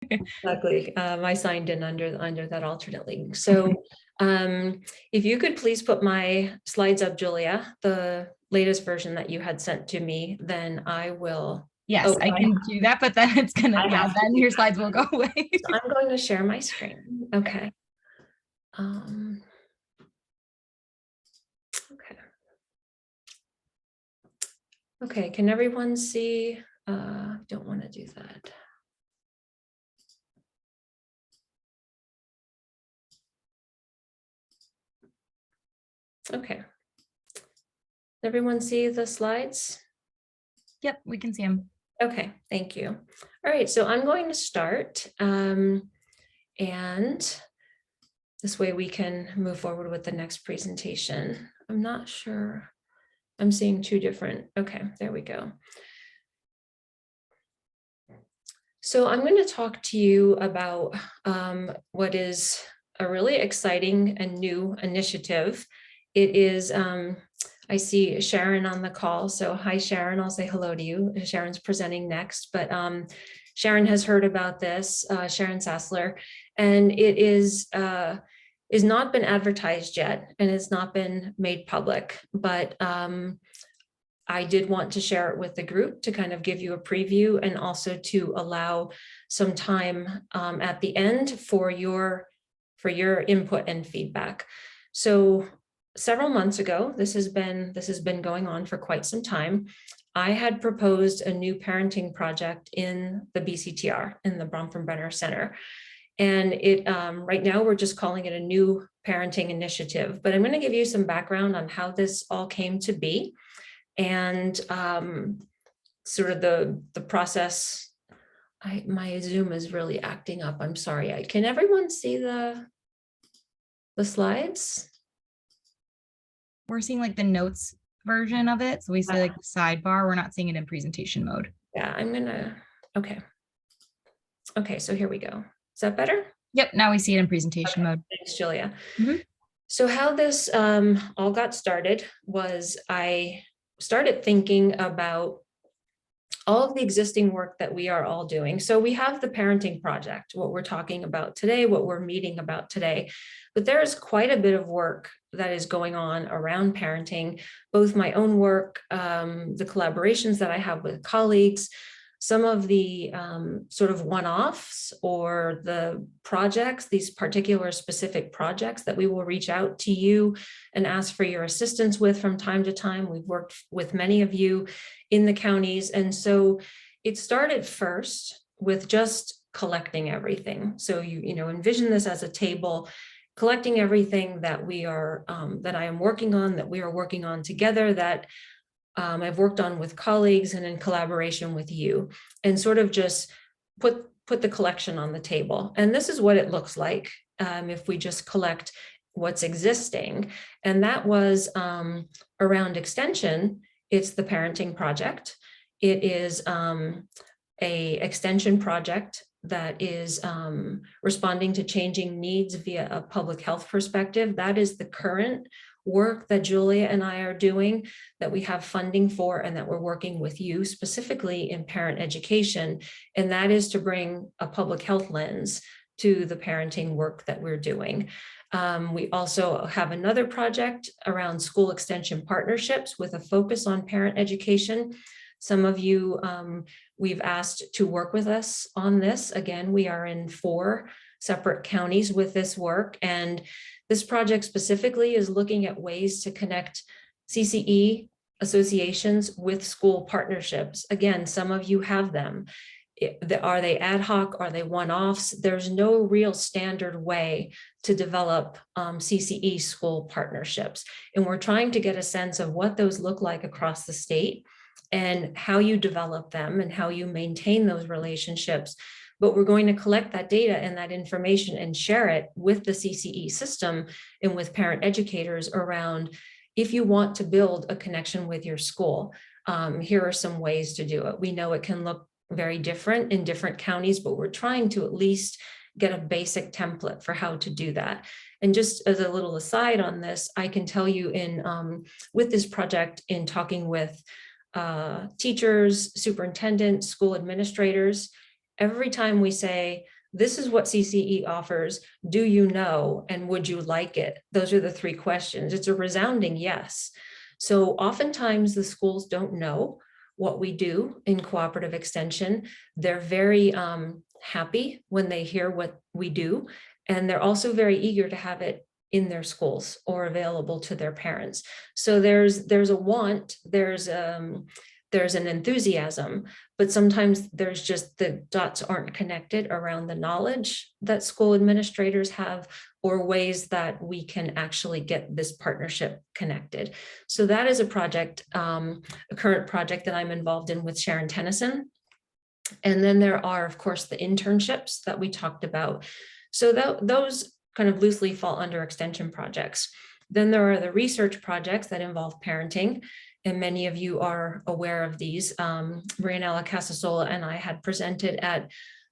Exactly. I signed in under that alternate link. So if you could please put my slides up, Julia, the latest version that you had sent to me, then I will. Yes, I can do that, but then it's gonna, then your slides will go away. So I'm going to share my screen. Okay. Okay. Okay, can everyone see? Don't want to do that. Okay. Everyone see the slides? Yep, we can see them. Okay, thank you. All right, so I'm going to start, and this way we can move forward with the next presentation. I'm not sure. I'm seeing two different. Okay, there we go. So I'm going to talk to you about what is a really exciting and new initiative. It is, I see Sharon on the call. So hi, Sharon, I'll say hello to you. Sharon's presenting next, but Sharon has heard about this, Sharon Sassler, and it is not been advertised yet and it's not been made public, but I did want to share it with the group to kind of give you a preview and also to allow some time at the end for your input and feedback. So several months ago, this has been going on for quite some time. I had proposed a new parenting project in the BCTR, in the Bromford-Brenner Center. And it right now we're just calling it a new parenting initiative, but I'm going to give you some background on how this all came to be and sort of the process. My Zoom is really acting up. I'm sorry. Can everyone see the slides? We're seeing like the notes version of it. So we see like the sidebar. We're not seeing it in presentation mode. Yeah, I'm gonna, okay. Okay, so here we go. Is that better? Yep, now we see it in presentation mode. Thanks, Julia. So how this all got started was I started thinking about all of the existing work that we are all doing. So we have the parenting project, what we're talking about today, what we're meeting about today, but there is quite a bit of work that is going on around parenting, both my own work, the collaborations that I have with colleagues, some of the sort of one-offs or the projects, these particular specific projects that we will reach out to you and ask for your assistance with from time to time. We've worked with many of you in the counties. And so it started first with just collecting everything. So you know, envision this as a table, collecting everything that we are, that I am working on, that we are working on together, that I've worked on with colleagues and in collaboration with you, and sort of just put the collection on the table. And this is what it looks like if we just collect what's existing. And that was around extension. It's the parenting project. It is a extension project that is responding to changing needs via a public health perspective. That is the current work that Julia and I are doing, that we have funding for, and that we're working with you specifically in parent education. And that is to bring a public health lens to the parenting work that we're doing. We also have another project around school extension partnerships with a focus on parent education. Some of you we've asked to work with us on this. Again, we are in 4 separate counties with this work, and this project specifically is looking at ways to connect CCE associations with school partnerships. Again, some of you have them. Are they ad hoc? Are they one-offs? There's no real standard way to develop CCE school partnerships. And we're trying to get a sense of what those look like across the state and how you develop them and how you maintain those relationships. But we're going to collect that data and that information and share it with the CCE system and with parent educators around, if you want to build a connection with your school, here are some ways to do it. We know it can look very different in different counties, but we're trying to at least get a basic template for how to do that. And just as a little aside on this, I can tell you with this project, in talking with teachers, superintendents, school administrators, Every time we say, this is what CCE offers, do you know, and would you like it? Those are the three questions. It's a resounding yes. So oftentimes the schools don't know what we do in cooperative extension. They're very happy when they hear what we do, and they're also very eager to have it in their schools or available to their parents. So there's a want, there's an enthusiasm, but sometimes there's just the dots aren't connected around the knowledge that school administrators have or ways that we can actually get this partnership connected. So that is a project, a current project that I'm involved in with Sharon Tennyson. And then there are, of course, the internships that we talked about. So those kind of loosely fall under extension projects. Then there are the research projects that involve parenting, and many of you are aware of these. Marianella Casasola and I had presented at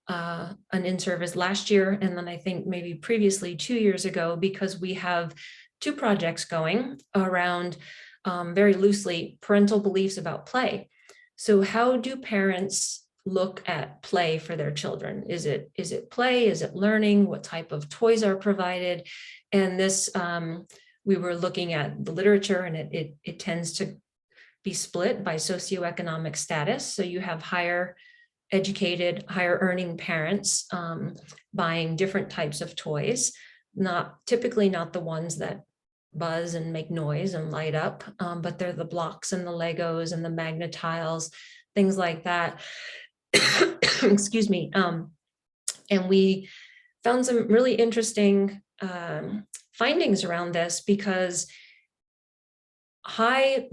an in-service last year, and then I think maybe previously 2 years ago, because we have two projects going around, very loosely, parental beliefs about play. So how do parents look at play for their children? Is it play? Is it learning? What type of toys are provided? And this, we were looking at the literature, and it tends to be split by socioeconomic status. So you have higher educated, higher earning parents buying different types of toys, typically not the ones that buzz and make noise and light up, but they're the blocks and the Legos and the Magnetiles, things like that. Excuse me. And we found some really interesting findings around this, because highly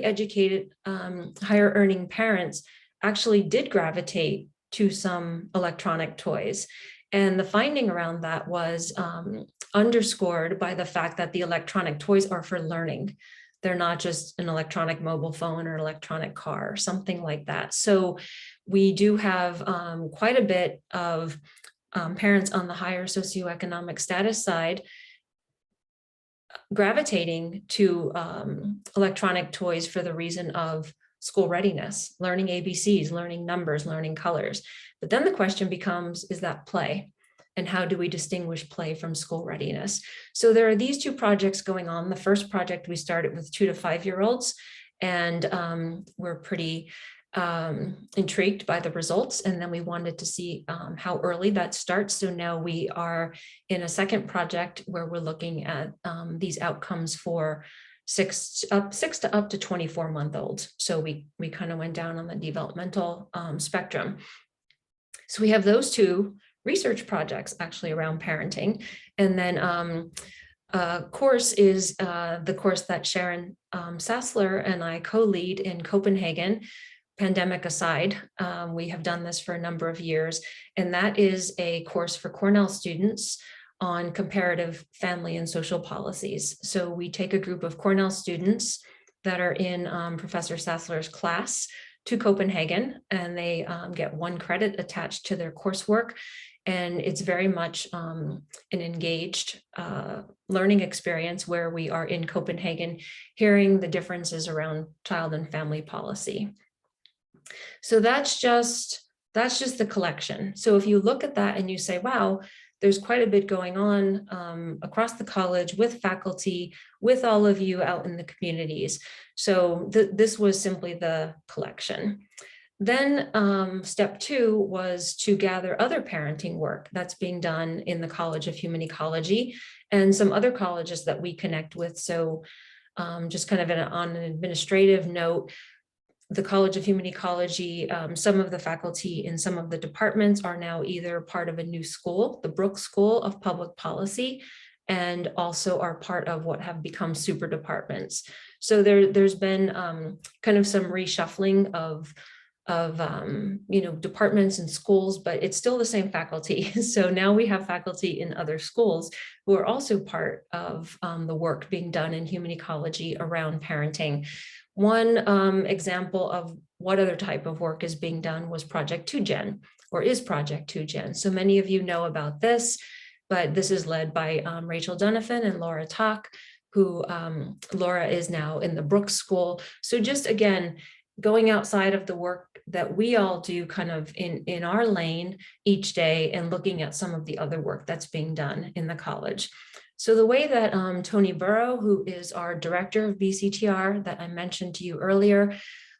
educated, higher earning parents actually did gravitate to some electronic toys. And the finding around that was underscored by the fact that the electronic toys are for learning. They're not just an electronic mobile phone or electronic car or something like that. So we do have quite a bit of parents on the higher socioeconomic status side gravitating to electronic toys for the reason of school readiness, learning ABCs, learning numbers, learning colors. But then the question becomes, is that play? And how do we distinguish play from school readiness? So there are these two projects going on. The first project we started with 2 to 5 year olds, and we're pretty intrigued by the results. And then we wanted to see how early that starts. So now we are in a second project where we're looking at these outcomes for 6 to up to 24-month-olds. So we kind of went down on the developmental spectrum. So we have those two research projects actually around parenting. And then course is the course that Sharon Sassler and I co-lead in Copenhagen. Pandemic aside, we have done this for a number of years, and that is a course for Cornell students on comparative family and social policies. So we take a group of Cornell students that are in Professor Sassler's class to Copenhagen, and they get 1 credit attached to their coursework. And it's very much an engaged learning experience where we are in Copenhagen, hearing the differences around child and family policy. So that's just the collection. So if you look at that and you say, wow, there's quite a bit going on across the college with faculty, with all of you out in the communities. So this was simply the collection. Then step 2 was to gather other parenting work that's being done in the College of Human Ecology and some other colleges that we connect with. So just kind of on an administrative note, the College of Human Ecology, some of the faculty in some of the departments are now either part of a new school, the Brooks School of Public Policy, and also are part of what have become super departments. So there's been kind of some reshuffling of departments and schools, but it's still the same faculty. So now we have faculty in other schools who are also part of the work being done in human ecology around parenting. One example of what other type of work is being done was Project 2Gen, or is Project 2Gen. So many of you know about this, but this is led by Rachel Donovan and Laura Tock, who Laura is now in the Brooks School. So just again, going outside of the work that we all do kind of in our lane each day and looking at some of the other work that's being done in the college. So the way that Tony Burrow, who is our director of BCTR that I mentioned to you earlier,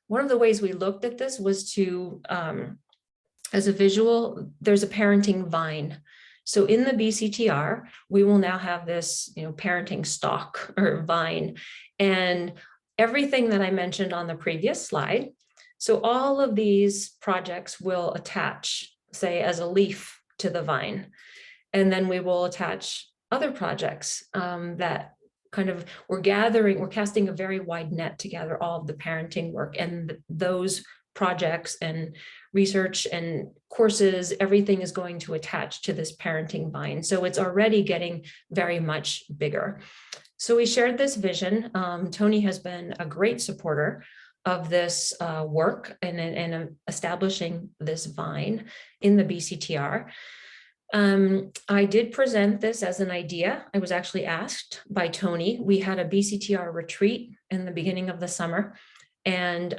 one of the ways we looked at this was to, as a visual, there's a parenting vine. So in the BCTR, we will now have this, parenting stalk or vine, and everything that I mentioned on the previous slide. So all of these projects will attach, say, as a leaf to the vine, and then we will attach other projects that kind of we're casting a very wide net to gather all of the parenting work, and those projects and research and courses, everything is going to attach to this parenting vine. So it's already getting very much bigger. So we shared this vision. Tony has been a great supporter of this work and establishing this vine in the BCTR. I did present this as an idea. I was actually asked by Tony. We had a BCTR retreat in the beginning of the summer, and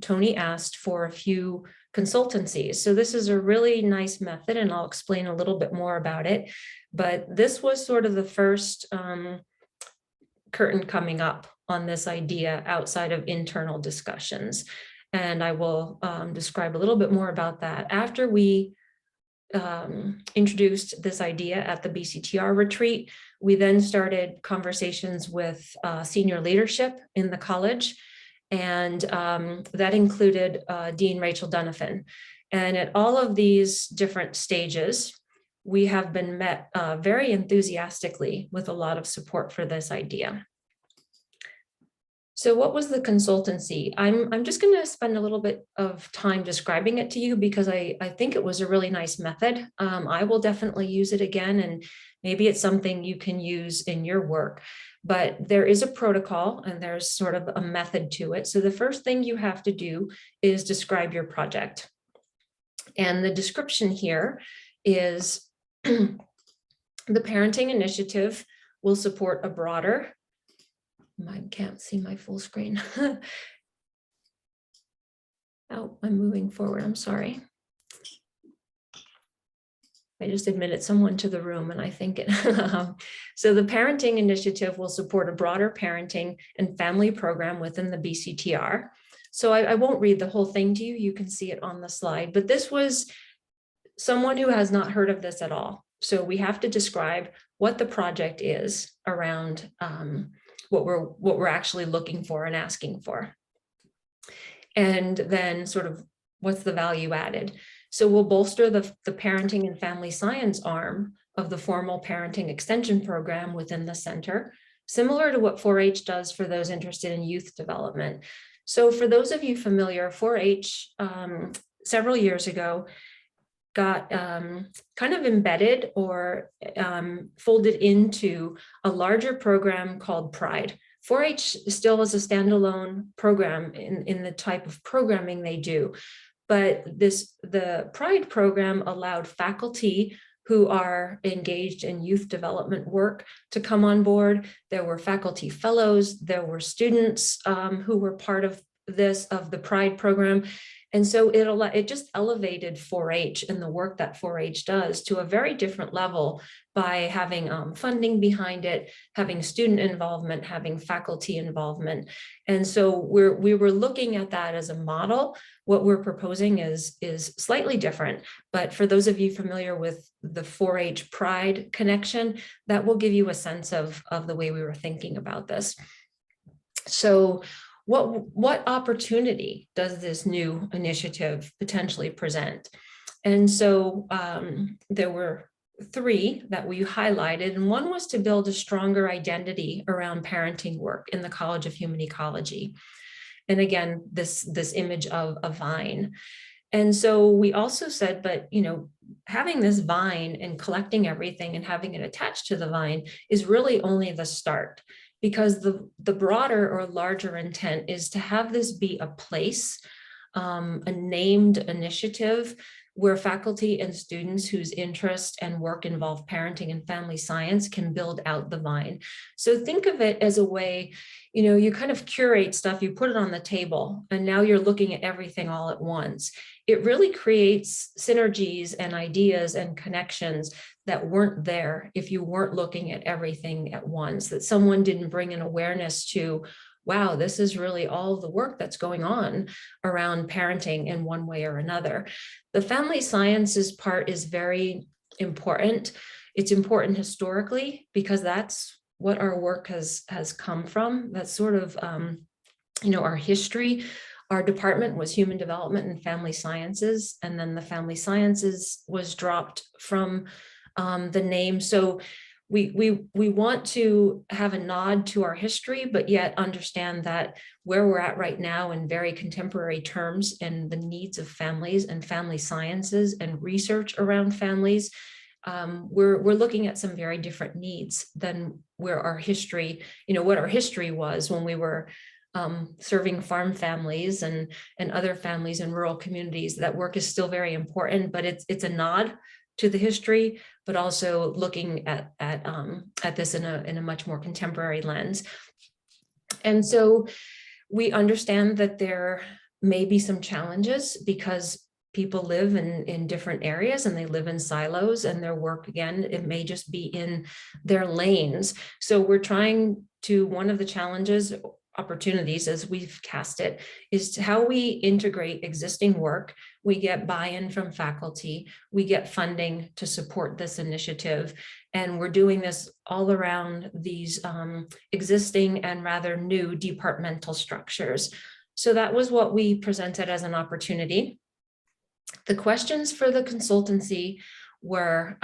Tony asked for a few consultancies. So this is a really nice method, and I'll explain a little bit more about it. But this was sort of the first curtain coming up on this idea outside of internal discussions. And I will describe a little bit more about that. After we introduced this idea at the BCTR retreat, we then started conversations with senior leadership in the college. And that included Dean Rachel Donovan. And at all of these different stages, we have been met very enthusiastically with a lot of support for this idea. So what was the consultancy? I'm just going to spend a little bit of time describing it to you because I think it was a really nice method. I will definitely use it again, and maybe it's something you can use in your work. But there is a protocol and there's sort of a method to it. So the first thing you have to do is describe your project. And the description here is the parenting initiative will support a broader, I can't see my full screen. Oh, I'm moving forward, I'm sorry. I just admitted someone to the room and I think it. So the parenting initiative will support a broader parenting and family program within the BCTR. So I won't read the whole thing to you. You can see it on the slide, but this was someone who has not heard of this at all. So we have to describe what the project is around what we're actually looking for and asking for. And then sort of what's the value added. So we'll bolster the parenting and family science arm of the formal parenting extension program within the center, similar to what 4-H does for those interested in youth development. So for those of you familiar, 4-H several years ago got kind of embedded or folded into a larger program called Pride. 4-H still is a standalone program in the type of programming they do. But the Pride program allowed faculty who are engaged in youth development work to come on board. There were faculty fellows, there were students who were part of the Pride program. And so it just elevated 4-H and the work that 4-H does to a very different level by having funding behind it, having student involvement, having faculty involvement. And so we were looking at that as a model. What we're proposing is slightly different, but for those of you familiar with the 4-H Pride connection, that will give you a sense of the way we were thinking about this. So what opportunity does this new initiative potentially present? And so there were 3 that we highlighted, and one was to build a stronger identity around parenting work in the College of Human Ecology. And again, this image of a vine. And so we also said, but having this vine and collecting everything and having it attached to the vine is really only the start. Because the broader or larger intent is to have this be a place, a named initiative where faculty and students whose interest and work involve parenting and family science can build out the vine. So think of it as a way, you kind of curate stuff, you put it on the table, and now you're looking at everything all at once. It really creates synergies and ideas and connections that weren't there if you weren't looking at everything at once, that someone didn't bring an awareness to, wow, this is really all the work that's going on around parenting in one way or another. The family sciences part is very important. It's important historically because that's what our work has come from. That's sort of, our history. Our department was human development and family sciences, and then the family sciences was dropped from the name. So we want to have a nod to our history, but yet understand that where we're at right now in very contemporary terms and the needs of families and family sciences and research around families, we're looking at some very different needs than where our history, what our history was when we were serving farm families and other families in rural communities. That work is still very important, but it's a nod to the history, but also looking at this in a much more contemporary lens. And so we understand that there may be some challenges because people live in different areas and they live in silos, and their work, again, it may just be in their lanes. So we're trying to, one of the challenges, opportunities as we've cast it, is to how we integrate existing work. We get buy-in from faculty, we get funding to support this initiative, and we're doing this all around these existing and rather new departmental structures. So that was what we presented as an opportunity. The questions for the consultancy were,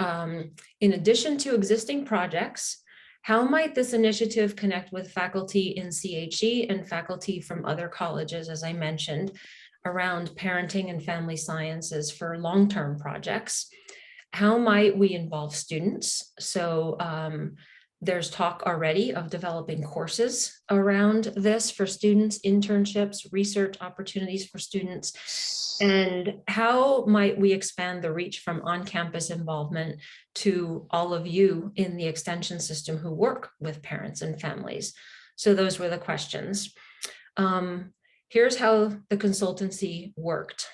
in addition to existing projects, how might this initiative connect with faculty in CHE and faculty from other colleges, as I mentioned, around parenting and family sciences for long-term projects? How might we involve students? So there's talk already of developing courses around this for students, internships, research opportunities for students. And how might we expand the reach from on-campus involvement to all of you in the extension system who work with parents and families? So those were the questions. Here's how the consultancy worked.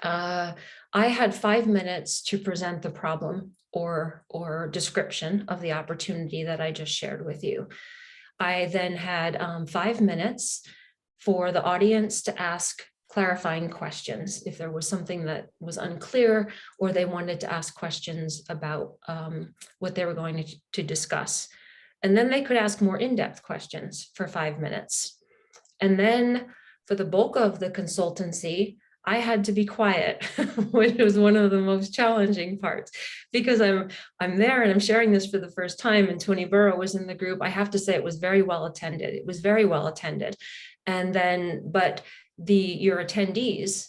I had 5 minutes to present the problem or description of the opportunity that I just shared with you. I then had 5 minutes for the audience to ask clarifying questions if there was something that was unclear, or they wanted to ask questions about what they were going to discuss. And then they could ask more in-depth questions for 5 minutes. And then for the bulk of the consultancy, I had to be quiet, which was one of the most challenging parts, because I'm there and I'm sharing this for the first time, and Tony Burrow was in the group. I have to say it was very well attended. It was very well attended. And then, but your attendees,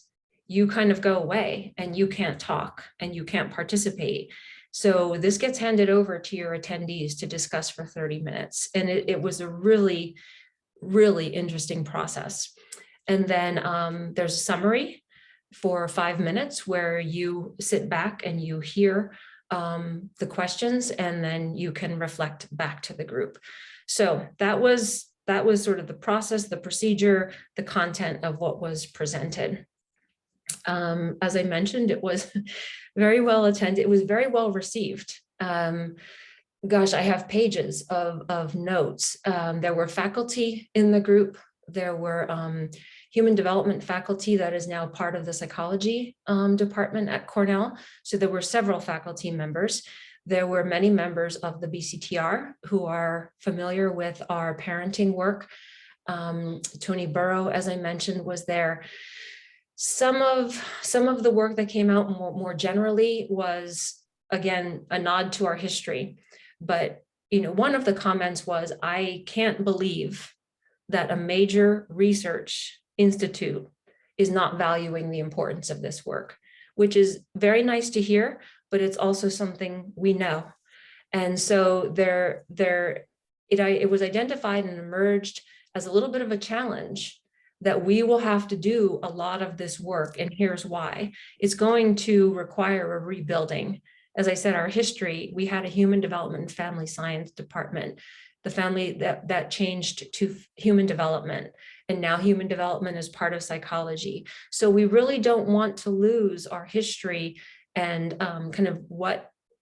you kind of go away and you can't talk and you can't participate. So this gets handed over to your attendees to discuss for 30 minutes. And it was a really, really interesting process. And then there's a summary for 5 minutes where you sit back and you hear the questions, and then you can reflect back to the group. So that was sort of the process, the procedure, the content of what was presented. As I mentioned, it was very well attended. It was very well received. Gosh, I have pages of notes. There were faculty in the group. There were human development faculty that is now part of the psychology department at Cornell. So there were several faculty members. There were many members of the BCTR who are familiar with our parenting work. Tony Burrow, as I mentioned, was there. Some of the work that came out more generally was, again, a nod to our history. But one of the comments was, I can't believe that a major research institute is not valuing the importance of this work, which is very nice to hear, but it's also something we know. And so it was identified and emerged as a little bit of a challenge that we will have to do a lot of this work. And here's why. It's going to require a rebuilding. As I said, our history, we had a human development and family science department. The family that changed to human development, and now human development is part of psychology. So we really don't want to lose our history and kind of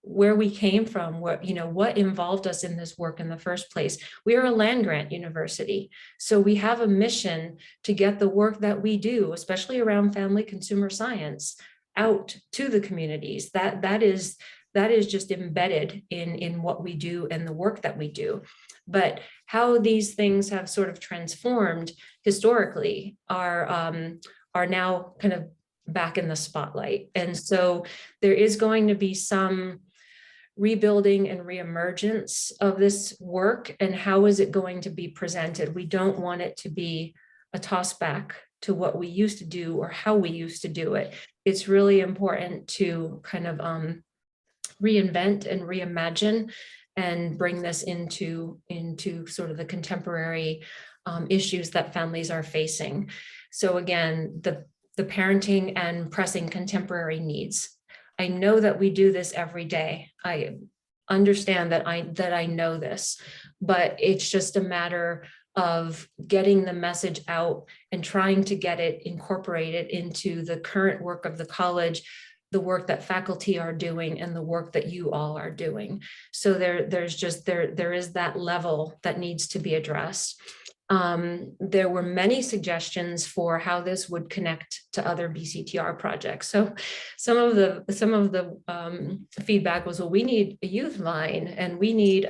where we came from, what involved us in this work in the first place. We are a land grant university, so we have a mission to get the work that we do, especially around family consumer science, out to the communities. That is just embedded in what we do and the work that we do. But how these things have sort of transformed historically are now kind of back in the spotlight. And so there is going to be some rebuilding and reemergence of this work, and how is it going to be presented? We don't want it to be a toss back to what we used to do or how we used to do it. It's really important to kind of reinvent and reimagine and bring this into sort of the contemporary issues that families are facing. So again, the parenting and pressing contemporary needs. I know that we do this every day. I understand that I know this, but it's just a matter of getting the message out and trying to get it incorporated into the current work of the college, the work that faculty are doing, and the work that you all are doing. So there is that level that needs to be addressed. There were many suggestions for how this would connect to other BCTR projects. So some of the feedback was, well, we need a youth vine, and we need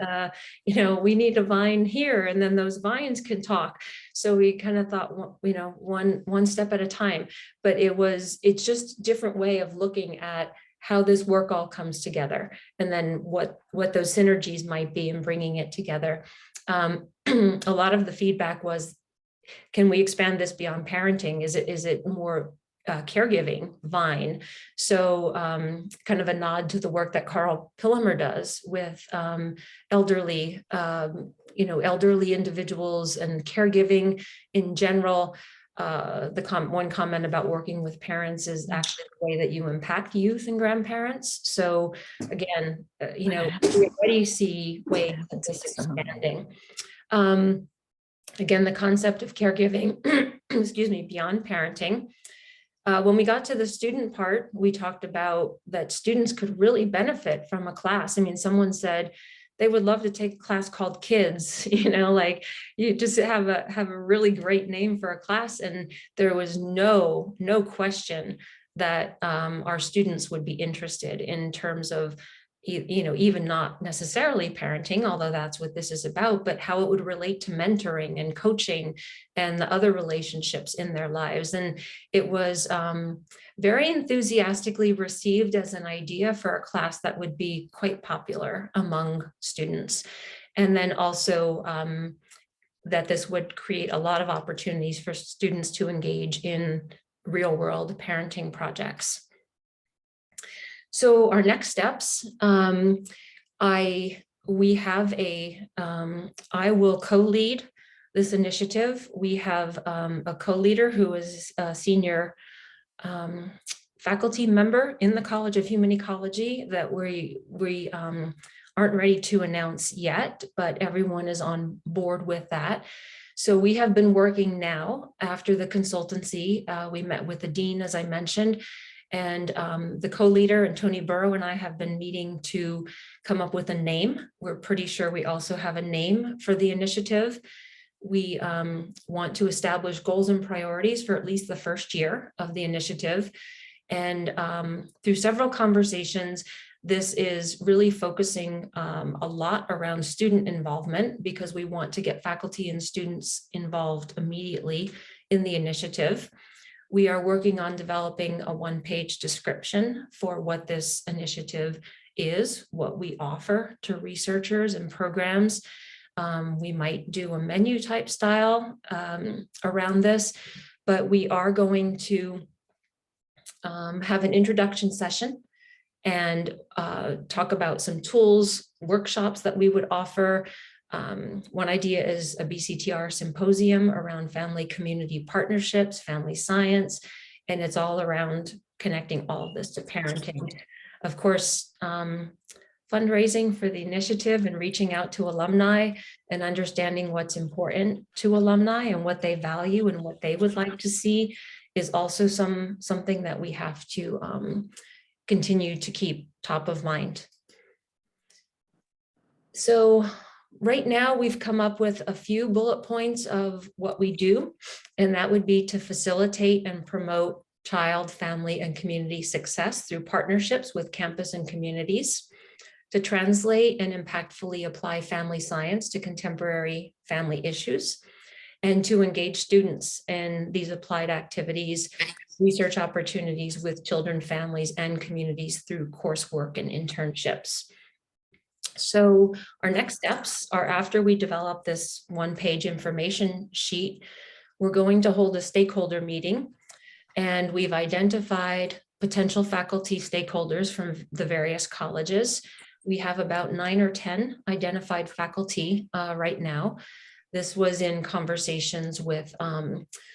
we need a vine here, and then those vines can talk. So we kind of thought, one step at a time. But it's just a different way of looking at how this work all comes together, and then what those synergies might be in bringing it together. A lot of the feedback was, can we expand this beyond parenting? Is it more caregiving vine? So kind of a nod to the work that Carl Pillemer does with elderly individuals and caregiving in general. One comment about working with parents is actually the way that you impact youth and grandparents. So again, we already see ways that this is expanding. Again, the concept of caregiving, excuse me, beyond parenting. When we got to the student part, we talked about that students could really benefit from a class. I mean, someone said they would love to take a class called Kids, like you just have a really great name for a class. And there was no question that our students would be interested in terms of, even not necessarily parenting, although that's what this is about, but how it would relate to mentoring and coaching and the other relationships in their lives. And it was very enthusiastically received as an idea for a class that would be quite popular among students. And then also that this would create a lot of opportunities for students to engage in real world parenting projects. So our next steps, I will co-lead this initiative. We have a co-leader who is a senior faculty member in the College of Human Ecology that we aren't ready to announce yet, but everyone is on board with that. So we have been working now after the consultancy. We met with the dean, as I mentioned, and the co-leader and Tony Burrow and I have been meeting to come up with a name. We're pretty sure we also have a name for the initiative. We want to establish goals and priorities for at least the first year of the initiative. And through several conversations, this is really focusing a lot around student involvement, because we want to get faculty and students involved immediately in the initiative. We are working on developing a one-page description for what this initiative is, what we offer to researchers and programs. We might do a menu type style around this, but we are going to have an introduction session and talk about some tools, workshops that we would offer, One idea is a BCTR symposium around family community partnerships, family science, and it's all around connecting all of this to parenting. Of course, fundraising for the initiative and reaching out to alumni and understanding what's important to alumni and what they value and what they would like to see is also something that we have to continue to keep top of mind. So right now we've come up with a few bullet points of what we do, and that would be to facilitate and promote child, family, and community success through partnerships with campus and communities, to translate and impactfully apply family science to contemporary family issues, and to engage students in these applied activities, research opportunities with children, families, and communities through coursework and internships. So our next steps are, after we develop this one-page information sheet, we're going to hold a stakeholder meeting, and we've identified potential faculty stakeholders from the various colleges. We have about 9 or 10 identified faculty right now. This was in conversations with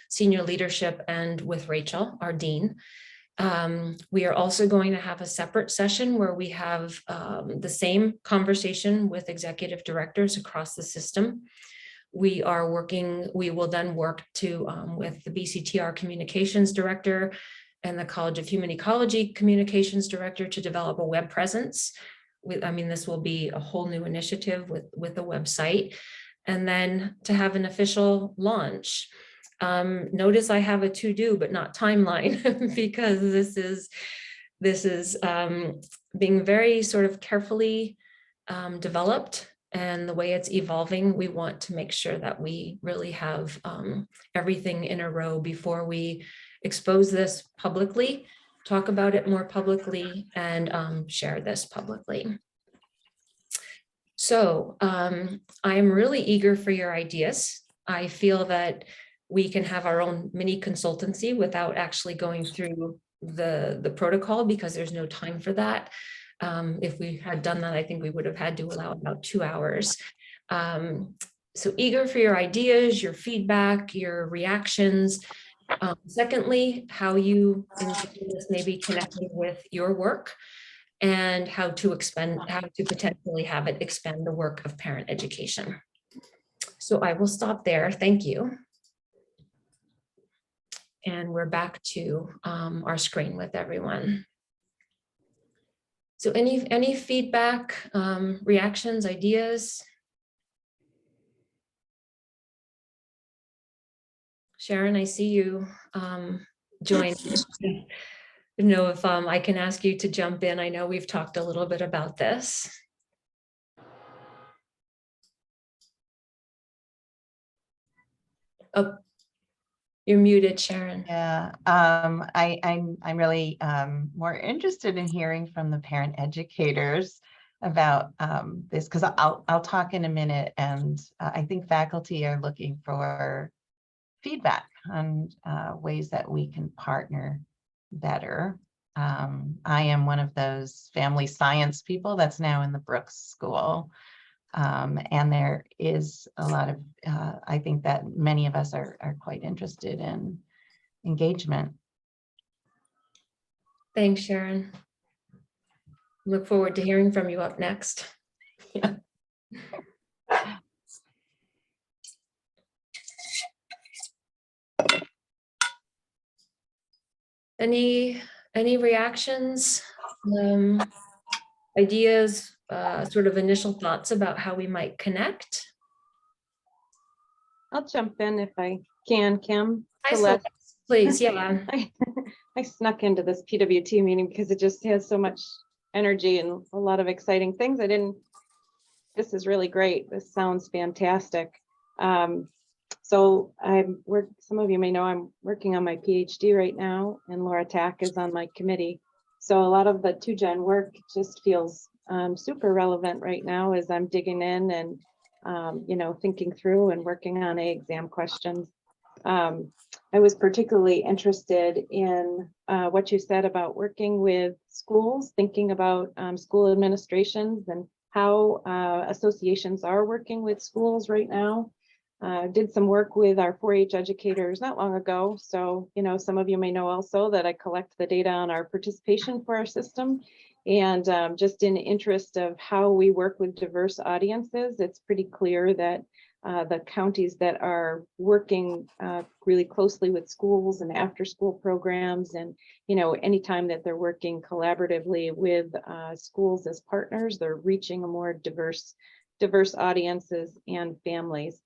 senior leadership and with Rachel, our dean. We are also going to have a separate session where we have the same conversation with executive directors across the system. We will then work with the BCTR communications director and the College of Human Ecology communications director to develop a web presence. This will be a whole new initiative with a website, and then to have an official launch. Notice I have a to-do but not timeline because this is being very sort of carefully developed, and the way it's evolving, we want to make sure that we really have everything in a row before we expose this publicly, talk about it more publicly, and share this publicly. So I am really eager for your ideas. I feel that we can have our own mini consultancy without actually going through the protocol, because there's no time for that. If we had done that, I think we would have had to allow about 2 hours. So eager for your ideas, your feedback, your reactions. Secondly, how you envision this maybe connecting with your work, and how to potentially have it expand the work of parent education. So I will stop there. Thank you. And we're back to our screen with everyone. So any feedback, reactions, ideas? Sharon, I see you joined. I don't know if I can ask you to jump in. I know we've talked a little bit about this. Oh, you're muted, Sharon. Yeah, I'm really more interested in hearing from the parent educators about this, because I'll talk in a minute, and I think faculty are looking for feedback on ways that we can partner better. I am one of those family science people that's now in the Brooks School. And there is a lot of, I think that many of us are quite interested in engagement. Thanks, Sharon. Look forward to hearing from you up next. Yeah. Any reactions, ideas, sort of initial thoughts about how we might connect? I'll jump in if I can, Kim. Please, yeah. I snuck into this PWT meeting because it just has so much energy and a lot of exciting things. This is really great. This sounds fantastic. So some of you may know I'm working on my PhD right now, and Laura Tack is on my committee. So a lot of the 2Gen work just feels super relevant right now as I'm digging in and thinking through and working on exam questions. I was particularly interested in what you said about working with schools, thinking about school administrations and how associations are working with schools right now. Did some work with our 4-H educators not long ago. So, you know, some of you may know also that I collect the data on our participation for our system. And just in interest of how we work with diverse audiences, it's pretty clear that the counties that are working really closely with schools and after school programs, and, you know, anytime that they're working collaboratively with schools as partners, they're reaching a more diverse audiences and families.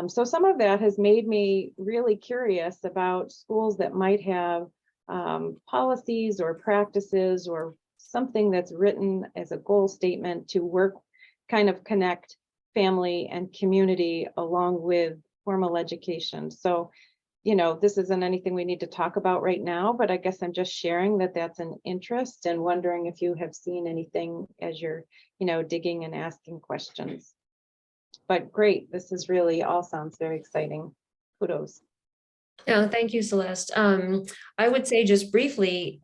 So some of that has made me really curious about schools that might have policies or practices or something that's written as a goal statement to work, kind of connect family and community along with formal education. So, you know, this isn't anything we need to talk about right now, but I guess I'm just sharing that that's an interest and wondering if you have seen anything as you're, you know, digging and asking questions. But great, this is really all sounds very exciting. Kudos. No, thank you, Celeste. I would say just briefly,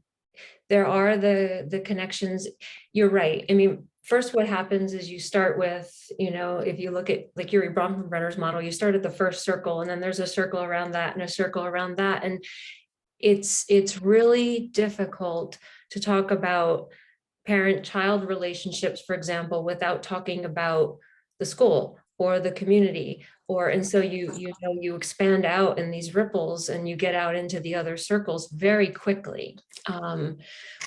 there are the connections. You're right. I mean, first, what happens is you start with, you know, if you look at like your Bronfenbrenner's model, you start at the first circle, and then there's a circle around that and a circle around that. And it's really difficult to talk about parent-child relationships, for example, without talking about the school or the community, and so you expand out in these ripples and you get out into the other circles very quickly,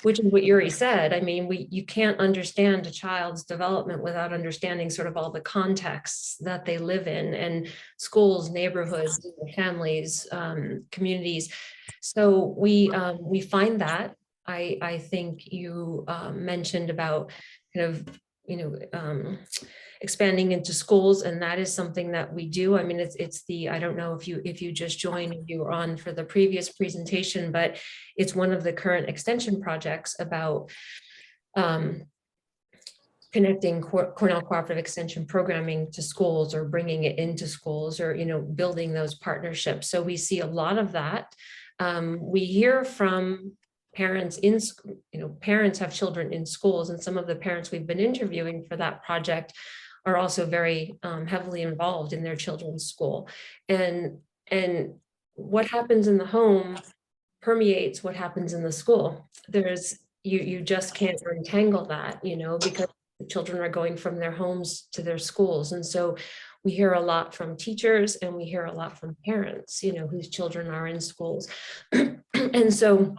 which is what Yuri said. I mean, you can't understand a child's development without understanding sort of all the contexts that they live in, and schools, neighborhoods, families, communities. So we find that. I think you mentioned about kind of, you know, expanding into schools, and that is something that we do. I mean, it's the, I don't know if you just joined, if you were on for the previous presentation, but it's one of the current extension projects about connecting Cornell Cooperative Extension programming to schools, or bringing it into schools, or, you know, building those partnerships. So we see a lot of that. We hear from parents parents have children in schools, and some of the parents we've been interviewing for that project are also very heavily involved in their children's school. And what happens in the home permeates what happens in the school. You just can't untangle that, you know, because the children are going from their homes to their schools. And so we hear a lot from teachers, and we hear a lot from parents, you know, whose children are in schools. And so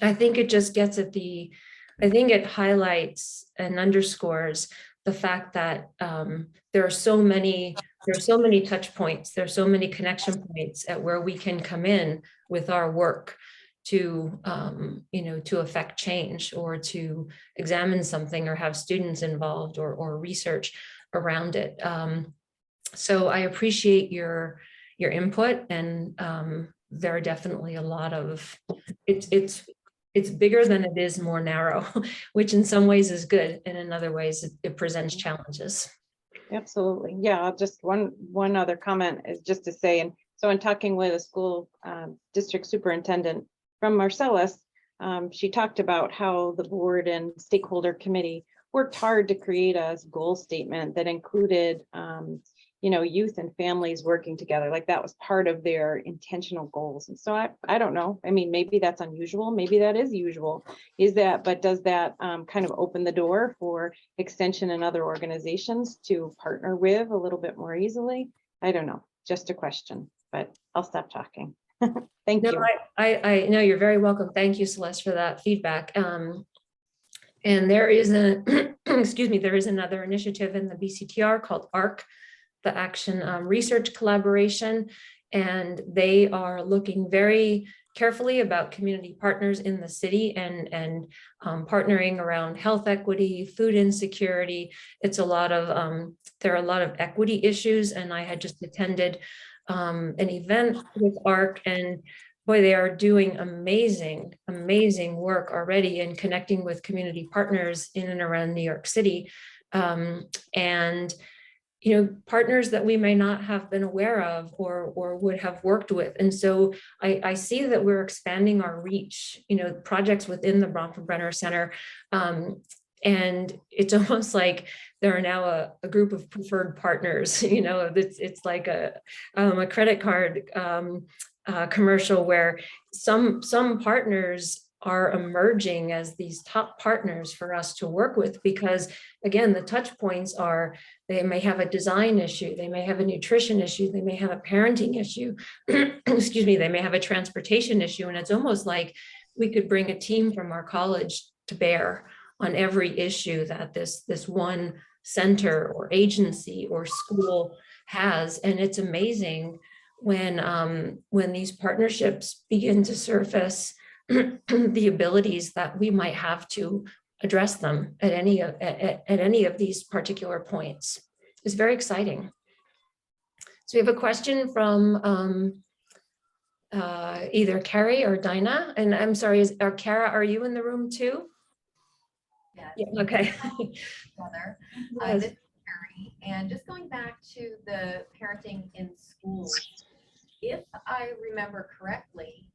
I think it just gets at I think it highlights and underscores the fact that there are so many touch points, there's so many connection points at where we can come in with our work to, you know, to affect change, or to examine something, or have students involved, or research around it. So I appreciate your input, and there are definitely a lot of, it's bigger than it is more narrow, which in some ways is good, and in other ways it presents challenges. Absolutely. Yeah, just one other comment is just to say, and so in talking with a school district superintendent from Marcellus, she talked about how the board and stakeholder committee worked hard to create a goal statement that included you know, youth and families working together. Like that was part of their intentional goals. And so I don't know. I mean, maybe that's unusual. Maybe that is usual. But does that kind of open the door for extension and other organizations to partner with a little bit more easily? I don't know. Just a question, but I'll stop talking. Thank you. I know, you're very welcome. Thank you, Celeste, for that feedback. And there is excuse me, there is another initiative in the BCTR called ARC, the Action Research Collaboration, and they are looking very carefully about community partners in the city, and partnering around health equity, food insecurity. It's a lot of, there are a lot of equity issues, and I had just attended an event with ARC, and boy, they are doing amazing work already in connecting with community partners in and around New York City. And you know, partners that we may not have been aware of, or would have worked with. And so I see that we're expanding our reach, you know, projects within the Bronfenbrenner Center And it's almost like there are now a group of preferred partners, you know, it's like a credit card commercial where some partners are emerging as these top partners for us to work with, because again, the touch points are, they may have a design issue, they may have a nutrition issue, they may have a parenting issue, excuse me, they may have a transportation issue. And it's almost like we could bring a team from our college to bear on every issue that this one center or agency or school has. And it's amazing when these partnerships begin to surface the abilities that we might have to address them at any of these particular points. It's very exciting. So we have a question from either Kerri or Dinah, and I'm sorry, Cara, are you in the room too? Yeah, okay. Brother. Yes. This is Kerri, and just going back to the parenting in schools, if I remember correctly,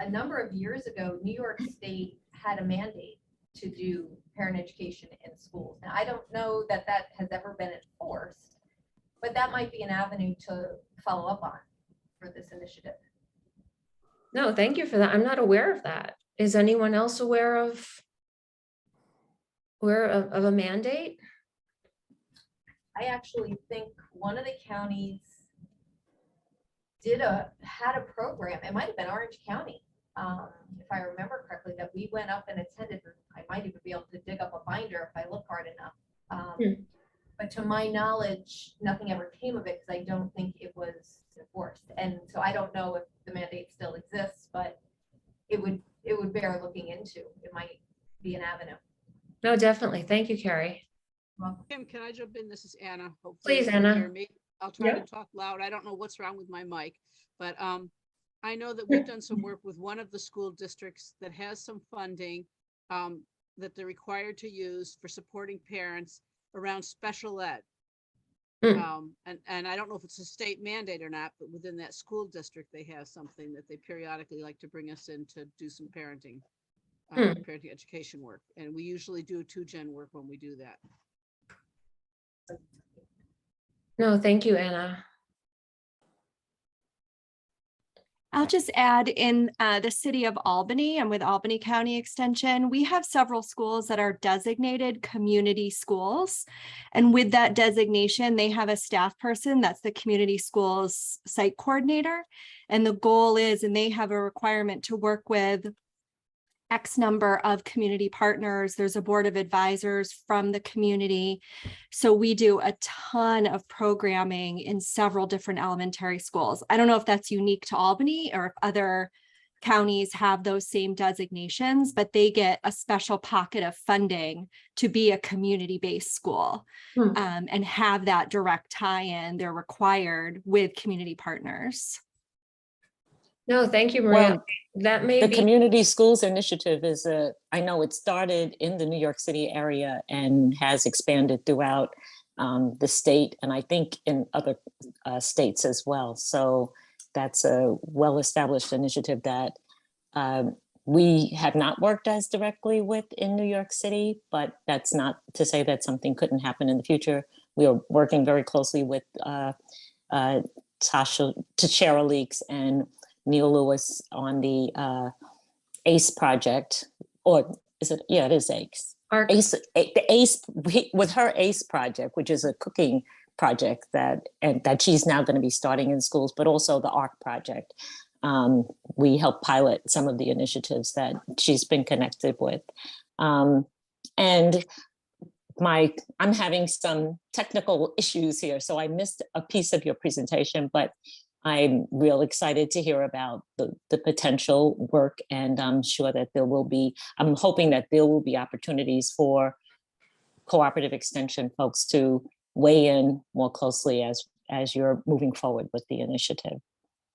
a number of years ago, New York State had a mandate to do parent education in schools. Now, I don't know that that has ever been enforced, but that might be an avenue to follow up on for this initiative. No, thank you for that. I'm not aware of that. Is anyone else aware of a mandate? I actually think one of the counties had a program. It might have been Orange County, if I remember correctly, that we went up and attended. I might even be able to dig up a binder if I look hard enough. But to my knowledge, nothing ever came of it because I don't think it was enforced. And so I don't know if the mandate still exists, but it would bear looking into. It might be an avenue. No, definitely. Thank you, Kerri. Well, Kim, can I jump in? This is Anna. Hopefully Please, you can Anna. hear me. I'll try to talk loud. I don't know what's wrong with my mic, but I know that we've done some work with one of the school districts that has some funding that they're required to use for supporting parents around special ed. And I don't know if it's a state mandate or not, but within that school district, they have something that they periodically like to bring us in to do some parenting education work. And we usually do 2-gen work when we do that. No, thank you, Anna. I'll just add in the city of Albany and with Albany County Extension, we have several schools that are designated community schools. And with that designation, they have a staff person that's the community schools site coordinator. And the goal is, and they have a requirement to work with X number of community partners. There's a board of advisors from the community. So we do a ton of programming in several different elementary schools. I don't know if that's unique to Albany or if other counties have those same designations, but they get a special pocket of funding to be a community-based school and have that direct tie-in. They're required with community partners. No, thank you, Maria. Well, that may the be Community Schools Initiative is I know it started in the New York City area and has expanded throughout the state, and I think in other states as well. So that's a well-established initiative that we have not worked as directly with in New York City, but that's not to say that something couldn't happen in the future. We are working very closely with Tashara Leaks and Neil Lewis on the ACE project, or is it? Yeah, it is ACE. The ACE with her ACE project, which is a cooking project that she's now going to be starting in schools, but also the ARC project. We help pilot some of the initiatives that she's been connected with, and I'm having some technical issues here, so I missed a piece of your presentation, but I'm real excited to hear about the potential work, and I'm sure that I'm hoping that there will be opportunities for cooperative extension folks to weigh in more closely as you're moving forward with the initiative.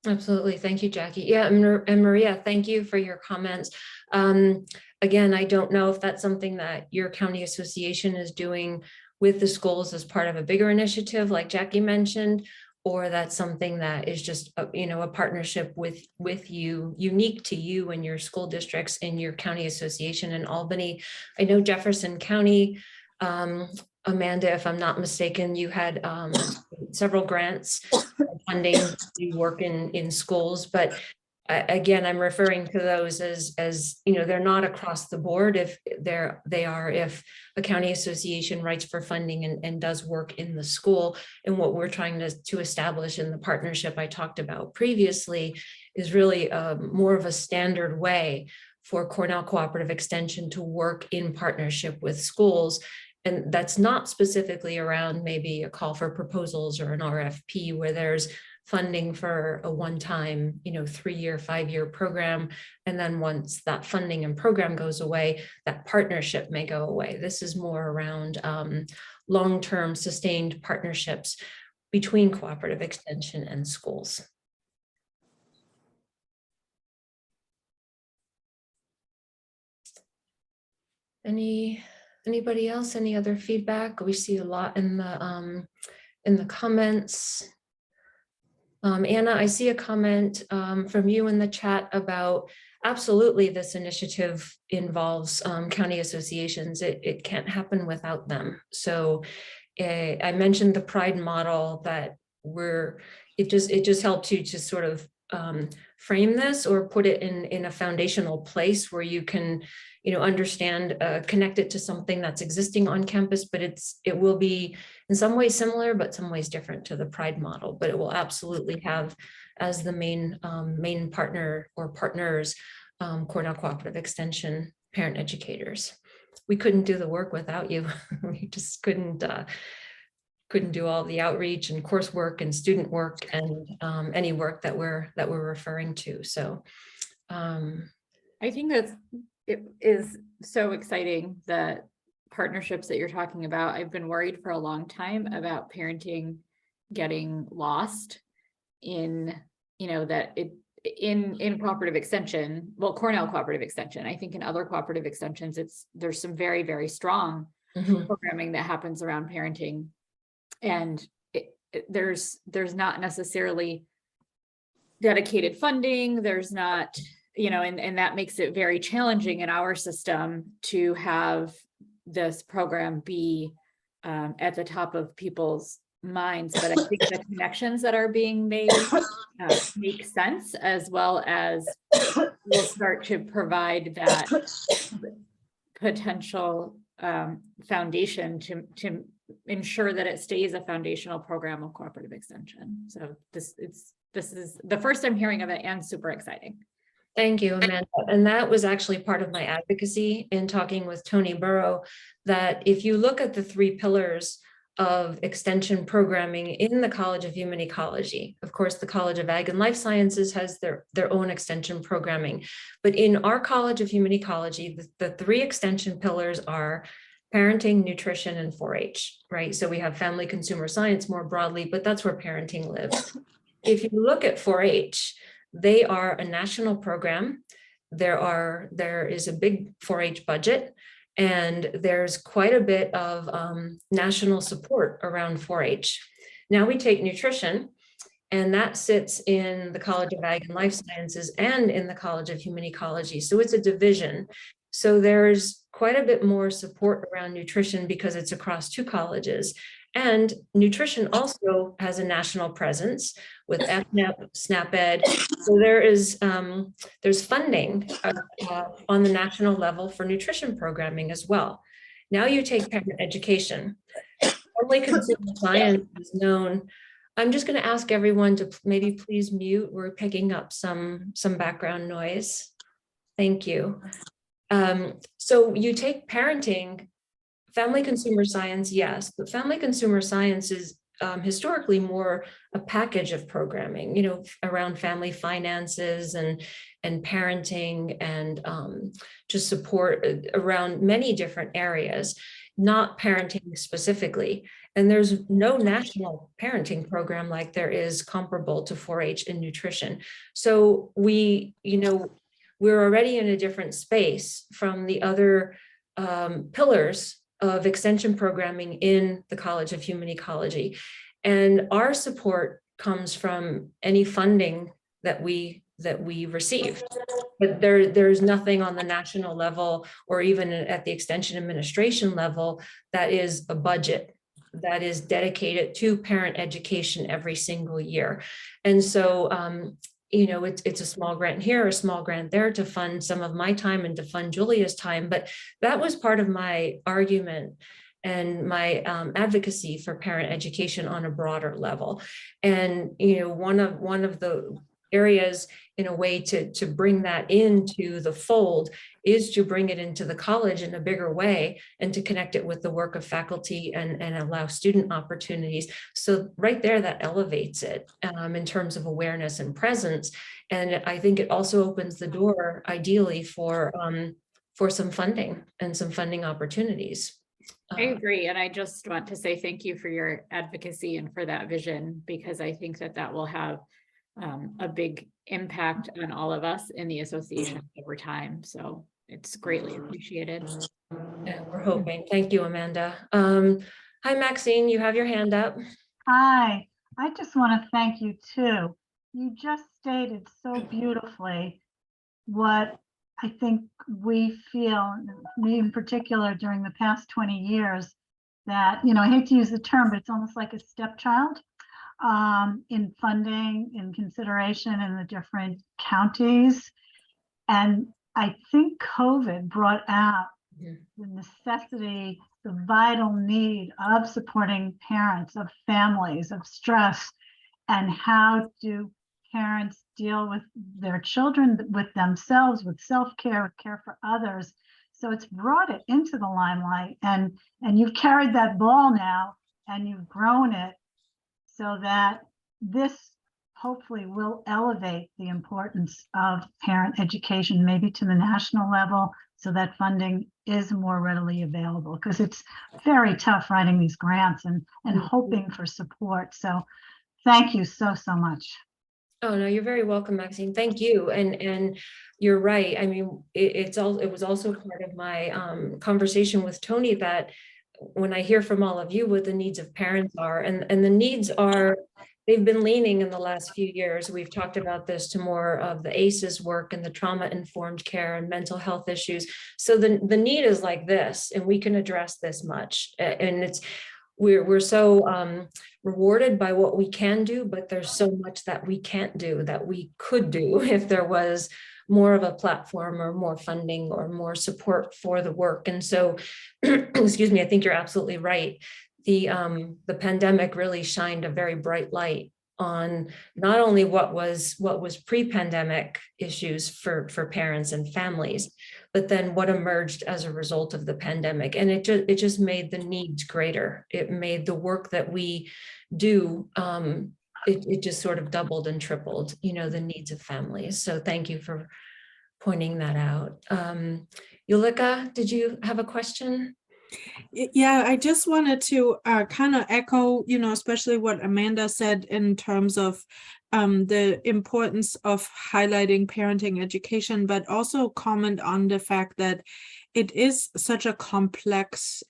Absolutely. Thank you, Jackie. Yeah, and Maria, thank you for your comments. Again, I don't know if that's something that your county association is doing with the schools as part of a bigger initiative, like Jackie mentioned, or that's something that is just a partnership with you, unique to you and your school districts and your county association in Albany. I know Jefferson County, Amanda, if I'm not mistaken, you had several grants funding to work in schools, but again, I'm referring to those as they're not across the board. If they are if a county association writes for funding and does work in the school. And what we're trying to establish in the partnership I talked about previously is really more of a standard way for Cornell Cooperative Extension to work in partnership with schools. And that's not specifically around maybe a call for proposals or an RFP where there's funding for a one-time, 3-year, 5-year program. And then once that funding and program goes away, that partnership may go away. This is more around long-term sustained partnerships between cooperative extension and schools. Anybody else? Any other feedback? We see a lot in the comments. Anna, I see a comment from you in the chat about absolutely this initiative involves county associations. It can't happen without them. So I mentioned the Pride model that it just helped you to sort of frame this or put it in a foundational place where you can understand, connect it to something that's existing on campus, but it will be in some ways similar, but some ways different to the Pride model, but it will absolutely have as the main partner or partners, Cornell Cooperative Extension parent educators. We couldn't do the work without you. We just couldn't do all the outreach and coursework and student work and any work that we're referring to. So I think it is so exciting, the partnerships that you're talking about. I've been worried for a long time about parenting getting lost in, in cooperative extension, well, Cornell Cooperative Extension. I think in other cooperative extensions, there's some very, very strong programming that happens around parenting. And there's not necessarily dedicated funding. There's not, and that makes it very challenging in our system to have this program be at the top of people's minds. But I think the connections that are being made make sense, as well as we'll start to provide that potential foundation to ensure that it stays a foundational program of cooperative extension. So this is the first I'm hearing of it, and super exciting. Thank you, Amanda. And that was actually part of my advocacy in talking with Tony Burrow, that if you look at the 3 pillars of extension programming in the College of Human Ecology, of course, the College of Ag and Life Sciences has their own extension programming. But in our College of Human Ecology, the 3 extension pillars are parenting, nutrition, and 4-H, right? So we have family consumer science more broadly, but that's where parenting lives. If you look at 4-H, they are a national program. There is a big 4-H budget, and there's quite a bit of national support around 4-H. Now we take nutrition, and that sits in the College of Ag and Life Sciences and in the College of Human Ecology. So it's a division. So there's quite a bit more support around nutrition because it's across 2 colleges. And nutrition also has a national presence with FNAP, SNAP-Ed. So there's funding on the national level for nutrition programming as well. Now you take parent education. Family consumer science is known. I'm just going to ask everyone to maybe please mute. We're picking up some background noise. Thank you. So you take parenting, family consumer science, yes, but family consumer science is historically more a package of programming, around family finances and parenting and just support around many different areas, not parenting specifically. And there's no national parenting program like there is comparable to 4-H in nutrition. So we're already in a different space from the other pillars of extension programming in the College of Human Ecology. And our support comes from any funding that we receive. But there's nothing on the national level or even at the extension administration level that is a budget that is dedicated to parent education every single year. And so, it's a small grant here, a small grant there to fund some of my time and to fund Julia's time. But that was part of my argument and my advocacy for parent education on a broader level. And, one of the areas in a way to bring that into the fold is to bring it into the college in a bigger way and to connect it with the work of faculty and allow student opportunities. So right there, that elevates it in terms of awareness and presence. And I think it also opens the door ideally for some funding and some funding opportunities. I agree. And I just want to say thank you for your advocacy and for that vision, because I think that will have a big impact on all of us in the association over time. So it's greatly appreciated. Yeah, we're hoping. Thank you, Amanda. Hi, Maxine, you have your hand up. Hi, I just want to thank you too. You just stated so beautifully what I think we feel, me in particular, during the past 20 years, that, I hate to use the term, but it's almost like a stepchild in funding, in consideration in the different counties. And I think COVID brought out the necessity, the vital need of supporting parents, of families, of stress, and how do parents deal with their children, with themselves, with self-care, with care for others. So it's brought it into the limelight, and you've carried that ball now and you've grown it so that this hopefully will elevate the importance of parent education, maybe to the national level, so that funding is more readily available, because it's very tough writing these grants and hoping for support. So thank you so much. Oh, no, you're very welcome, Maxine. Thank you. And you're right. I mean, it was also part of my conversation with Tony that when I hear from all of you what the needs of parents are, and the needs are, they've been leaning in the last few years. We've talked about this to more of the ACEs work and the trauma-informed care and mental health issues. So the need is like this, and we can address this much. And we're so rewarded by what we can do, but there's so much that we can't do that we could do if there was more of a platform or more funding or more support for the work. And so, excuse me, I think you're absolutely right. The pandemic really shined a very bright light on not only what was pre-pandemic issues for parents and families, but then what emerged as a result of the pandemic. And it just made the needs greater. It made the work that we do, it just sort of doubled and tripled, the needs of families. So thank you for pointing that out. Yulika, did you have a question? Yeah, I just wanted to kind of echo, especially what Amanda said in terms of the importance of highlighting parenting education, but also comment on the fact that it is such a complex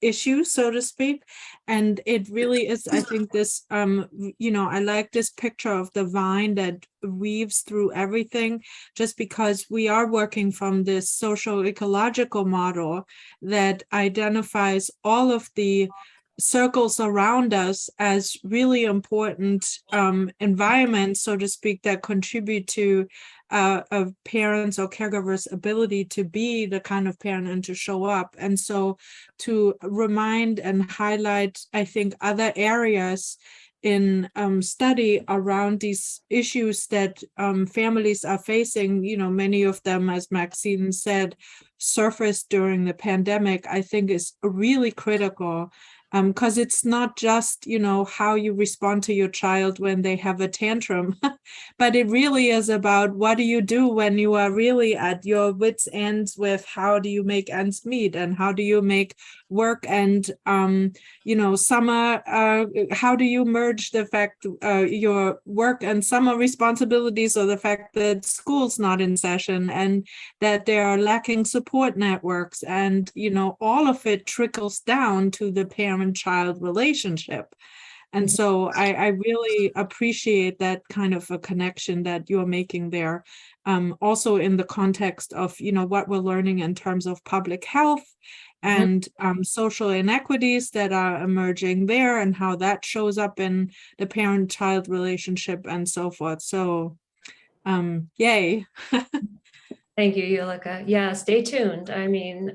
issue, so to speak. And it really is, I think this, I like this picture of the vine that weaves through everything, just because we are working from this social ecological model that identifies all of the circles around us as really important environments, so to speak, that contribute to of parents or caregivers' ability to be the kind of parent and to show up. And so to remind and highlight, I think, other areas in study around these issues that families are facing, many of them, as Maxine said, surfaced during the pandemic, I think is really critical. Because it's not just, how you respond to your child when they have a tantrum, but it really is about what do you do when you are really at your wits' ends with how do you make ends meet and how do you make work and, summer, how do you merge the fact your work and summer responsibilities, or the fact that school's not in session and that there are lacking support networks, and, all of it trickles down to the parent-child relationship. And so I really appreciate that kind of a connection that you're making there. Also in the context of, what we're learning in terms of public health and social inequities that are emerging there and how that shows up in the parent-child relationship and so forth. So, yay. Thank you, Yulika. Yeah, stay tuned. I mean,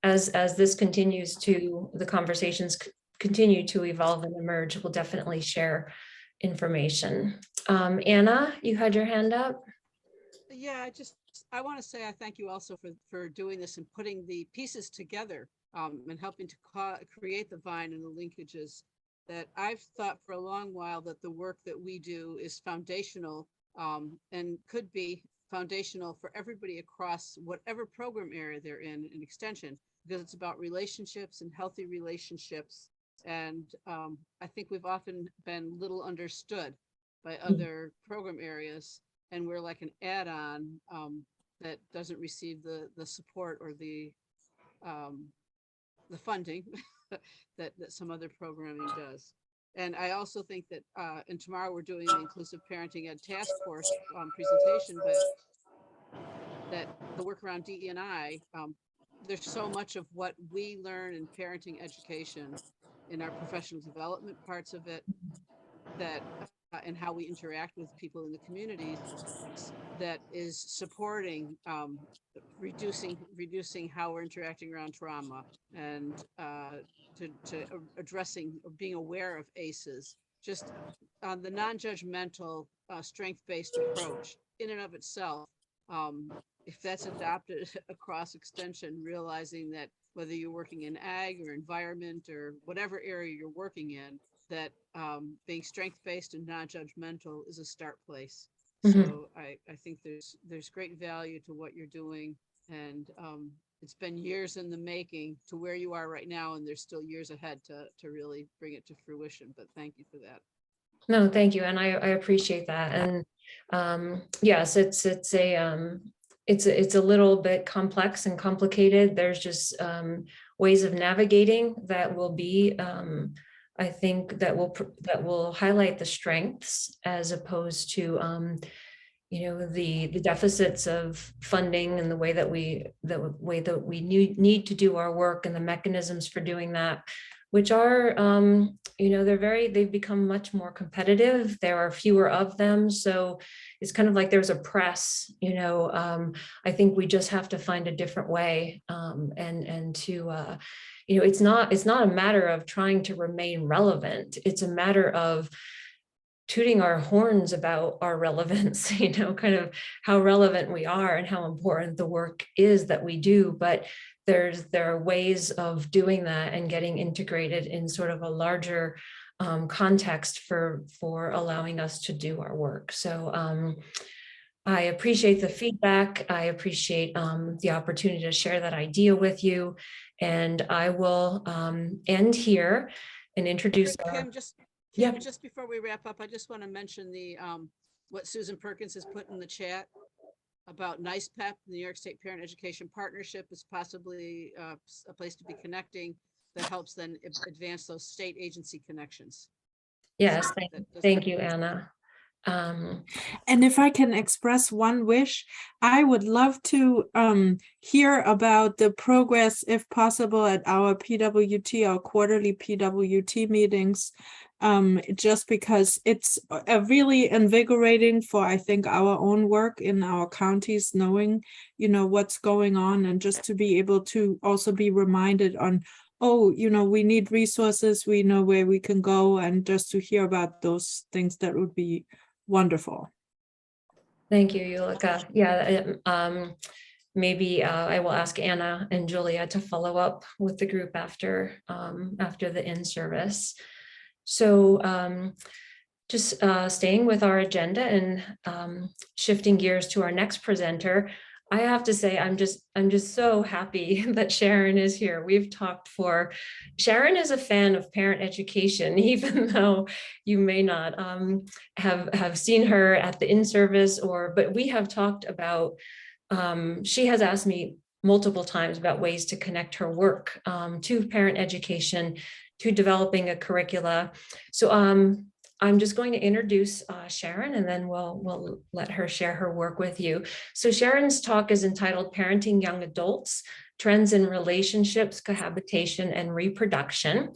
as this continues to, the conversations continue to evolve and emerge, we'll definitely share information. Anna, you had your hand up? Yeah, I want to say I thank you also for doing this and putting the pieces together and helping to create the vine and the linkages that I've thought for a long while that the work that we do is foundational and could be foundational for everybody across whatever program area they're in extension, because it's about relationships and healthy relationships. And I think we've often been little understood by other program areas, and we're like an add-on that doesn't receive the support or the funding that some other programming does. And I also think that, and tomorrow we're doing the Inclusive Parenting Ed Task Force presentation, but that the work around DE&I, there's so much of what we learn in parenting education in our professional development parts of it, that and how we interact with people in the communities, that is supporting reducing how we're interacting around trauma, and to addressing or being aware of ACEs, just the non-judgmental strength-based approach in and of itself. If that's adopted across extension, realizing that whether you're working in ag or environment or whatever area you're working in, that being strength-based and non-judgmental is a start place. So I think there's great value to what you're doing, and it's been years in the making to where you are right now, and there's still years ahead to really bring it to fruition. But thank you for that. No, thank you, and I appreciate that. And yes, it's a little bit complex and complicated. There's just ways of navigating that will be, I think, that will highlight the strengths as opposed to the deficits of funding and the way that we need to do our work and the mechanisms for doing that, which are they've become much more competitive. There are fewer of them, so it's kind of like there's a press. I think we just have to find a different way, and to it's not a matter of trying to remain relevant. It's a matter of tooting our horns about our relevance, kind of how relevant we are and how important the work is that we do. But there are ways of doing that and getting integrated in sort of a larger context for allowing us to do our work. So I appreciate the feedback. I appreciate the opportunity to share that idea with you. And I will end here and introduce Kim, just before we wrap up, I just want to mention the what Susan Perkins has put in the chat about NICEPEP, the New York State Parent Education Partnership, is possibly a place to be connecting that helps then advance those state agency connections. Yes, thank you, Anna. And if I can express one wish, I would love to hear about the progress, if possible, at our PWT, our quarterly PWT meetings, just because it's really invigorating for, I think, our own work in our counties, knowing, what's going on, and just to be able to also be reminded on, oh, we need resources, we know where we can go, and just to hear about those things, that would be wonderful. Thank you, Yulika. Yeah, maybe I will ask Anna and Julia to follow up with the group after the in-service. So just staying with our agenda and shifting gears to our next presenter, I have to say I'm just so happy that Sharon is here. We've talked Sharon is a fan of parent education, even though you may not have seen her at the in-service, but we have talked about, she has asked me multiple times about ways to connect her work to parent education, to developing a curricula. So I'm just going to introduce Sharon, and then we'll let her share her work with you. So Sharon's talk is entitled Parenting Young Adults, Trends in Relationships, Cohabitation, and Reproduction.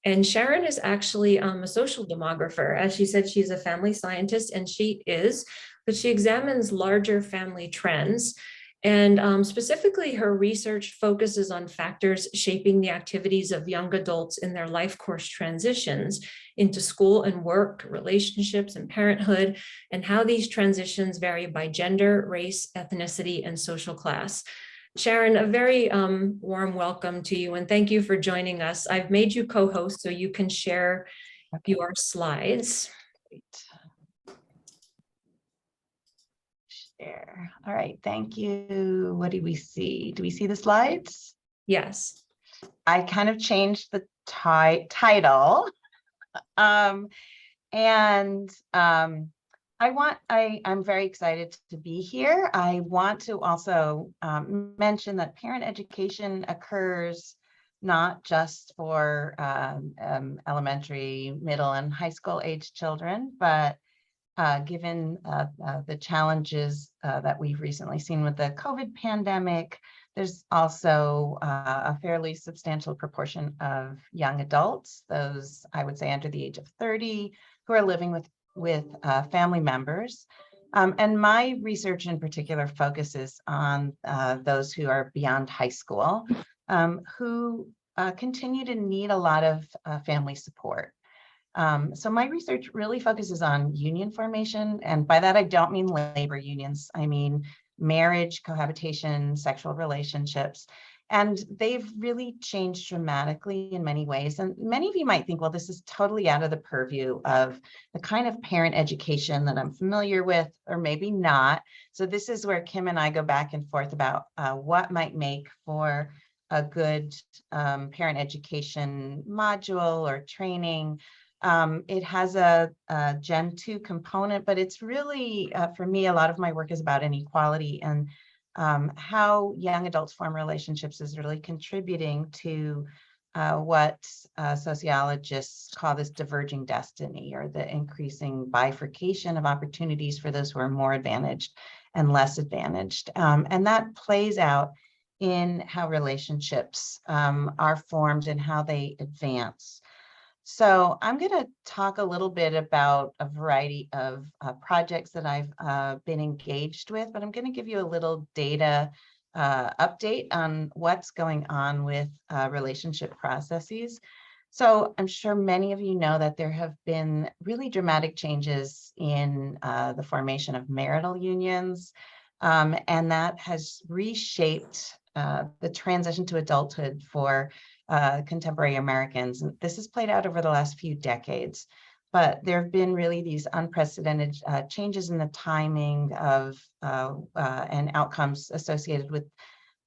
And Sharon is actually a social demographer. As she said, she's a family scientist, and she is, but she examines larger family trends. And specifically, her research focuses on factors shaping the activities of young adults in their life course transitions into school and work, relationships and parenthood, and how these transitions vary by gender, race, ethnicity, and social class. Sharon, a very warm welcome to you, and thank you for joining us. I've made you co-host so you can share your slides. Share. All right, thank you. What do we see? Do we see the slides? Yes. I kind of changed the title. I'm very excited to be here. I want to also mention that parent education occurs not just for elementary, middle, and high school age children, but given the challenges that we've recently seen with the COVID pandemic, there's also a fairly substantial proportion of young adults, those I would say under the age of 30, who are living with family members. And my research in particular focuses on those who are beyond high school, who continue to need a lot of family support. So my research really focuses on union formation. And by that, I don't mean labor unions. I mean marriage, cohabitation, sexual relationships. And they've really changed dramatically in many ways. And many of you might think, well, this is totally out of the purview of the kind of parent education that I'm familiar with, or maybe not. So this is where Kim and I go back and forth about what might make for a good parent education module or training. It has a Gen 2 component, but it's really, for me, a lot of my work is about inequality and how young adults form relationships is really contributing to what sociologists call this diverging destiny, or the increasing bifurcation of opportunities for those who are more advantaged and less advantaged. And that plays out in how relationships are formed and how they advance. So I'm going to talk a little bit about a variety of projects that I've been engaged with, but I'm going to give you a little data update on what's going on with relationship processes. So I'm sure many of you know that there have been really dramatic changes in the formation of marital unions, and that has reshaped the transition to adulthood for contemporary Americans. And this has played out over the last few decades, but there have been really these unprecedented changes in the timing of and outcomes associated with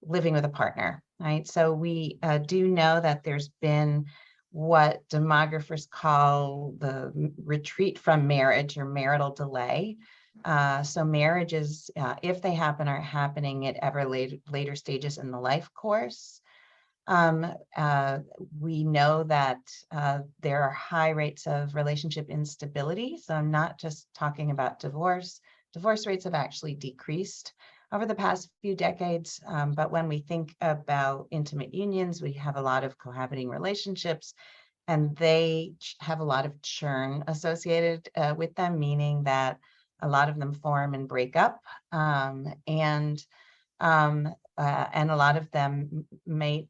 living with a partner, right? So we do know that there's been what demographers call the retreat from marriage, or marital delay. So marriages, if they happen, are happening at ever later stages in the life course. We know that there are high rates of relationship instability. So I'm not just talking about divorce. Divorce rates have actually decreased over the past few decades. But when we think about intimate unions, we have a lot of cohabiting relationships, and they have a lot of churn associated with them, meaning that a lot of them form and break up. And a lot of them may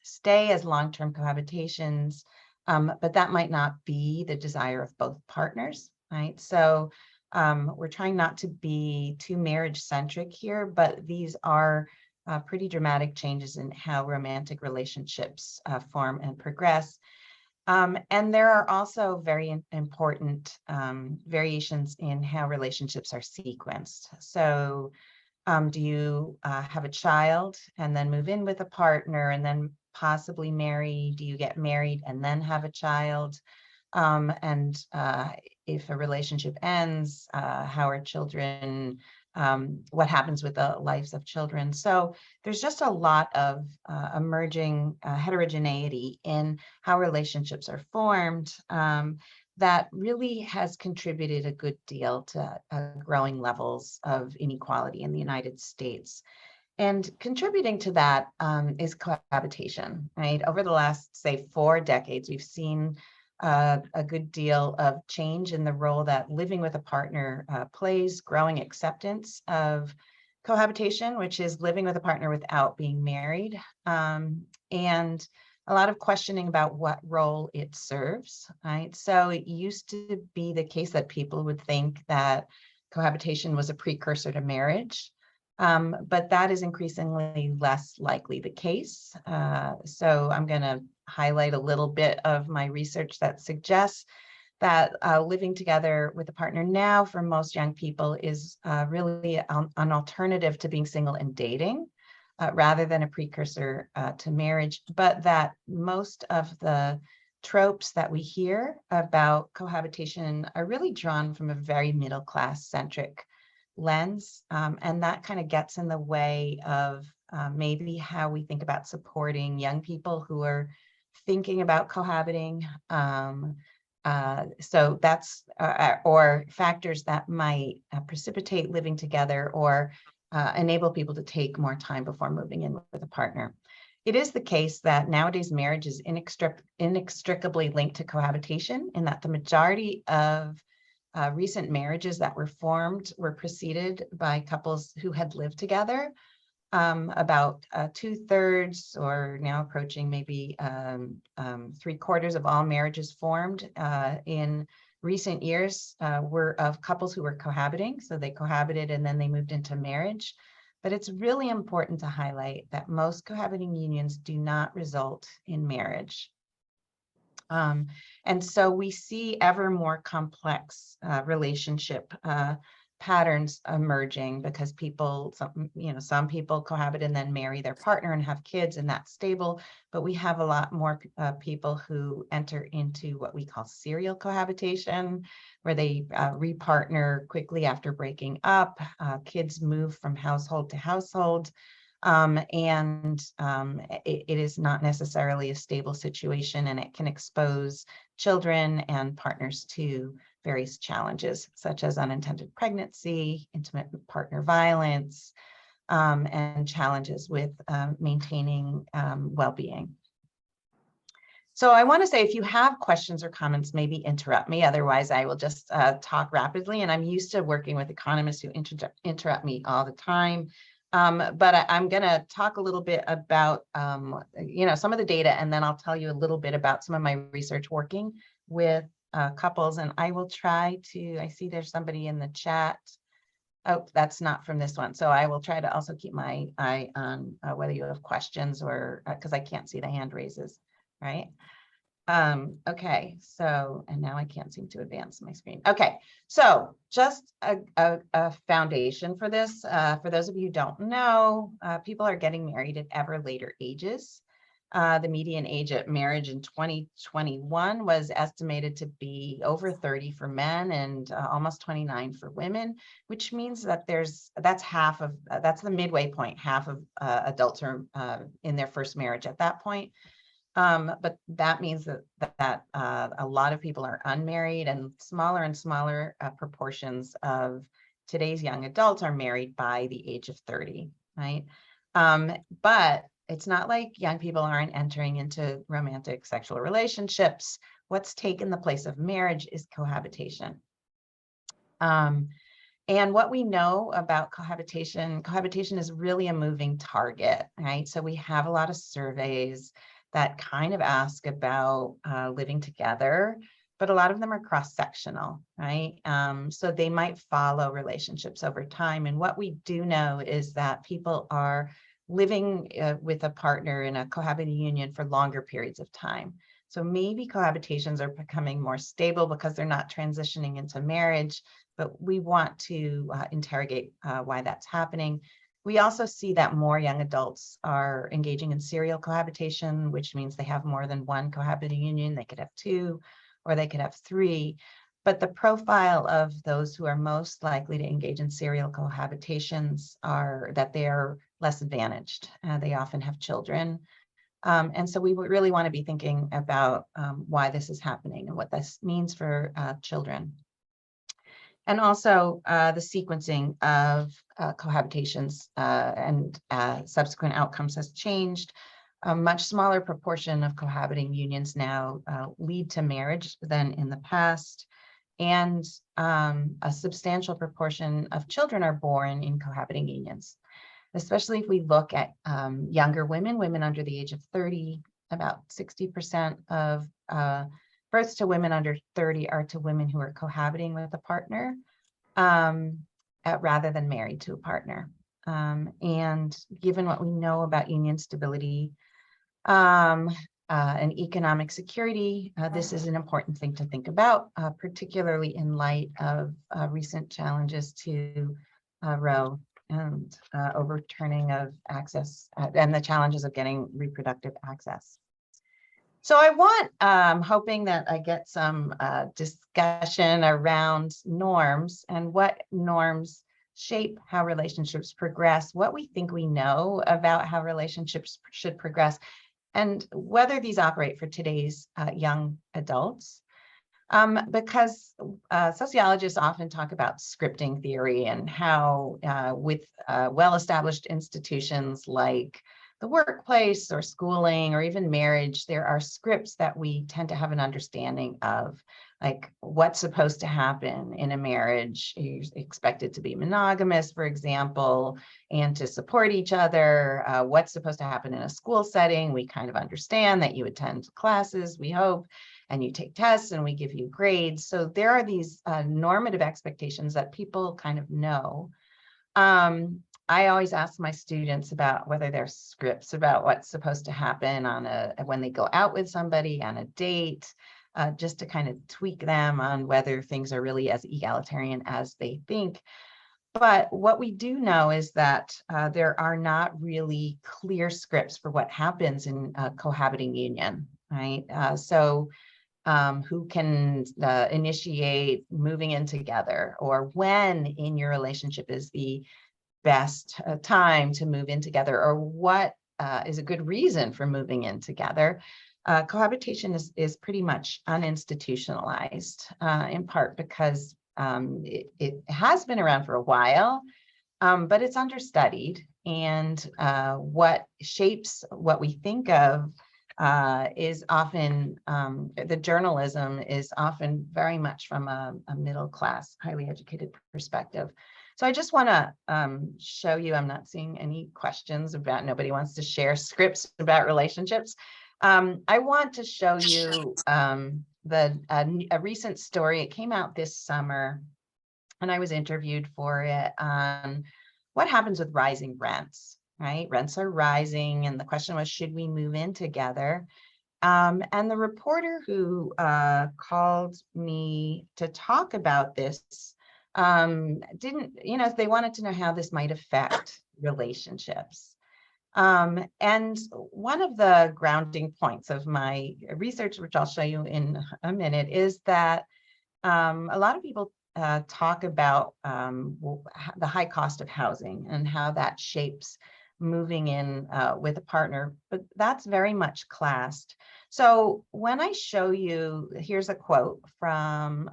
stay as long-term cohabitations, but that might not be the desire of both partners, right? So we're trying not to be too marriage-centric here, but these are pretty dramatic changes in how romantic relationships form and progress. And there are also very important variations in how relationships are sequenced. So do you have a child and then move in with a partner and then possibly marry? Do you get married and then have a child? And if a relationship ends, how are children what happens with the lives of children. So there's just a lot of emerging heterogeneity in how relationships are formed that really has contributed a good deal to growing levels of inequality in the United States. And contributing to that is cohabitation, right? Over the last, say, 4 decades, we've seen a good deal of change in the role that living with a partner plays, growing acceptance of cohabitation, which is living with a partner without being married, and a lot of questioning about what role it serves, right? So it used to be the case that people would think that cohabitation was a precursor to marriage, but that is increasingly less likely the case. So I'm going to highlight a little bit of my research that suggests that living together with a partner now for most young people is really an alternative to being single and dating, rather than a precursor to marriage, but that most of the tropes that we hear about cohabitation are really drawn from a very middle class centric lens, and that kind of gets in the way of maybe how we think about supporting young people who are thinking about cohabiting. So that's or factors that might precipitate living together or enable people to take more time before moving in with a partner. It is the case that nowadays marriage is inextricably linked to cohabitation, in that the majority of recent marriages that were formed were preceded by couples who had lived together. About 2/3, or now approaching maybe 3/4 of all marriages formed in recent years were of couples who were cohabiting. So they cohabited and then they moved into marriage. But it's really important to highlight that most cohabiting unions do not result in marriage. And so we see ever more complex relationship patterns emerging because people, some people cohabit and then marry their partner and have kids, and that's stable. But we have a lot more people who enter into what we call serial cohabitation, where they repartner quickly after breaking up. Kids move from household to household. It is not necessarily a stable situation, and it can expose children and partners to various challenges, such as unintended pregnancy, intimate partner violence, and challenges with maintaining well-being. So I want to say, if you have questions or comments, maybe interrupt me. Otherwise, I will just talk rapidly. And I'm used to working with economists who interrupt me all the time. But I'm going to talk a little bit about, some of the data, and then I'll tell you a little bit about some of my research working with couples. And I will try to, I see there's somebody in the chat. Oh, that's not from this one. So I will try to also keep my eye on whether you have questions, or because I can't see the hand raises, right? Okay, so, and now I can't seem to advance my screen. Okay, so just a foundation for this. For those of you who don't know, people are getting married at ever later ages. The median age at marriage in 2021 was estimated to be over 30 for men and almost 29 for women, which means that that's the midway point. Half of adults are in their first marriage at that point. But that means that a lot of people are unmarried, and smaller proportions of today's young adults are married by the age of 30, right? But it's not like young people aren't entering into romantic sexual relationships. What's taken the place of marriage is cohabitation. And what we know about cohabitation is really a moving target, right? So we have a lot of surveys that kind of ask about living together, but a lot of them are cross-sectional, right? So they might follow relationships over time. And what we do know is that people are living with a partner in a cohabiting union for longer periods of time. So maybe cohabitations are becoming more stable because they're not transitioning into marriage, but we want to interrogate why that's happening. We also see that more young adults are engaging in serial cohabitation, which means they have more than one cohabiting union. They could have 2, or they could have 3. But the profile of those who are most likely to engage in serial cohabitations are that they are less advantaged. They often have children. And so we would really want to be thinking about why this is happening and what this means for children. And also the sequencing of cohabitations and subsequent outcomes has changed. A much smaller proportion of cohabiting unions now lead to marriage than in the past. And a substantial proportion of children are born in cohabiting unions, especially if we look at younger women, women under the age of 30, about 60% of births to women under 30 are to women who are cohabiting with a partner rather than married to a partner. And given what we know about union stability and economic security, this is an important thing to think about, particularly in light of recent challenges to Roe and overturning of access and the challenges of getting reproductive access. So I want, hoping that I get some discussion around norms and what norms shape how relationships progress, what we think we know about how relationships should progress, and whether these operate for today's young adults. Because sociologists often talk about scripting theory and how with well-established institutions like the workplace or schooling or even marriage, there are scripts that we tend to have an understanding of, like what's supposed to happen in a marriage. You're expected to be monogamous, for example, and to support each other. What's supposed to happen in a school setting? We kind of understand that you attend classes, we hope, and you take tests and we give you grades. So there are these normative expectations that people kind of know. I always ask my students about whether there's scripts about what's supposed to happen on when they go out with somebody on a date, just to kind of tweak them on whether things are really as egalitarian as they think. But what we do know is that there are not really clear scripts for what happens in a cohabiting union, right? Who can initiate moving in together, or when in your relationship is the best time to move in together, or what is a good reason for moving in together. Cohabitation is pretty much uninstitutionalized, in part because it has been around for a while, but it's understudied. And what shapes what we think of is often, the journalism is often very much from a middle class, highly educated perspective. So I just want to show you, I'm not seeing any questions about, nobody wants to share scripts about relationships. I want to show you a recent story. It came out this summer, and I was interviewed for it on what happens with rising rents, right? Rents are rising, and the question was, should we move in together? And the reporter who called me to talk about this didn't, they wanted to know how this might affect relationships. And one of the grounding points of my research, which I'll show you in a minute, is that a lot of people talk about the high cost of housing and how that shapes moving in with a partner, but that's very much classed. So when I show you, here's a quote from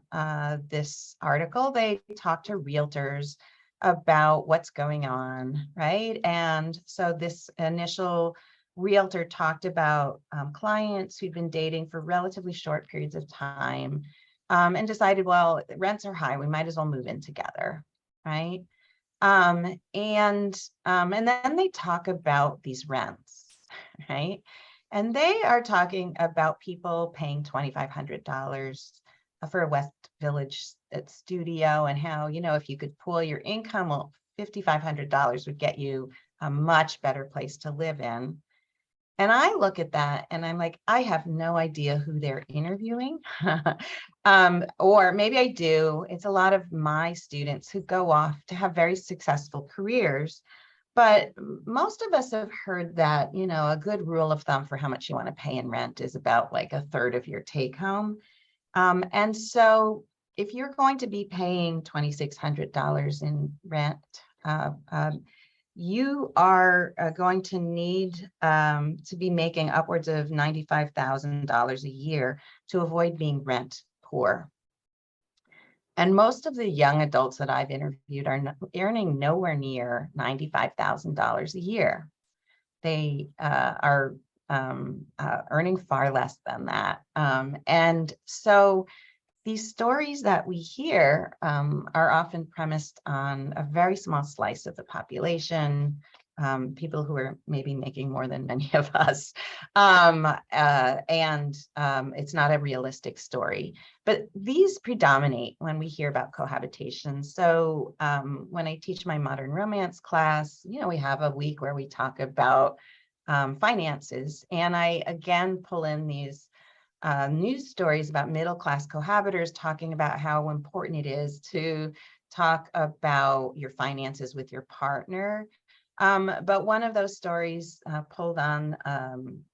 this article. They talk to realtors about what's going on, right? And so this initial realtor talked about clients who'd been dating for relatively short periods of time and decided, well, rents are high, we might as well move in together, right? And then they talk about these rents, right? And they are talking about people paying $2,500 for a West Village studio, and how, if you could pool your income, well, $5,500 would get you a much better place to live in. And I look at that and I'm like, I have no idea who they're interviewing. Or maybe I do. It's a lot of my students who go off to have very successful careers. But most of us have heard that, a good rule of thumb for how much you want to pay in rent is about like a third of your take home. And so if you're going to be paying $2,600 in rent, you are going to need to be making upwards of $95,000 a year to avoid being rent poor. And most of the young adults that I've interviewed are earning nowhere near $95,000 a year. They are earning far less than that. And so these stories that we hear are often premised on a very small slice of the population, people who are maybe making more than many of us. It's not a realistic story, but these predominate when we hear about cohabitation. So when I teach my modern romance class, we have a week where we talk about finances, and I again pull in these news stories about middle-class cohabitors talking about how important it is to talk about your finances with your partner. But one of those stories one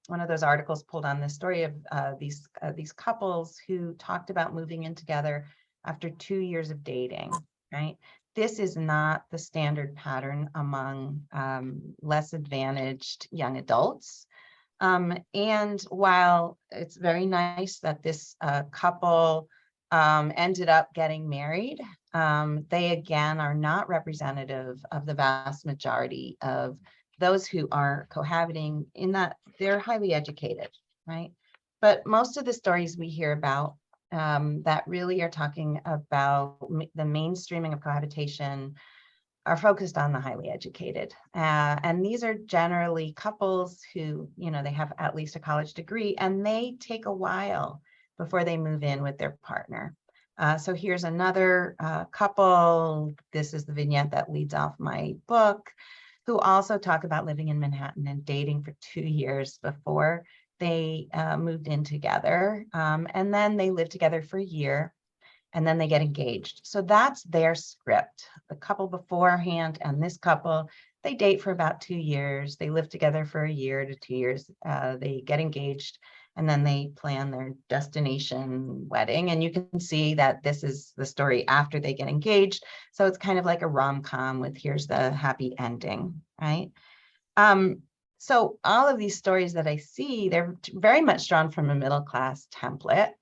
of those articles pulled on the story of these couples who talked about moving in together after 2 years of dating, right? This is not the standard pattern among less advantaged young adults. And while it's very nice that this couple ended up getting married, they again are not representative of the vast majority of those who are cohabiting, in that they're highly educated, right? But most of the stories we hear about that really are talking about the mainstreaming of cohabitation are focused on the highly educated. And these are generally couples who, they have at least a college degree, and they take a while before they move in with their partner. So here's another couple. This is the vignette that leads off my book, who also talk about living in Manhattan and dating for 2 years before they moved in together. And then they live together for a year, and then they get engaged. So that's their script. The couple beforehand and this couple, they date for about 2 years. They live together for a year to 2 years. They get engaged, and then they plan their destination wedding. And you can see that this is the story after they get engaged. So it's kind of like a rom-com with here's the happy ending, right? So all of these stories that I see, they're very much drawn from a middle-class template.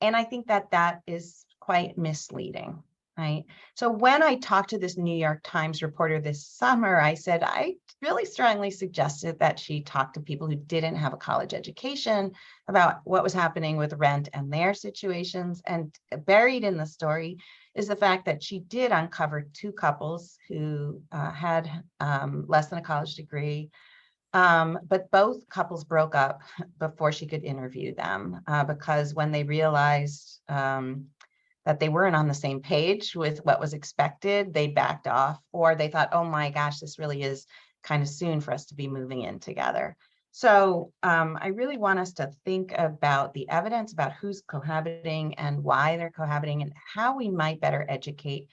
And I think that that is quite misleading, right? So when I talked to this New York Times reporter this summer, I said, I really strongly suggested that she talk to people who didn't have a college education about what was happening with rent and their situations. And buried in the story is the fact that she did uncover 2 couples who had less than a college degree. But both couples broke up before she could interview them because when they realized that they weren't on the same page with what was expected, they backed off, or they thought, oh my gosh, this really is kind of soon for us to be moving in together. So I really want us to think about the evidence about who's cohabiting and why they're cohabiting, and how we might better educate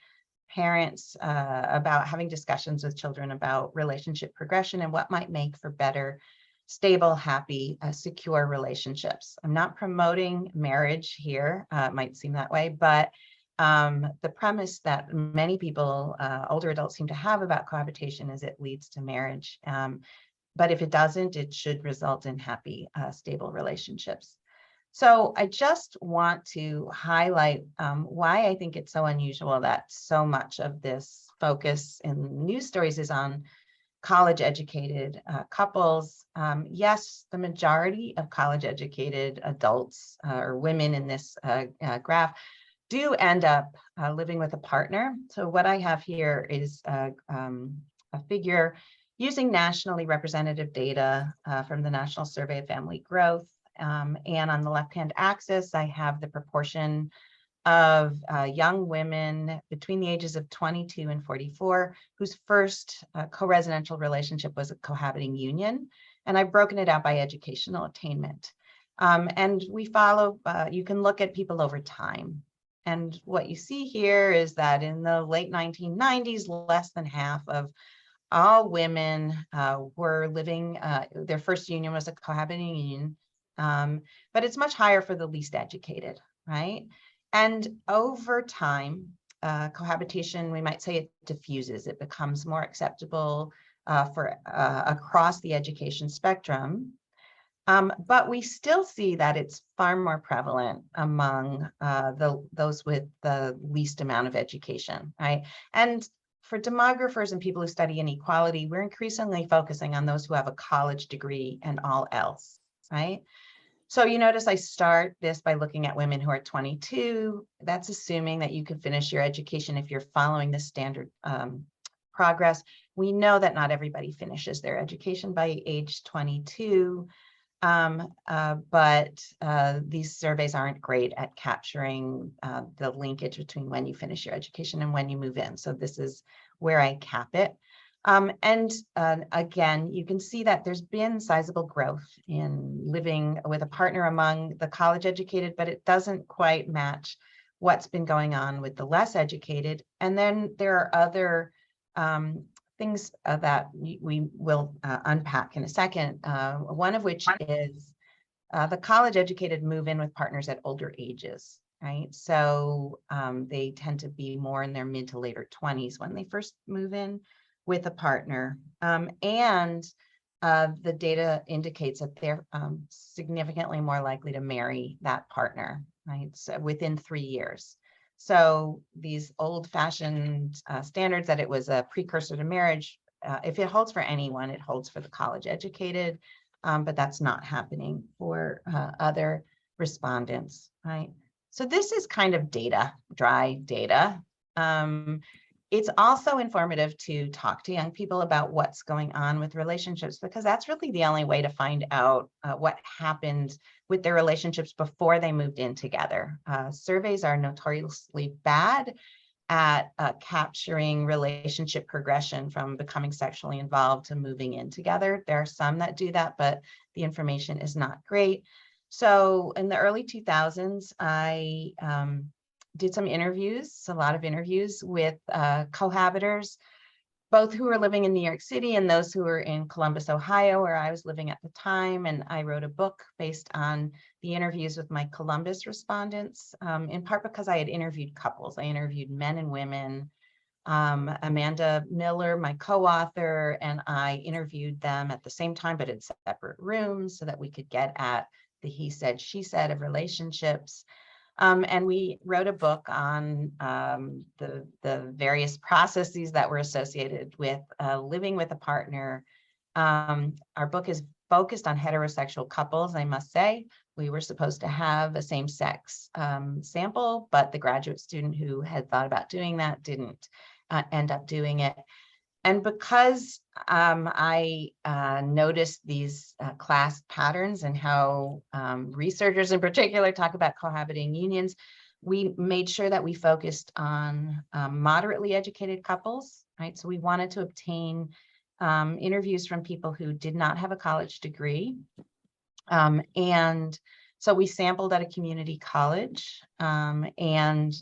parents about having discussions with children about relationship progression and what might make for better, stable, happy, secure relationships. I'm not promoting marriage here. It might seem that way, but the premise that many people, older adults, seem to have about cohabitation is it leads to marriage. But if it doesn't, it should result in happy, stable relationships. So I just want to highlight why I think it's so unusual that so much of this focus in news stories is on college-educated couples. Yes, the majority of college-educated adults or women in this graph do end up living with a partner. So what I have here is a figure using nationally representative data from the National Survey of Family Growth. And on the left-hand axis, I have the proportion of young women between the ages of 22 and 44 whose first co-residential relationship was a cohabiting union. And I've broken it out by educational attainment. And we follow, you can look at people over time. And what you see here is that in the late 1990s, less than half of all women were living, their first union was a cohabiting union. But it's much higher for the least educated, right? And over time, cohabitation, we might say it diffuses. It becomes more acceptable for across the education spectrum. But we still see that it's far more prevalent among those with the least amount of education, right? And for demographers and people who study inequality, we're increasingly focusing on those who have a college degree and all else, right? So you notice I start this by looking at women who are 22. That's assuming that you can finish your education if you're following the standard progress. We know that not everybody finishes their education by age 22. But these surveys aren't great at capturing the linkage between when you finish your education and when you move in. So this is where I cap it. Again, you can see that there's been sizable growth in living with a partner among the college educated, but it doesn't quite match what's been going on with the less educated. And then there are other things that we will unpack in a second, one of which is the college educated move in with partners at older ages, right? So they tend to be more in their mid to later 20s when they first move in with a partner. And the data indicates that they're significantly more likely to marry that partner, right? So within 3 years. So these old-fashioned standards that it was a precursor to marriage, if it holds for anyone, it holds for the college educated, but that's not happening for other respondents, right? So this is kind of data, dry data. It's also informative to talk to young people about what's going on with relationships, because that's really the only way to find out what happened with their relationships before they moved in together. Surveys are notoriously bad at capturing relationship progression from becoming sexually involved to moving in together. There are some that do that, but the information is not great. So in the early 2000s, I did some interviews, a lot of interviews with cohabitors, both who were living in New York City and those who were in Columbus, Ohio, where I was living at the time. And I wrote a book based on the interviews with my Columbus respondents, in part because I had interviewed couples. I interviewed men and women. Amanda Miller, my co-author, and I interviewed them at the same time, but in separate rooms so that we could get at the he said, she said of relationships. And we wrote a book on the various processes that were associated with living with a partner. Our book is focused on heterosexual couples, I must say. We were supposed to have a same-sex sample, but the graduate student who had thought about doing that didn't end up doing it. And because I noticed these class patterns and how researchers in particular talk about cohabiting unions, we made sure that we focused on moderately educated couples, right? So we wanted to obtain interviews from people who did not have a college degree. And so we sampled at a community college, and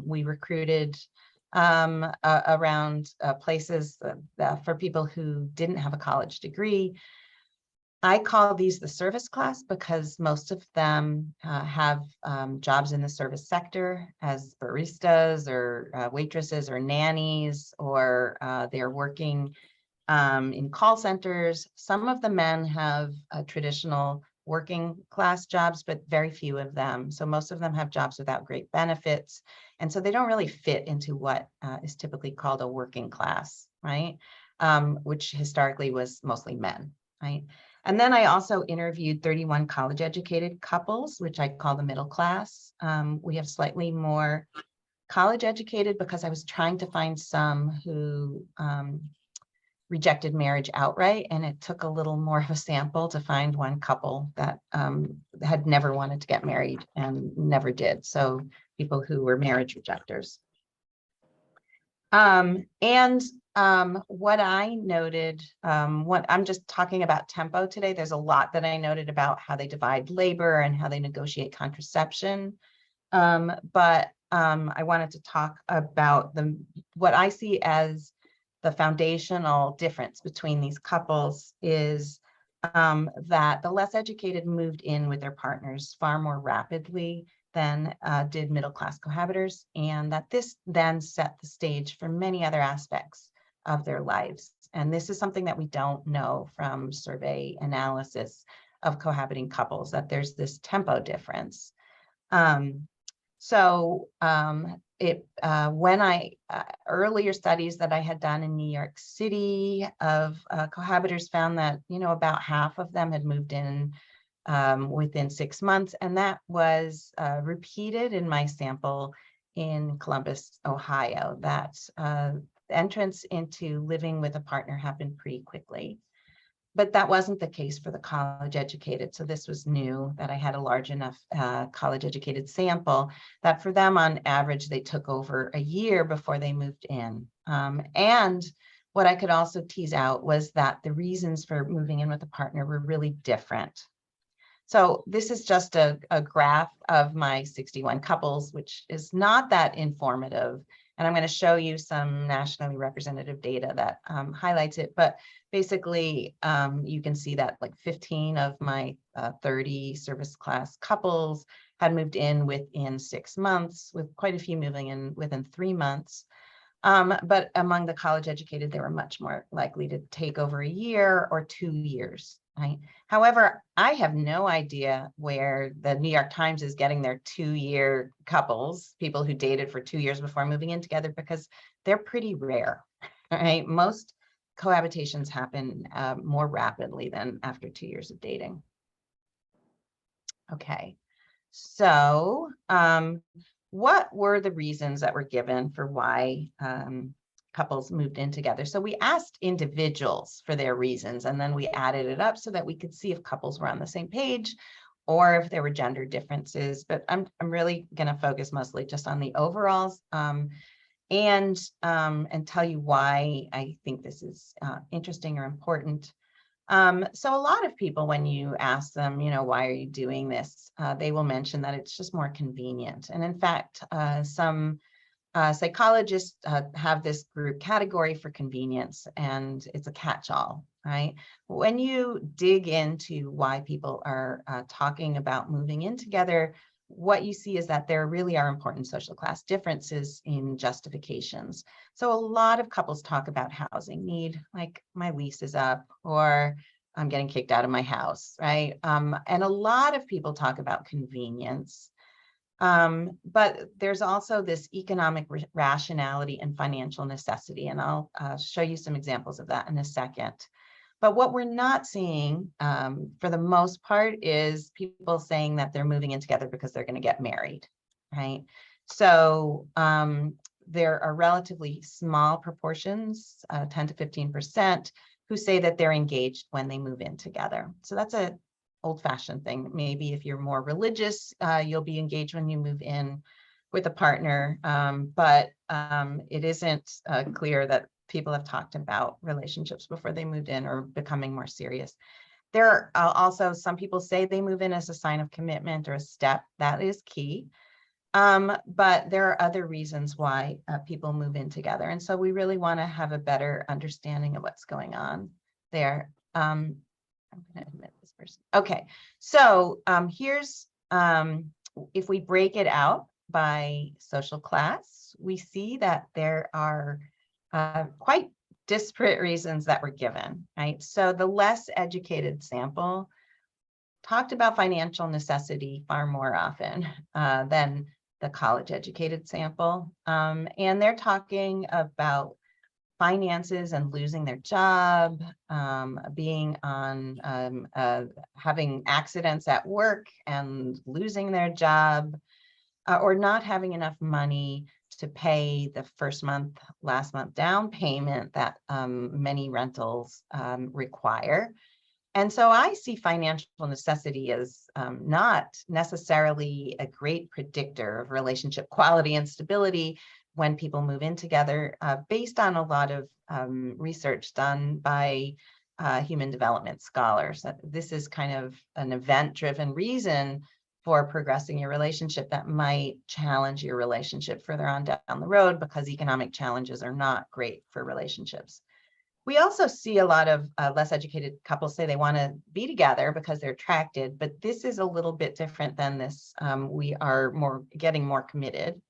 we recruited around places for people who didn't have a college degree. I call these the service class because most of them have jobs in the service sector as baristas or waitresses or nannies, or they're working in call centers. Some of the men have traditional working class jobs, but very few of them. So most of them have jobs without great benefits. And so they don't really fit into what is typically called a working class, right? Which historically was mostly men, right? And then I also interviewed 31 college educated couples, which I call the middle class. We have slightly more college educated because I was trying to find some who rejected marriage outright, and it took a little more of a sample to find one couple that had never wanted to get married and never did. So people who were marriage rejectors. What I noted, what I'm just talking about tempo today, there's a lot that I noted about how they divide labor and how they negotiate contraception. But I wanted to talk about what I see as the foundational difference between these couples is that the less educated moved in with their partners far more rapidly then did middle-class cohabitors, and that this then set the stage for many other aspects of their lives. And this is something that we don't know from survey analysis of cohabiting couples, that there's this tempo difference. When earlier studies that I had done in New York City of cohabitors found that, about half of them had moved in within 6 months. And that was repeated in my sample in Columbus, Ohio, that entrance into living with a partner happened pretty quickly. But that wasn't the case for the college educated. So this was new, that I had a large enough college educated sample that for them on average, they took over a year before they moved in. And what I could also tease out was that the reasons for moving in with a partner were really different. So this is just a graph of my 61 couples, which is not that informative. And I'm going to show you some nationally representative data that highlights it. But basically, you can see that like 15 of my 30 service class couples had moved in within 6 months, with quite a few moving in within 3 months. But among the college educated, they were much more likely to take over a year or 2 years. Right. However, I have no idea where the New York Times is getting their 2-year couples, people who dated for 2 years before moving in together, because they're pretty rare. Right. Most cohabitations happen more rapidly than after 2 years of dating. Okay. So what were the reasons that were given for why couples moved in together? So we asked individuals for their reasons, and then we added it up so that we could see if couples were on the same page or if there were gender differences. But I'm really going to focus mostly just on the overalls and tell you why I think this is interesting or important. So a lot of people, when you ask them, why are you doing this? They will mention that it's just more convenient. And in fact, some psychologists have this group category for convenience, and it's a catch-all, right? When you dig into why people are talking about moving in together, what you see is that there really are important social class differences in justifications. So a lot of couples talk about housing need, like my lease is up, or I'm getting kicked out of my house, right? And a lot of people talk about convenience. But there's also this economic rationality and financial necessity, and I'll show you some examples of that in a second. But what we're not seeing for the most part is people saying that they're moving in together because they're going to get married, right? So there are relatively small proportions, 10 to 15%, who say that they're engaged when they move in together. So that's a old-fashioned thing. Maybe if you're more religious, you'll be engaged when you move in with a partner, but it isn't clear that people have talked about relationships before they moved in or becoming more serious. There are also some people say they move in as a sign of commitment or a step. That is key. But there are other reasons why people move in together. And so we really want to have a better understanding of what's going on there. I'm going to admit this person. Okay, so here's, if we break it out by social class, we see that there are quite disparate reasons that were given, right? So the less educated sample talked about financial necessity far more often than the college educated sample. And they're talking about finances and losing their job, being on, having accidents at work and losing their job, or not having enough money to pay the first month, last month down payment that many rentals require. And so I see financial necessity as not necessarily a great predictor of relationship quality and stability when people move in together, based on a lot of research done by human development scholars. This is kind of an event-driven reason for progressing your relationship that might challenge your relationship further on down the road, because economic challenges are not great for relationships. We also see a lot of less educated couples say they want to be together because they're attracted, but this is a little bit different than this. We are getting more committed.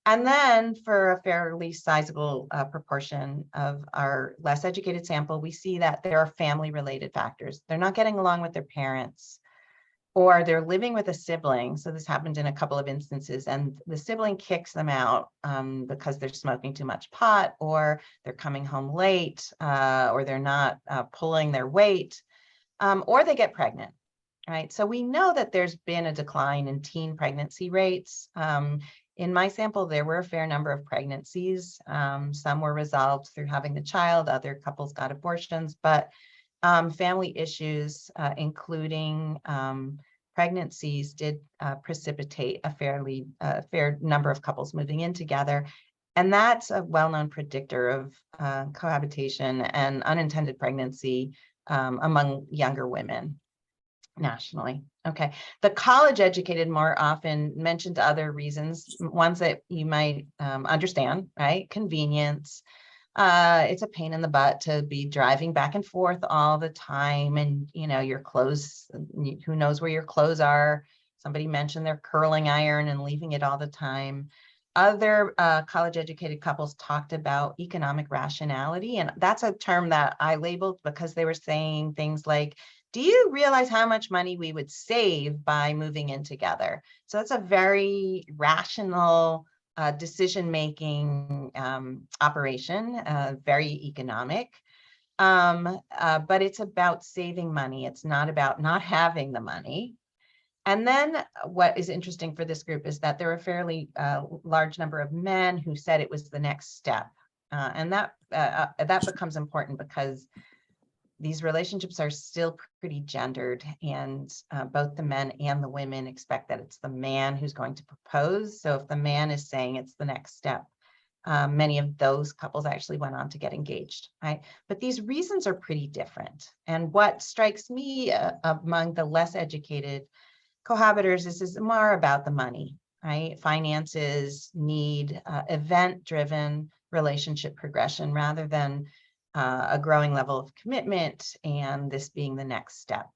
And then for a fairly sizable proportion of our less educated sample, we see that there are family related factors. They're not getting along with their parents, or they're living with a sibling. So this happened in a couple of instances, and the sibling kicks them out because they're smoking too much pot, or they're coming home late, or they're not pulling their weight, or they get pregnant, right? So we know that there's been a decline in teen pregnancy rates. In my sample, there were a fair number of pregnancies. Some were resolved through having the child, other couples got abortions, but family issues, including pregnancies, did precipitate a fair number of couples moving in together. And that's a well-known predictor of cohabitation and unintended pregnancy among younger women nationally. Okay, the college educated more often mentioned other reasons, ones that you might understand, right? Convenience. It's a pain in the butt to be driving back and forth all the time, and your clothes, who knows where your clothes are. Somebody mentioned their curling iron and leaving it all the time. Other college educated couples talked about economic rationality, and that's a term that I labeled because they were saying things like, do you realize how much money we would save by moving in together? So it's a very rational decision-making operation, very economic, but it's about saving money. It's not about not having the money. And then what is interesting for this group is that there are a fairly large number of men who said it was the next step. And that becomes important because these relationships are still pretty gendered, and both the men and the women expect that it's the man who's going to propose. So if the man is saying it's the next step, many of those couples actually went on to get engaged, right? But these reasons are pretty different. And what strikes me among the less educated cohabitors is more about the money, right? Finances, need, event-driven relationship progression rather than a growing level of commitment, and this being the next step.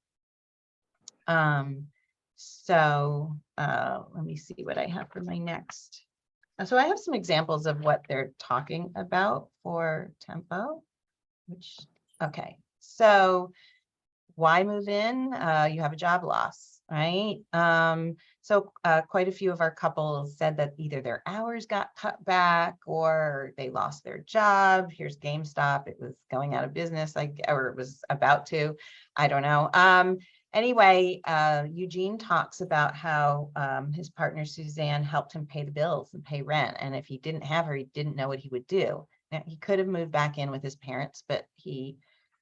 So let me see what I have for my next. So I have some examples of what they're talking about for tempo, okay. So why move in? You have a job loss, right? So quite a few of our couples said that either their hours got cut back or they lost their job. Here's GameStop. It was going out of business, or it was about to, I don't know. Anyway, Eugene talks about how his partner Suzanne helped him pay the bills and pay rent. And if he didn't have her, he didn't know what he would do. Now, he could have moved back in with his parents, but he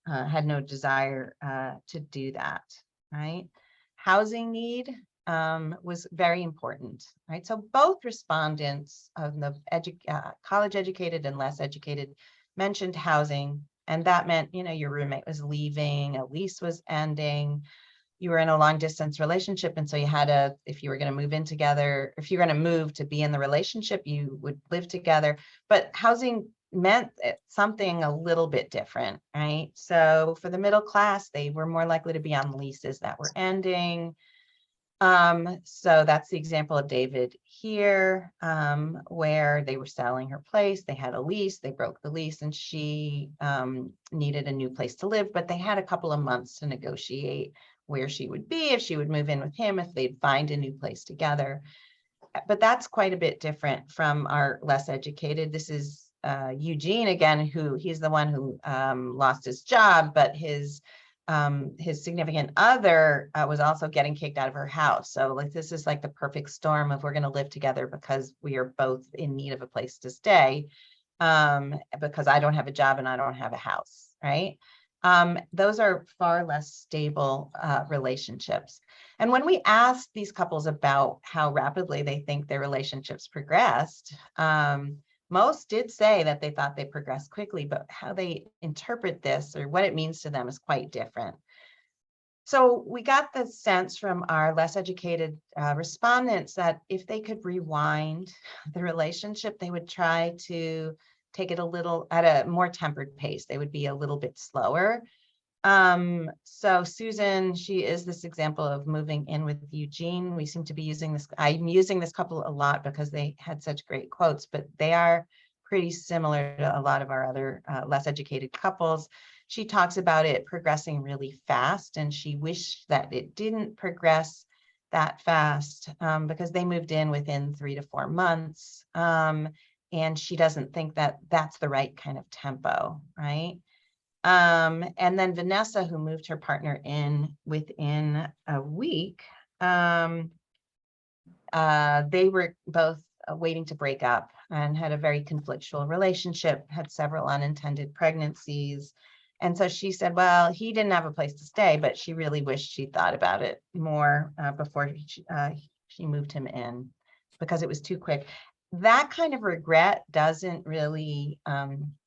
had no desire to do that, right? Housing need was very important, right? So both respondents of the college educated and less educated mentioned housing, and that meant, your roommate was leaving, a lease was ending, you were in a long distance relationship, and so you had if you were going to move in together, if you're going to move to be in the relationship, you would live together, but housing meant something a little bit different, right? So for the middle class, they were more likely to be on leases that were ending. So that's the example of David here, where they were selling her place. They had a lease, they broke the lease, and she needed a new place to live, but they had a couple of months to negotiate where she would be, if she would move in with him, if they'd find a new place together. But that's quite a bit different from our less educated. This is Eugene again, he's the one who lost his job, but his significant other was also getting kicked out of her house. So this is like the perfect storm of we're going to live together because we are both in need of a place to stay, because I don't have a job and I don't have a house, right? Those are far less stable relationships. And when we asked these couples about how rapidly they think their relationships progressed, most did say that they thought they progressed quickly, but how they interpret this or what it means to them is quite different. So we got the sense from our less educated respondents that if they could rewind the relationship, they would try to take it a little at a more tempered pace. They would be a little bit slower. So Susan, she is this example of moving in with Eugene. We seem to be using this. I'm using this couple a lot because they had such great quotes, but they are pretty similar to a lot of our other less educated couples. She talks about it progressing really fast, and she wished that it didn't progress that fast because they moved in within 3 to 4 months. And she doesn't think that that's the right kind of tempo, right? And then Vanessa, who moved her partner in within a week, they were both waiting to break up and had a very conflictual relationship, had several unintended pregnancies. And so she said, well, he didn't have a place to stay, but she really wished she thought about it more before she moved him in because it was too quick. That kind of regret doesn't really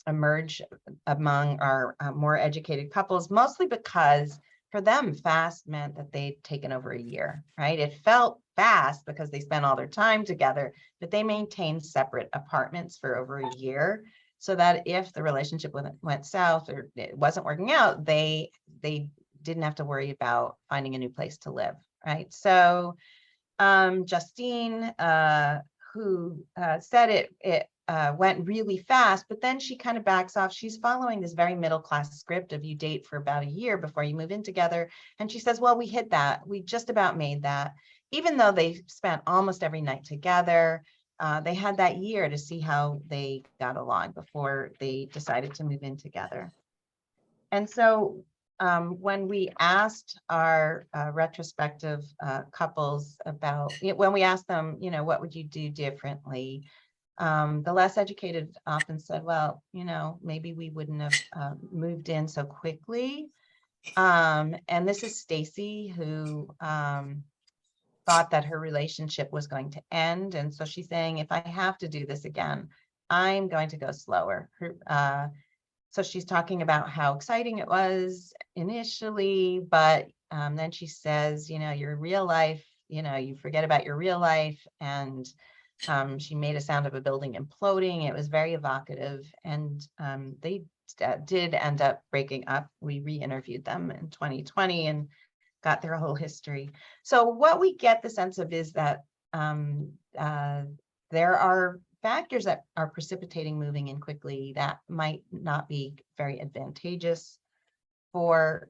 emerge among our more educated couples, mostly because for them, fast meant that they'd taken over a year, right? It felt fast because they spent all their time together, but they maintained separate apartments for over a year so that if the relationship went south or it wasn't working out, they didn't have to worry about finding a new place to live, right? So Justine, who said it went really fast, but then she kind of backs off. She's following this very middle-class script of you date for about a year before you move in together. And she says, well, we hit that. We just about made that. Even though they spent almost every night together, they had that year to see how they got along before they decided to move in together. And so when we asked our retrospective couples about, when we asked them, what would you do differently? The less educated often said, well, maybe we wouldn't have moved in so quickly. And this is Stacy, who thought that her relationship was going to end. And so she's saying, if I have to do this again, I'm going to go slower. So she's talking about how exciting it was initially, but then she says, your real life, you forget about your real life. And she made a sound of a building imploding. It was very evocative. And they did end up breaking up. We re-interviewed them in 2020 and got their whole history. So what we get the sense of is that there are factors that are precipitating moving in quickly that might not be very advantageous for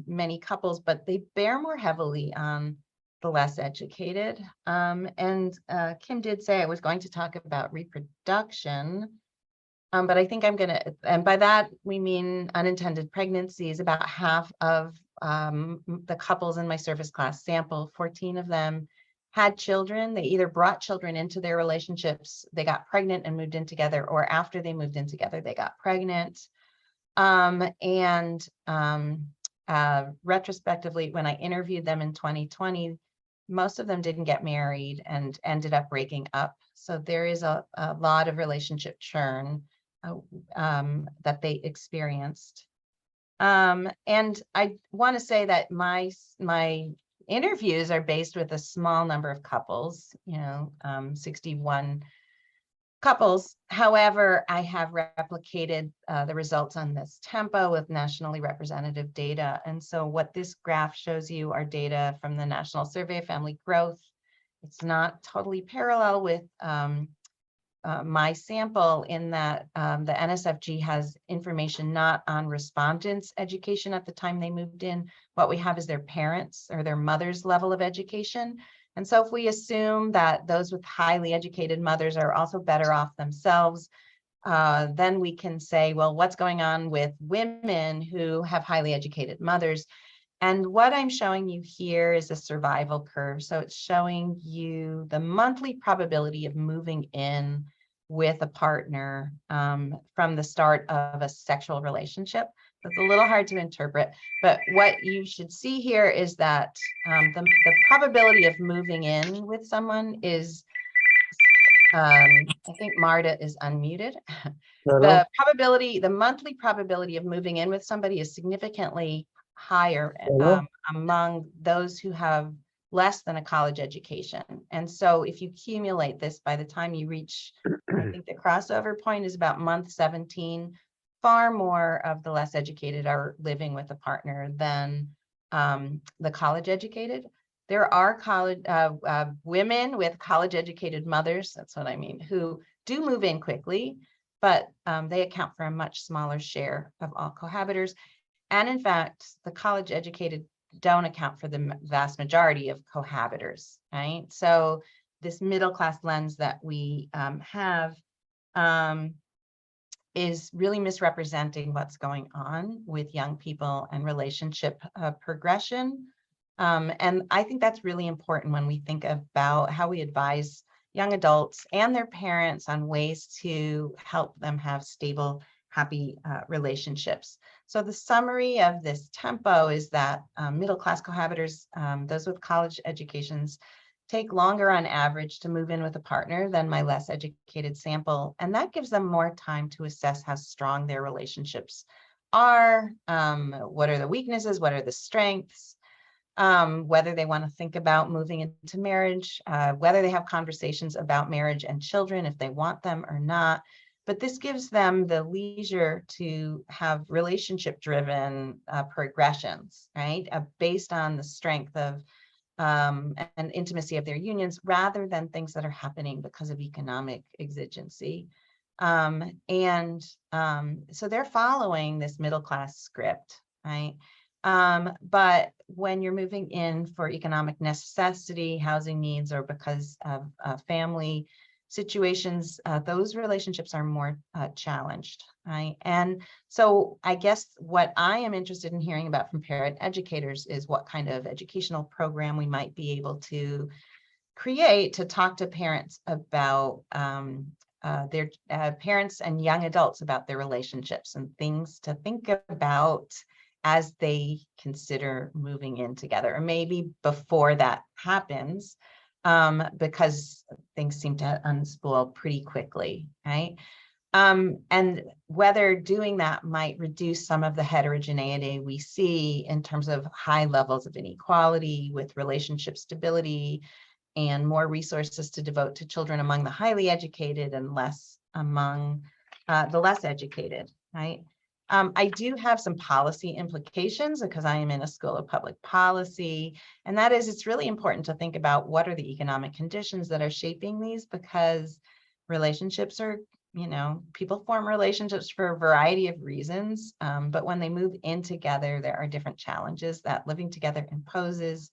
many couples, but they bear more heavily on the less educated. And Kim did say I was going to talk about reproduction, but I think I'm going to, and by that we mean unintended pregnancies. About half of the couples in my service class sample, 14 of them had children. They either brought children into their relationships, they got pregnant and moved in together, or after they moved in together, they got pregnant. Retrospectively, when I interviewed them in 2020, most of them didn't get married and ended up breaking up. So there is a lot of relationship churn that they experienced. And I want to say that my interviews are based with a small number of couples, 61 couples. However, I have replicated the results on this tempo with nationally representative data. And so what this graph shows you are data from the National Survey of Family Growth. It's not totally parallel with my sample in that the NSFG has information not on respondents' education at the time they moved in. What we have is their parents' or their mother's level of education. And so if we assume that those with highly educated mothers are also better off themselves, then we can say, well, what's going on with women who have highly educated mothers? And what I'm showing you here is a survival curve. So it's showing you the monthly probability of moving in with a partner from the start of a sexual relationship. It's a little hard to interpret, but what you should see here is that the probability of moving in with someone is, I think Marta is unmuted. The monthly probability of moving in with somebody is significantly higher among those who have less than a college education. And so if you accumulate this, by the time you reach I think the crossover point is about month 17. Far more of the less educated are living with a partner than the college educated. There are college women with college educated mothers, that's what I mean, who do move in quickly, but they account for a much smaller share of all cohabitors. And in fact, the college educated don't account for the vast majority of cohabitors, right? So this middle class lens that we have is really misrepresenting what's going on with young people and relationship progression. And I think that's really important when we think about how we advise young adults and their parents on ways to help them have stable, happy relationships. So the summary of this tempo is that middle-class cohabitors, those with college educations, take longer on average to move in with a partner than my less educated sample. And that gives them more time to assess how strong their relationships are, what are the weaknesses, what are the strengths, whether they want to think about moving into marriage, whether they have conversations about marriage and children, if they want them or not. But this gives them the leisure to have relationship-driven progressions, right? Based on the strength of and intimacy of their unions, rather than things that are happening because of economic exigency. So they're following this middle-class script, right? But when you're moving in for economic necessity, housing needs, or because of family situations, those relationships are more challenged, right? And so I guess what I am interested in hearing about from parent educators is what kind of educational program we might be able to create to talk to parents about their parents and young adults about their relationships and things to think about as they consider moving in together, or maybe before that happens, because things seem to unspool pretty quickly, right? And whether doing that might reduce some of the heterogeneity we see in terms of high levels of inequality with relationship stability and more resources to devote to children among the highly educated and less among the less educated, right? I do have some policy implications because I am in a school of public policy, and that is, it's really important to think about what are the economic conditions that are shaping these, because relationships are, you know, people form relationships for a variety of reasons, but when they move in together, there are different challenges that living together imposes.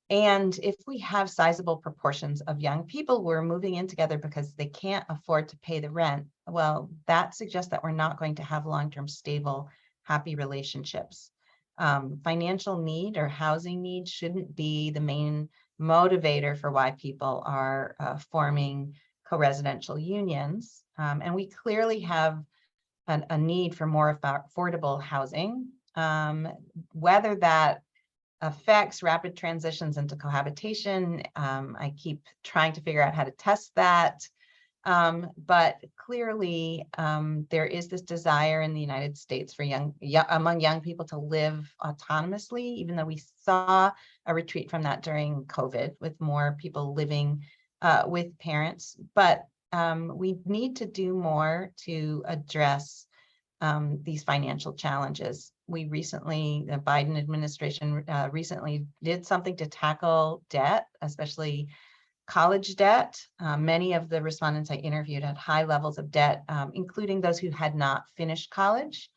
And if we have sizable proportions of young people who are moving in together because they can't afford to pay the rent, well, that suggests that we're not going to have long-term, stable, happy relationships. Financial need or housing need shouldn't be the main motivator for why people are forming co-residential unions. And we clearly have a need for more affordable housing, whether that affects rapid transitions into cohabitation. I keep trying to figure out how to test that. But clearly, there is this desire in the United States for among young people to live autonomously, even though we saw a retreat from that during COVID with more people living with parents. But we need to do more to address these financial challenges. We recently, the Biden administration recently did something to tackle debt, especially college debt. Many of the respondents I interviewed had high levels of debt, including those who had not finished college.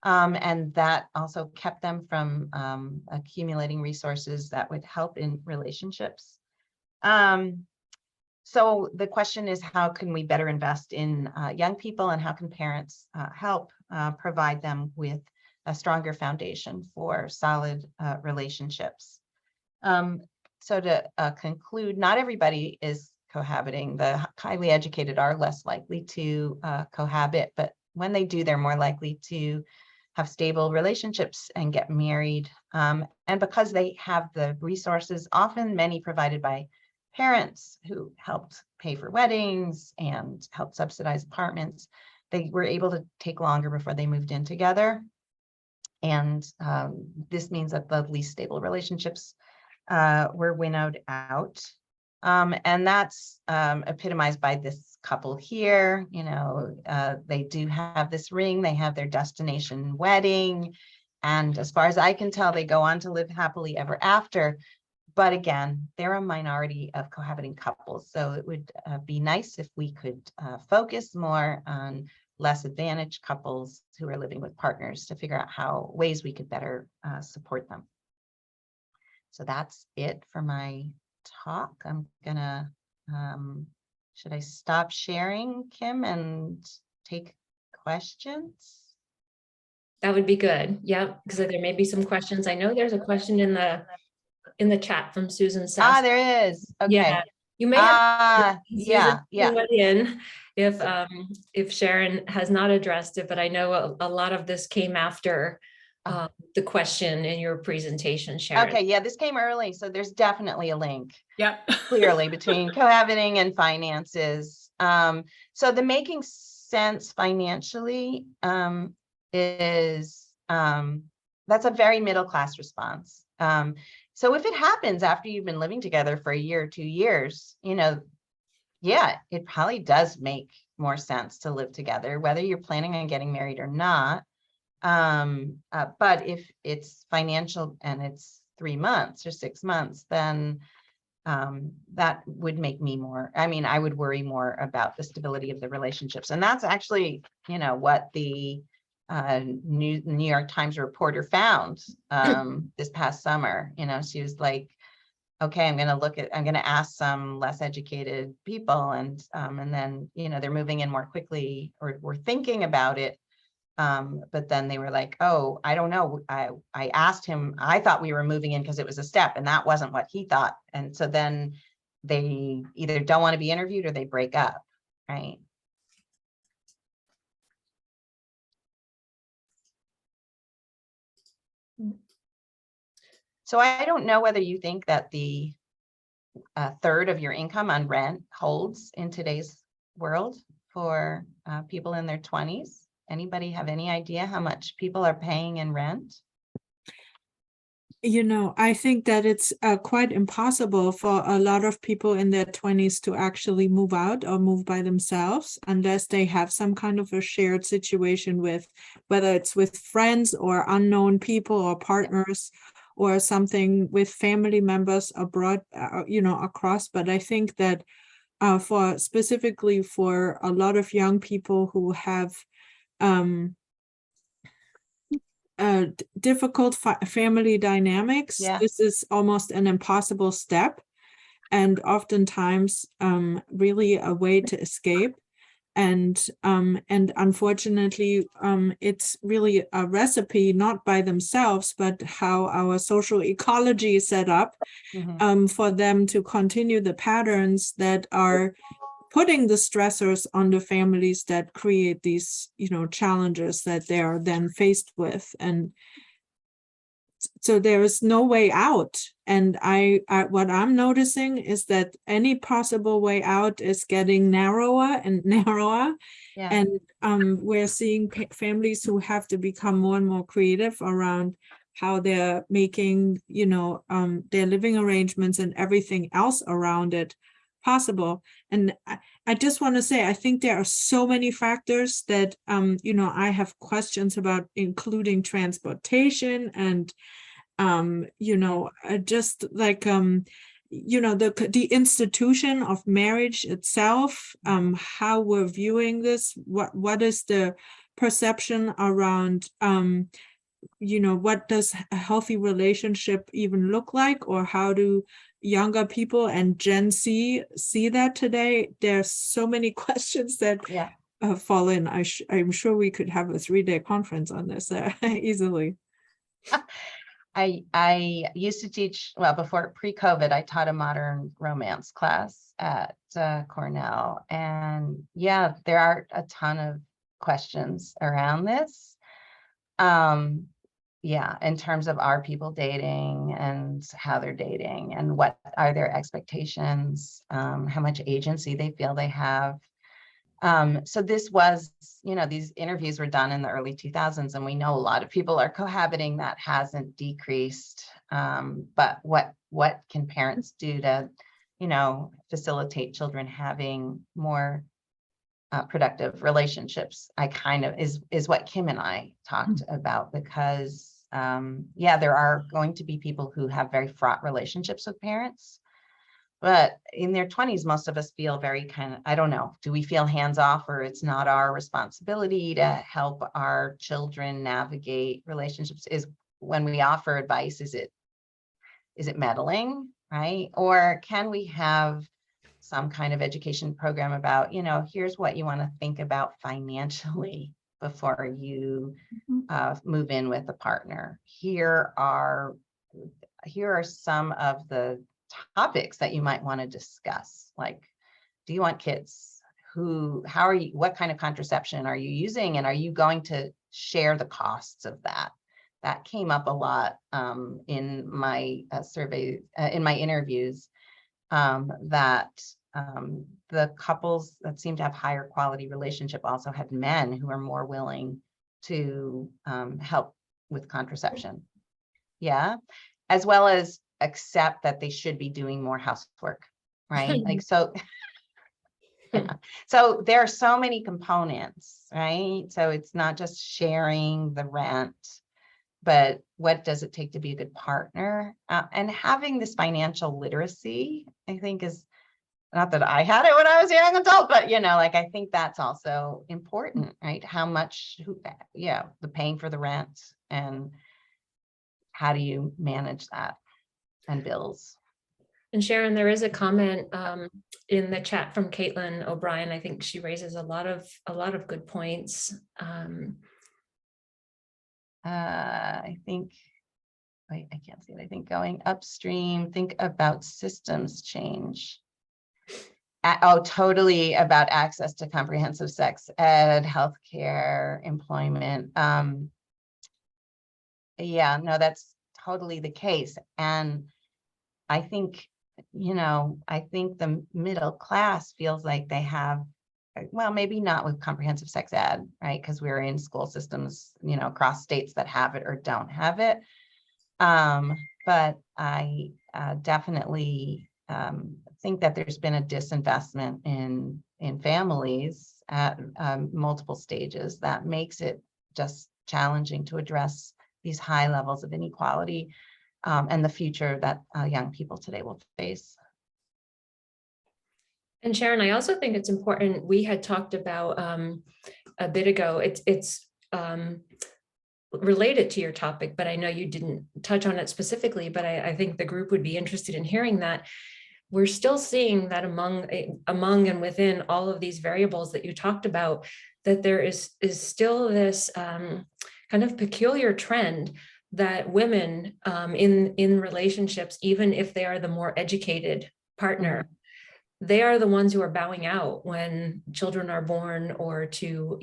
And that also kept them from accumulating resources that would help in relationships. So the question is, how can we better invest in young people, and how can parents help provide them with a stronger foundation for solid relationships? So to conclude, not everybody is cohabiting. The highly educated are less likely to cohabit, but when they do, they're more likely to have stable relationships and get married. And because they have the resources, often many provided by parents who helped pay for weddings and helped subsidize apartments, they were able to take longer before they moved in together. And this means that the least stable relationships were winnowed out. And that's epitomized by this couple here. You know, they do have this ring, they have their destination wedding. And as far as I can tell, they go on to live happily ever after. But again, they're a minority of cohabiting couples. So it would be nice if we could focus more on less advantaged couples who are living with partners to figure out how ways we could better support them. So that's it for my talk. I'm gonna, should I stop sharing, Kim, and take questions? That would be good. Yeah, because there may be some questions. I know there's a question in the chat from Susan Sassler. There is. Okay. Yeah, you may have yeah. in if Sharon has not addressed it, but I know a lot of this came after the question in your presentation, Sharon. Okay, yeah, this came early, so there's definitely a link. Yep. Clearly between cohabiting and finances. So the making sense financially is that's a very middle class response. So if it happens after you've been living together for a year or 2 years, you know, yeah, it probably does make more sense to live together, whether you're planning on getting married or not. But if it's financial and it's 3 months or 6 months, then that would make me more, I mean, I would worry more about the stability of the relationships. And that's actually, you know, what the New York Times reporter found this past summer. You know, she was like, okay, I'm going to ask some less educated people, and then, you know, they're moving in more quickly, or we're thinking about it. But then they were like, oh, I don't know. I asked him, I thought we were moving in because it was a step, and that wasn't what he thought. And so then they either don't want to be interviewed or they break up, right? So I don't know whether you think that the third of your income on rent holds in today's world for people in their 20s. Anybody have any idea how much people are paying in rent? You know, I think that it's quite impossible for a lot of people in their 20s to actually move out or move by themselves unless they have some kind of a shared situation with, whether it's with friends or unknown people or partners, or something with family members abroad, you know, across. But I think that specifically for a lot of young people who have difficult family dynamics, this is almost an impossible step, and oftentimes really a way to escape. And unfortunately, it's really a recipe, not by themselves, but how our social ecology is set up for them to continue the patterns that are putting the stressors on the families that create these, you know, challenges that they are then faced with. And so there is no way out. And I what I'm noticing is that any possible way out is getting narrower and narrower. Yeah. And we're seeing families who have to become more and more creative around how they're making, you know, their living arrangements and everything else around it possible. And I just want to say, I think there are so many factors that, you know, I have questions about, including transportation and, you know, just like, you know, the institution of marriage itself, how we're viewing this, what is the perception around, you know, what does a healthy relationship even look like, or how do younger people and Gen Z see that today? There's so many questions that fall in. I'm sure we could have a 3-day conference on this easily. I used to teach, well, before pre-COVID, I taught a modern romance class at Cornell. And yeah, there are a ton of questions around this. Yeah, in terms of, are people dating and how they're dating, and what are their expectations, how much agency they feel they have. So this was, you know, these interviews were done in the early 2000s, and we know a lot of people are cohabiting. That hasn't decreased. But what can parents do to facilitate children having more productive relationships. I kind of is what Kim and I talked about, because there are going to be people who have very fraught relationships with parents, but in their 20s, most of us feel very I don't know, do we feel hands off, or it's not our responsibility to help our children navigate relationships? Is when we offer advice, is it meddling, right? Or can we have some kind of education program about, here's what you want to think about financially before you move in with a partner. Here are some of the topics that you might want to discuss. Like, do you want kids? How are you, what kind of contraception are you using? And are you going to share the costs of that? That came up a lot in my survey, in my interviews, that the couples that seem to have higher quality relationship also had men who are more willing to help with contraception. Yeah, as well as accept that they should be doing more housework, right? Like, so, yeah. So there are so many components, right? So it's not just sharing the rent, but what does it take to be a good partner? And having this financial literacy, I think, is not that I had it when I was a young adult, but I think that's also important, right? How much, the paying for the rent, and how do you manage that, and bills. And Sharon, there is a comment in the chat from Caitlin O'Brien. I think she raises a lot of good points. I think, wait, I can't see it. I think going upstream, think about systems change. Totally about access to comprehensive sex ed, healthcare, employment. Yeah, no, that's totally the case. And I think, the middle class feels like they have, well, maybe not with comprehensive sex ed, right? Because we're in school systems, across states that have it or don't have it. But I definitely think that there's been a disinvestment in families at multiple stages that makes it just challenging to address these high levels of inequality and the future that young people today will face. And Sharon, I also think it's important, we had talked about a bit ago, it's related to your topic, but I know you didn't touch on it specifically, but I think the group would be interested in hearing that. We're still seeing that among and within all of these variables that you talked about, that there is still this kind of peculiar trend that women in relationships, even if they are the more educated partner, they are the ones who are bowing out when children are born, or to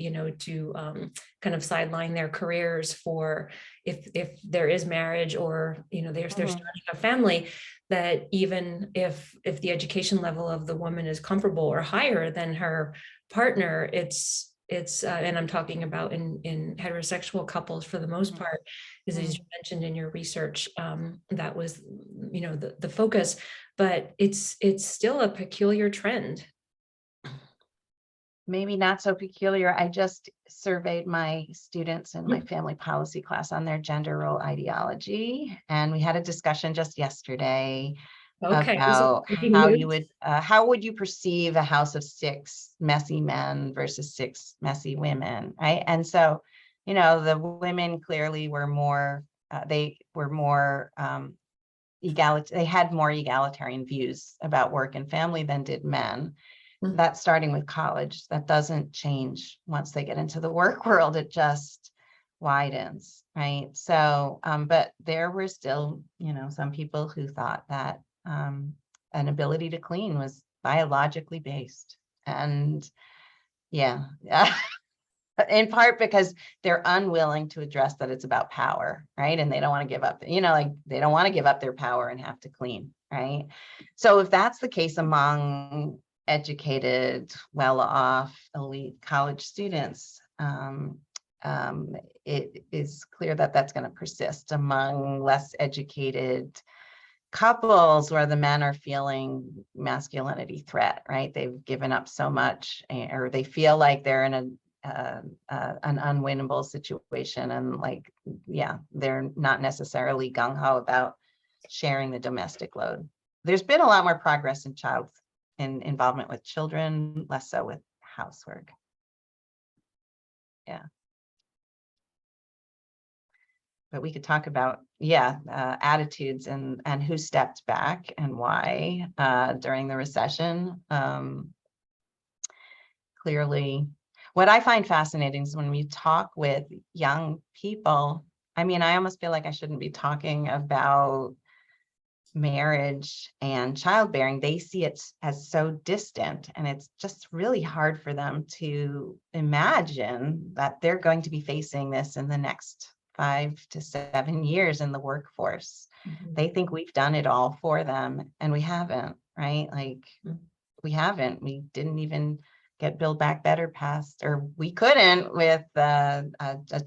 kind of sideline their careers for if there is marriage, or they're starting a family, that even if the education level of the woman is comparable or higher than her partner, it's and I'm talking about in heterosexual couples for the most part, as you mentioned in your research, that was the focus, but it's still a peculiar trend. Maybe not so peculiar. I just surveyed my students in my family policy class on their gender role ideology, and we had a discussion just yesterday about how would you perceive a house of 6 messy men versus 6 messy women, right? And so, the women clearly were more, they had more egalitarian views about work and family than did men. That's starting with college. That doesn't change once they get into the work world. It just widens, right? So, but there were still, some people who thought that an ability to clean was biologically based. And yeah, in part because they're unwilling to address that it's about power, right? And they don't want to give up, they don't want to give up their power and have to clean, right? So if that's the case among educated, well-off, elite college students, it is clear that that's going to persist among less educated, couples where the men are feeling masculinity threat, right? They've given up so much, or they feel like they're in an unwinnable situation, and like, yeah, they're not necessarily gung-ho about sharing the domestic load. There's been a lot more progress in involvement with children, less so with housework. Yeah. But we could talk about, attitudes and who stepped back and why during the recession. Clearly, what I find fascinating is when we talk with young people, I mean, I almost feel like I shouldn't be talking about marriage and childbearing. They see it as so distant, and it's just really hard for them to imagine that they're going to be facing this in the next 5 to 7 years in the workforce. They think we've done it all for them, and we haven't, right? Like, we haven't. We didn't even get Build Back Better passed, or we couldn't with a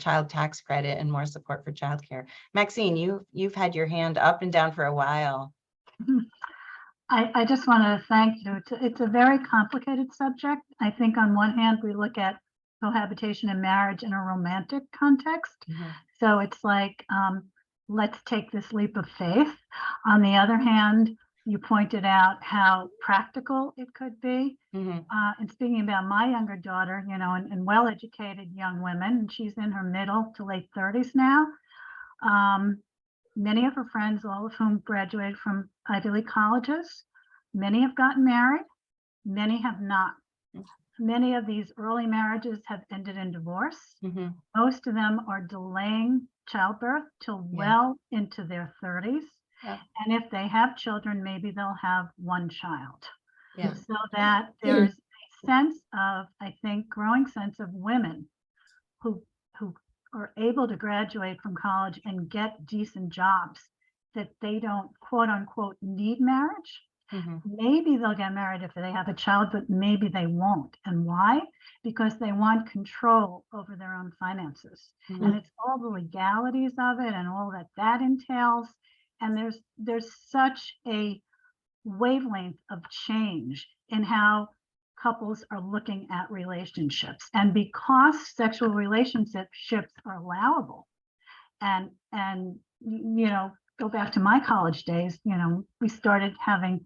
child tax credit and more support for childcare. Maxine, you've had your hand up and down for a while. I just want to thank you. It's a very complicated subject. I think on one hand, we look at cohabitation and marriage in a romantic context. So it's like, let's take this leap of faith. On the other hand, you pointed out how practical it could be. And speaking about my younger daughter, you know, and well-educated young women, and she's in her middle to late 30s now. Many of her friends, all of whom graduated from Ivy League colleges, many have gotten married, many have not. Many of these early marriages have ended in divorce. Most of them are delaying childbirth till well into their 30s. And if they have children, maybe they'll have one child. So that there's a sense of, I think, growing sense of women who are able to graduate from college and get decent jobs, that they don't, quote unquote, need marriage. Maybe they'll get married if they have a child, but maybe they won't. And why? Because they want control over their own finances. And it's all the legalities of it and all that entails. And there's such a wavelength of change in how couples are looking at relationships. And because sexual relationships are allowable, and you know, go back to my college days, you know, we started having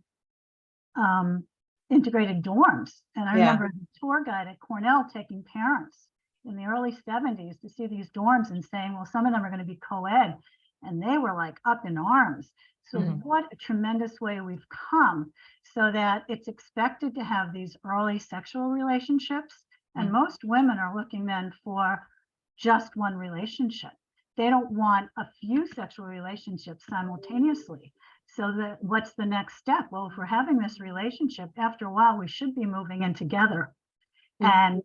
integrated dorms. And I remember the tour guide at Cornell taking parents in the early 70s to see these dorms and saying, well, some of them are going to be co-ed. And they were like up in arms. So what a tremendous way we've come, so that it's expected to have these early sexual relationships. And most women are looking then for just one relationship. They don't want a few sexual relationships simultaneously. So that what's the next step? Well, if we're having this relationship, after a while, we should be moving in together. And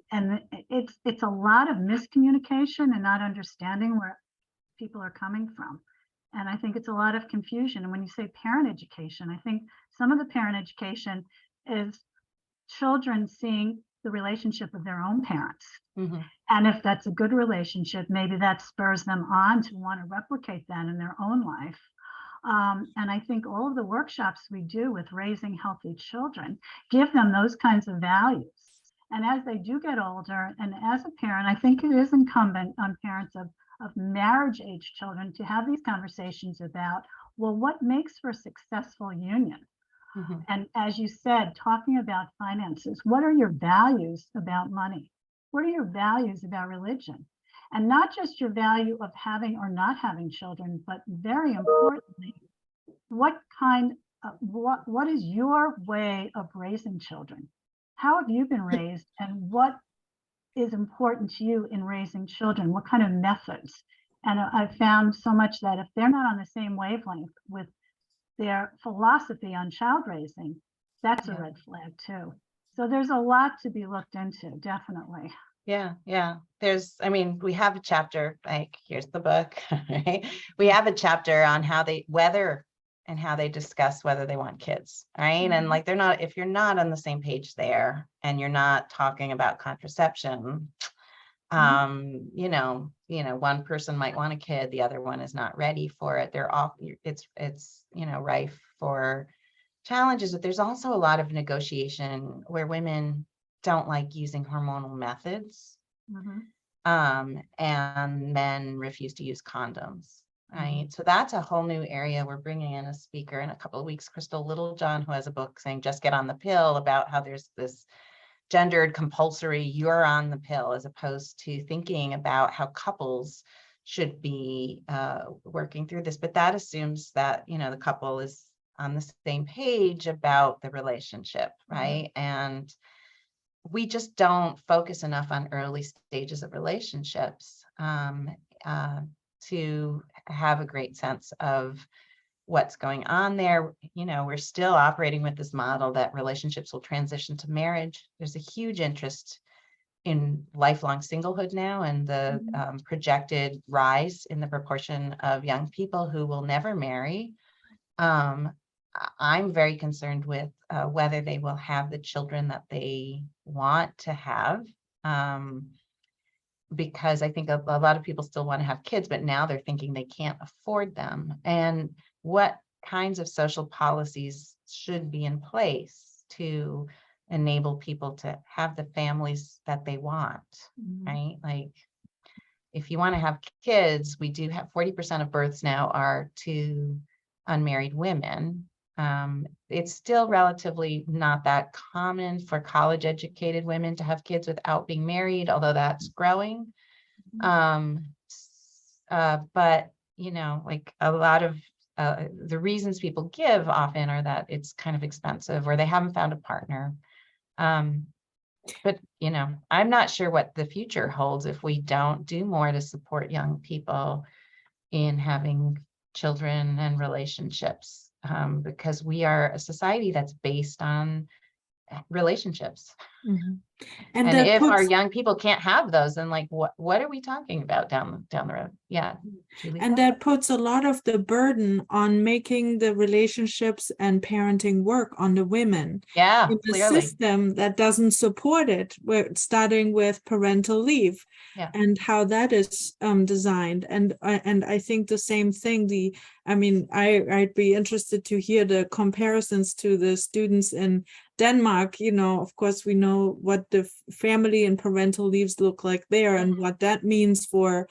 it's a lot of miscommunication and not understanding where people are coming from. And I think it's a lot of confusion. And when you say parent education, I think some of the parent education is children seeing the relationship of their own parents. And if that's a good relationship, maybe that spurs them on to want to replicate that in their own life. And I think all of the workshops we do with raising healthy children give them those kinds of values. And as they do get older, and as a parent, I think it is incumbent on parents of marriage age children to have these conversations about, well, what makes for a successful union? And as you said, talking about finances, what are your values about money? What are your values about religion? And not just your value of having or not having children, but very importantly, what is your way of raising children? How have you been raised, and what is important to you in raising children? What kind of methods? And I've found so much that if they're not on the same wavelength with their philosophy on child raising, that's a red flag too. So there's a lot to be looked into, definitely. There's, I mean, we have a chapter, like, here's the book, right? We have a chapter on whether and how they discuss whether they want kids, right? And like, if you're not on the same page there, and you're not talking about contraception, One person might want a kid, the other one is not ready for it. They're all, it's rife for challenges, but there's also a lot of negotiation where women don't like using hormonal methods. And men refuse to use condoms, right? So that's a whole new area. We're bringing in a speaker in a couple of weeks, Crystal Littlejohn, who has a book saying just get on the pill, about how there's this gendered compulsory you're on the pill, as opposed to thinking about how couples should be working through this. But that assumes that, the couple is on the same page about the relationship, right? And we just don't focus enough on early stages of relationships to have a great sense of what's going on there. We're still operating with this model that relationships will transition to marriage. There's a huge interest in lifelong singlehood now, and the projected rise in the proportion of young people who will never marry. I'm very concerned with whether they will have the children that they want to have, because I think a lot of people still want to have kids, but now they're thinking they can't afford them. And what kinds of social policies should be in place to enable people to have the families that they want, right? Like, if you want to have kids, we do have 40% of births now are to unmarried women. It's still relatively not that common for college educated women to have kids without being married, although that's growing. But like a lot of the reasons people give often are that it's kind of expensive, or they haven't found a partner. But I'm not sure what the future holds if we don't do more to support young people in having children and relationships. Because we are a society that's based on relationships. And if our young people can't have those, then like what are we talking about down the road? Yeah. And that puts a lot of the burden on making the relationships and parenting work on the women. Yeah, in a system that doesn't support it. We're starting with parental leave, and how that is designed. And I think the same thing. I'd be interested to hear the comparisons to the students in Denmark. Of course, we know what the family and parental leaves look like there, and what that means for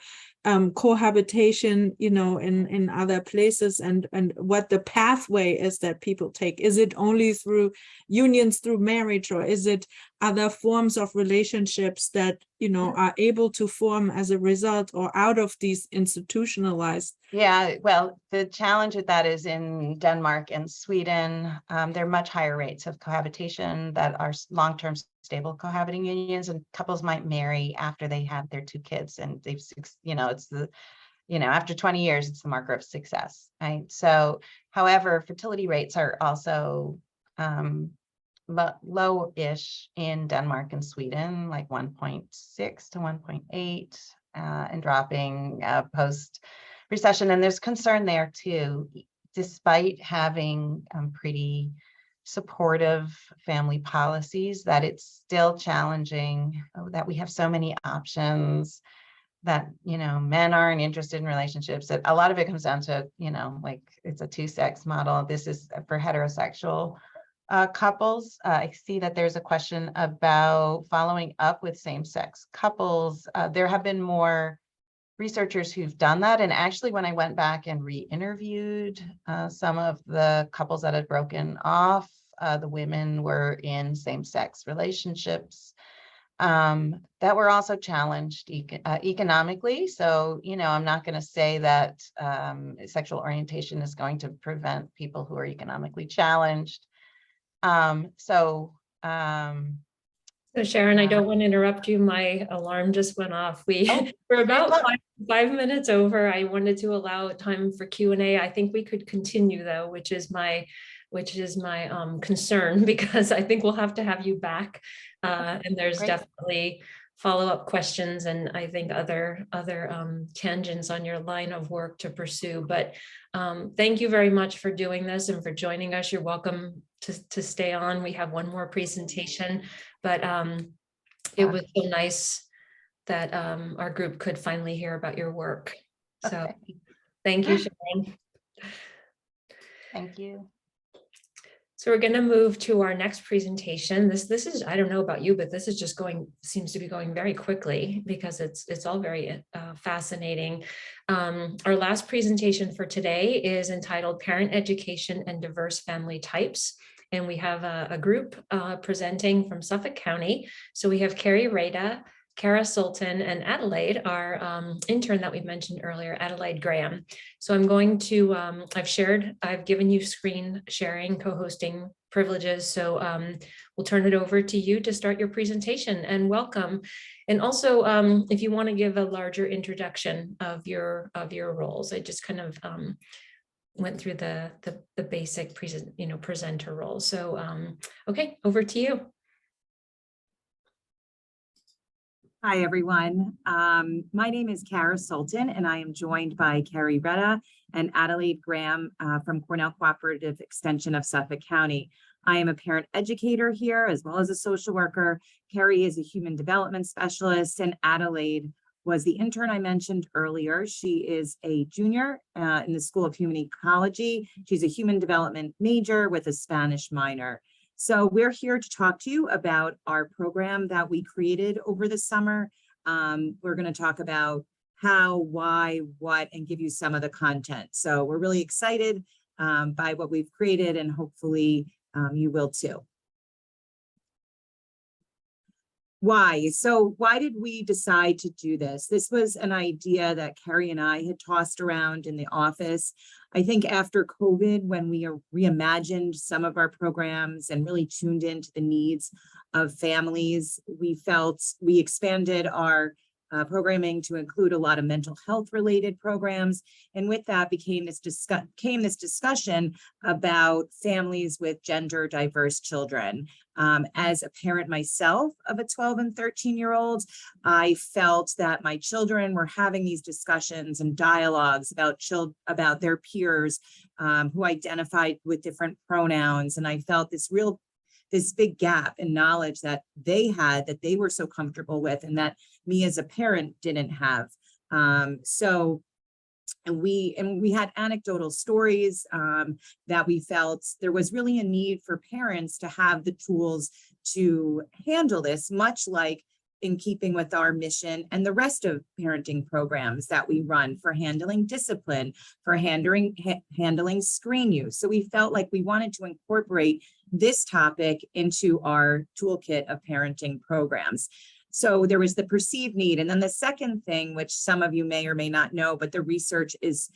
cohabitation, in other places, and what the pathway is that people take. Is it only through unions, through marriage, or is it other forms of relationships that, are able to form as a result or out of these institutionalized? Yeah, well, the challenge with that is in Denmark and Sweden, there are much higher rates of cohabitation that are long-term stable cohabiting unions, and couples might marry after they have their 2 kids, and they've, it's the, after 20 years, it's the marker of success, right? So, however, fertility rates are also low-ish in Denmark and Sweden, like 1.6 to 1.8, and dropping post-recession. And there's concern there too, despite having pretty supportive family policies, that it's still challenging, that we have so many options, that men aren't interested in relationships. That a lot of it comes down to like it's a 2-sex model. This is for heterosexual couples. I see that there's a question about following up with same-sex couples. There have been more researchers who've done that, and actually when I went back and re-interviewed some of the couples that had broken off, the women were in same-sex relationships that were also challenged economically. So, I'm not going to say that sexual orientation is going to prevent people who are economically challenged. So Sharon, I don't want to interrupt you. My alarm just went off. We're about five minutes over. I wanted to allow time for Q&A. I think we could continue though, which is my concern, because I think we'll have to have you back. And there's definitely follow-up questions, and I think other tangents on your line of work to pursue. But thank you very much for doing this and for joining us. You're welcome to stay on. We have one more presentation, but it was so nice that our group could finally hear about your work. So Okay. thank you, Sharon. Thank you. So we're going to move to our next presentation. This is, I don't know about you, but this is just seems to be going very quickly because it's all very fascinating. Our last presentation for today is entitled Parent Education and Diverse Family Types. And we have a group presenting from Suffolk County. So we have Kerri, Reda, Cara, Sultan, and Adelaide, our intern that we mentioned earlier, Adelaide Graham. So I'm going to, I've given you screen sharing, co-hosting privileges. So we'll turn it over to you to start your presentation, and welcome. And also, if you want to give a larger introduction of your roles, I just kind of went through the basic presenter role. So okay, over to you. Hi, everyone. My name is Cara Sultan, and I am joined by Kerri, Reda, and Adelaide Graham from Cornell Cooperative Extension of Suffolk County. I am a parent educator here, as well as a social worker. Kerri is a human development specialist, and Adelaide was the intern I mentioned earlier. She is a junior in the School of Human Ecology. She's a human development major with a Spanish minor. So we're here to talk to you about our program that we created over the summer. We're going to talk about how, why, what, and give you some of the content. So we're really excited by what we've created, and hopefully you will too. Why? So why did we decide to do this? This was an idea that Kerri and I had tossed around in the office. I think after COVID, when we reimagined some of our programs and really tuned into the needs of families, we felt we expanded our programming to include a lot of mental health related programs. And with that came this discussion about families with gender diverse children. As a parent myself of a 12 and 13-year-old, I felt that my children were having these discussions and dialogues about their peers who identified with different pronouns. And I felt this big gap in knowledge that they had, that they were so comfortable with, and that me as a parent didn't have. And we had anecdotal stories that we felt there was really a need for parents to have the tools to handle this, much like in keeping with our mission and the rest of parenting programs that we run for handling discipline, for handling screen use. So we felt like we wanted to incorporate this topic into our toolkit of parenting programs. So there was the perceived need. And then the second thing, which some of you may or may not know, but the research is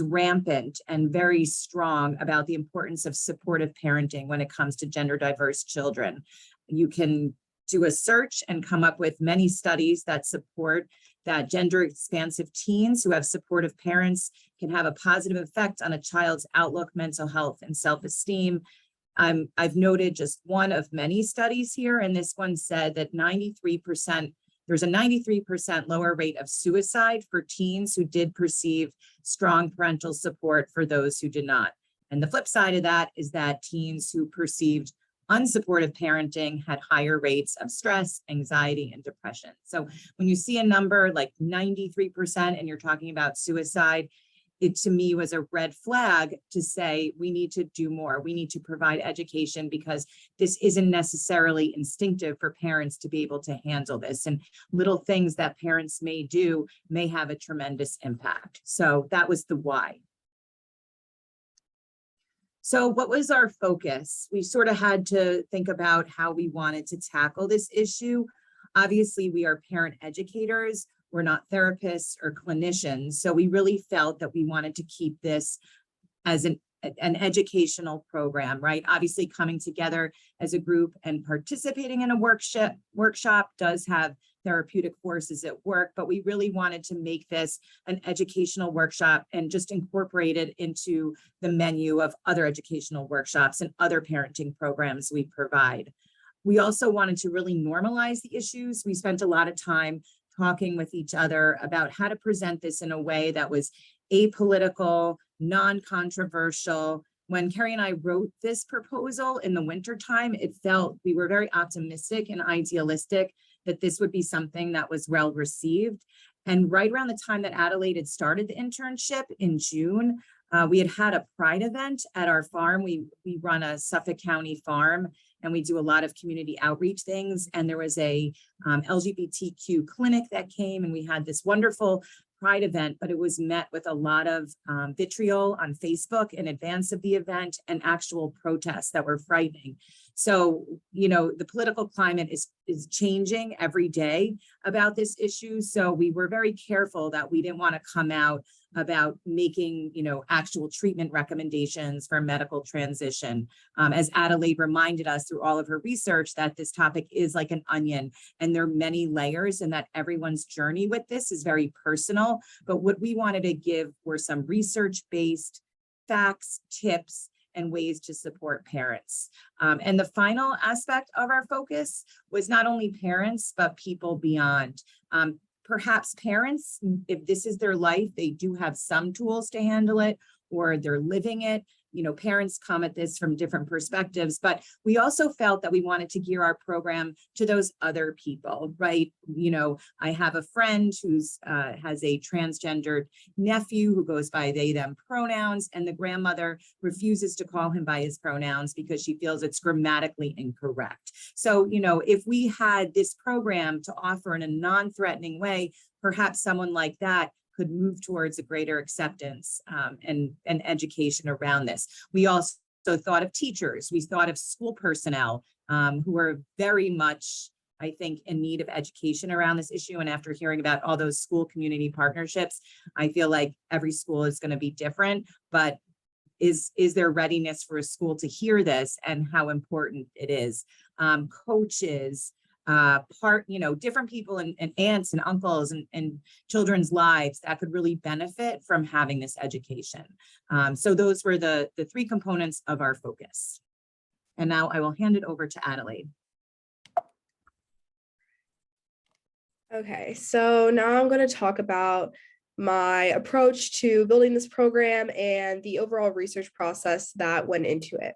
rampant and very strong about the importance of supportive parenting when it comes to gender diverse children. You can do a search and come up with many studies that support that gender expansive teens who have supportive parents can have a positive effect on a child's outlook, mental health, and self-esteem. I've noted just one of many studies here, and this one said that there's a 93% lower rate of suicide for teens who did perceive strong parental support for those who did not. And the flip side of that is that teens who perceived unsupportive parenting had higher rates of stress, anxiety, and depression. So when you see a number like 93% and you're talking about suicide, it to me was a red flag to say we need to do more. We need to provide education because this isn't necessarily instinctive for parents to be able to handle this. And little things that parents may do may have a tremendous impact. So that was the why. So what was our focus? We sort of had to think about how we wanted to tackle this issue. Obviously, we are parent educators. We're not therapists or clinicians. So we really felt that we wanted to keep this as an educational program, right? Obviously, coming together as a group and participating in a workshop does have therapeutic forces at work, but we really wanted to make this an educational workshop and just incorporate it into the menu of other educational workshops and other parenting programs we provide. We also wanted to really normalize the issues. We spent a lot of time talking with each other about how to present this in a way that was apolitical, non-controversial. When Kerri and I wrote this proposal in the wintertime, it felt we were very optimistic and idealistic that this would be something that was well received. And right around the time that Adelaide had started the internship in June, we had a pride event at our farm. We run a Suffolk County farm, and we do a lot of community outreach things. And there was a LGBTQ clinic that came, and we had this wonderful pride event, but it was met with a lot of vitriol on Facebook in advance of the event and actual protests that were frightening. So, you know, the political climate is changing every day about this issue. So we were very careful that we didn't want to come out about making, you know, actual treatment recommendations for medical transition. As Adelaide reminded us through all of her research, that this topic is like an onion and there are many layers, and that everyone's journey with this is very personal. But what we wanted to give were some research-based facts, tips, and ways to support parents. And the final aspect of our focus was not only parents, but people beyond. Perhaps parents, if this is their life, they do have some tools to handle it, or they're living it. You know, parents come at this from different perspectives, but we also felt that we wanted to gear our program to those other people, right? You know, I have a friend who's has a transgendered nephew who goes by they, them pronouns, and the grandmother refuses to call him by his pronouns because she feels it's grammatically incorrect. So, you know, if we had this program to offer in a non-threatening way, perhaps someone like that could move towards a greater acceptance and education around this. We also thought of teachers. We thought of school personnel who are very much, I think, in need of education around this issue. And after hearing about all those school community partnerships, I feel like every school is going to be different, but is there readiness for a school to hear this and how important it is? Coaches, different people and aunts and uncles and children's lives that could really benefit from having this education. So those were the three components of our focus. And now I will hand it over to Adelaide. Okay, so now I'm going to talk about my approach to building this program and the overall research process that went into it.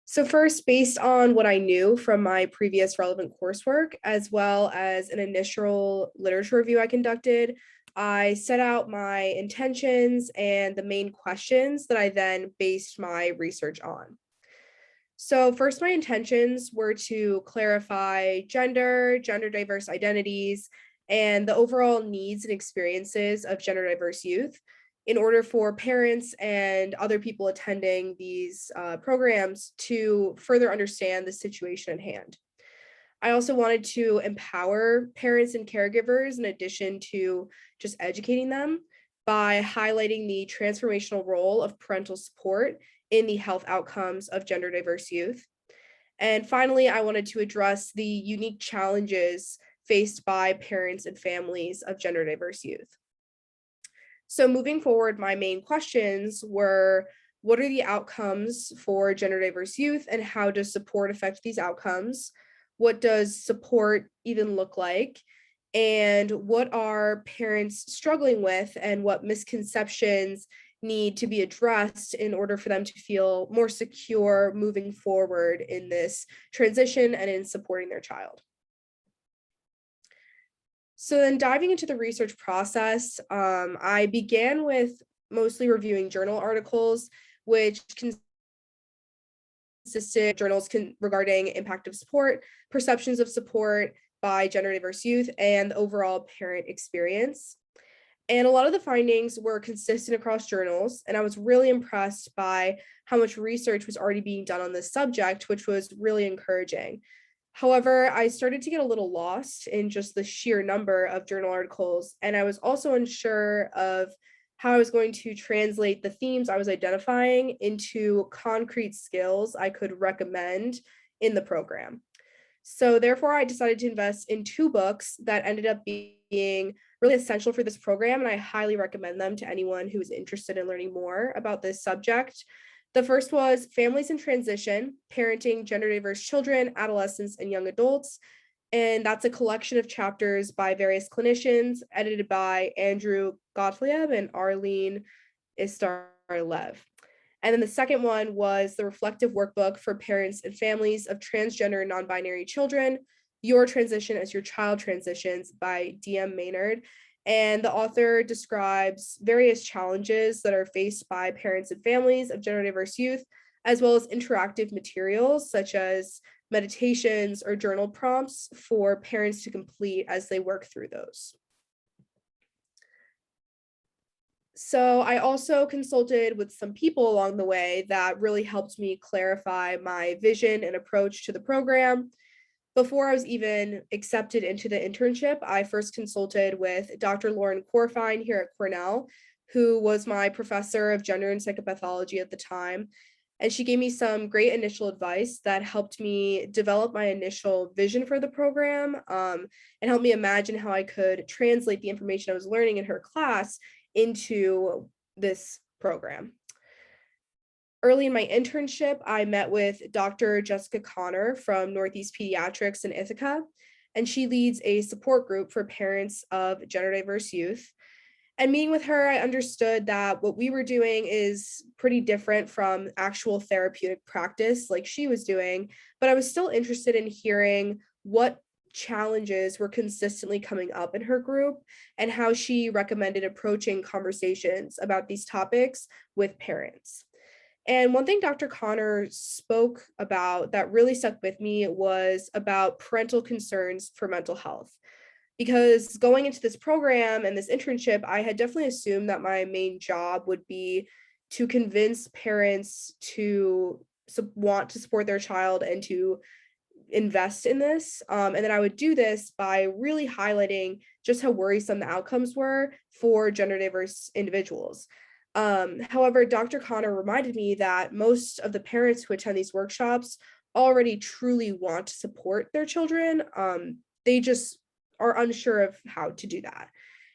So first, based on what I knew from my previous relevant coursework, as well as an initial literature review I conducted, I set out my intentions and the main questions that I then based my research on. So first, my intentions were to clarify gender diverse identities, and the overall needs and experiences of gender diverse youth in order for parents and other people attending these programs to further understand the situation at hand. I also wanted to empower parents and caregivers in addition to just educating them by highlighting the transformational role of parental support in the health outcomes of gender diverse youth. And finally, I wanted to address the unique challenges faced by parents and families of gender diverse youth. So moving forward, my main questions were, what are the outcomes for gender diverse youth and how does support affect these outcomes? What does support even look like? And what are parents struggling with and what misconceptions need to be addressed in order for them to feel more secure moving forward in this transition and in supporting their child? So then diving into the research process, I began with mostly reviewing journal articles, which consisted of journals regarding impact of support, perceptions of support by gender diverse youth, and the overall parent experience. And a lot of the findings were consistent across journals, and I was really impressed by how much research was already being done on this subject, which was really encouraging. However, I started to get a little lost in just the sheer number of journal articles, and I was also unsure of how I was going to translate the themes I was identifying into concrete skills I could recommend in the program. So therefore, I decided to invest in 2 books that ended up being really essential for this program, and I highly recommend them to anyone who is interested in learning more about this subject. The first was Families in Transition, Parenting Gender Diverse Children, Adolescents, and Young Adults. And that's a collection of chapters by various clinicians, edited by Andrew Gottlieb and Arlene Istarlev. And then the second one was the Reflective Workbook for Parents and Families of Transgender and Non-Binary Children, Your Transition as Your Child Transitions by D.M. Maynard. And the author describes various challenges that are faced by parents and families of gender diverse youth, as well as interactive materials such as meditations or journal prompts for parents to complete as they work through those. So I also consulted with some people along the way that really helped me clarify my vision and approach to the program. Before I was even accepted into the internship, I first consulted with Dr. Lauren Corfine here at Cornell, who was my professor of gender and psychopathology at the time. And she gave me some great initial advice that helped me develop my initial vision for the program, and helped me imagine how I could translate the information I was learning in her class into this program. Early in my internship, I met with Dr. Jessica Connor from Northeast Pediatrics in Ithaca, and she leads a support group for parents of gender diverse youth. And meeting with her, I understood that what we were doing is pretty different from actual therapeutic practice like she was doing, but I was still interested in hearing what challenges were consistently coming up in her group and how she recommended approaching conversations about these topics with parents. And one thing Dr. Connor spoke about that really stuck with me was about parental concerns for mental health. Because going into this program and this internship, I had definitely assumed that my main job would be to convince parents to want to support their child and to invest in this. And then I would do this by really highlighting just how worrisome the outcomes were for gender diverse individuals. However, Dr. Connor reminded me that most of the parents who attend these workshops already truly want to support their children. They just are unsure of how to do that.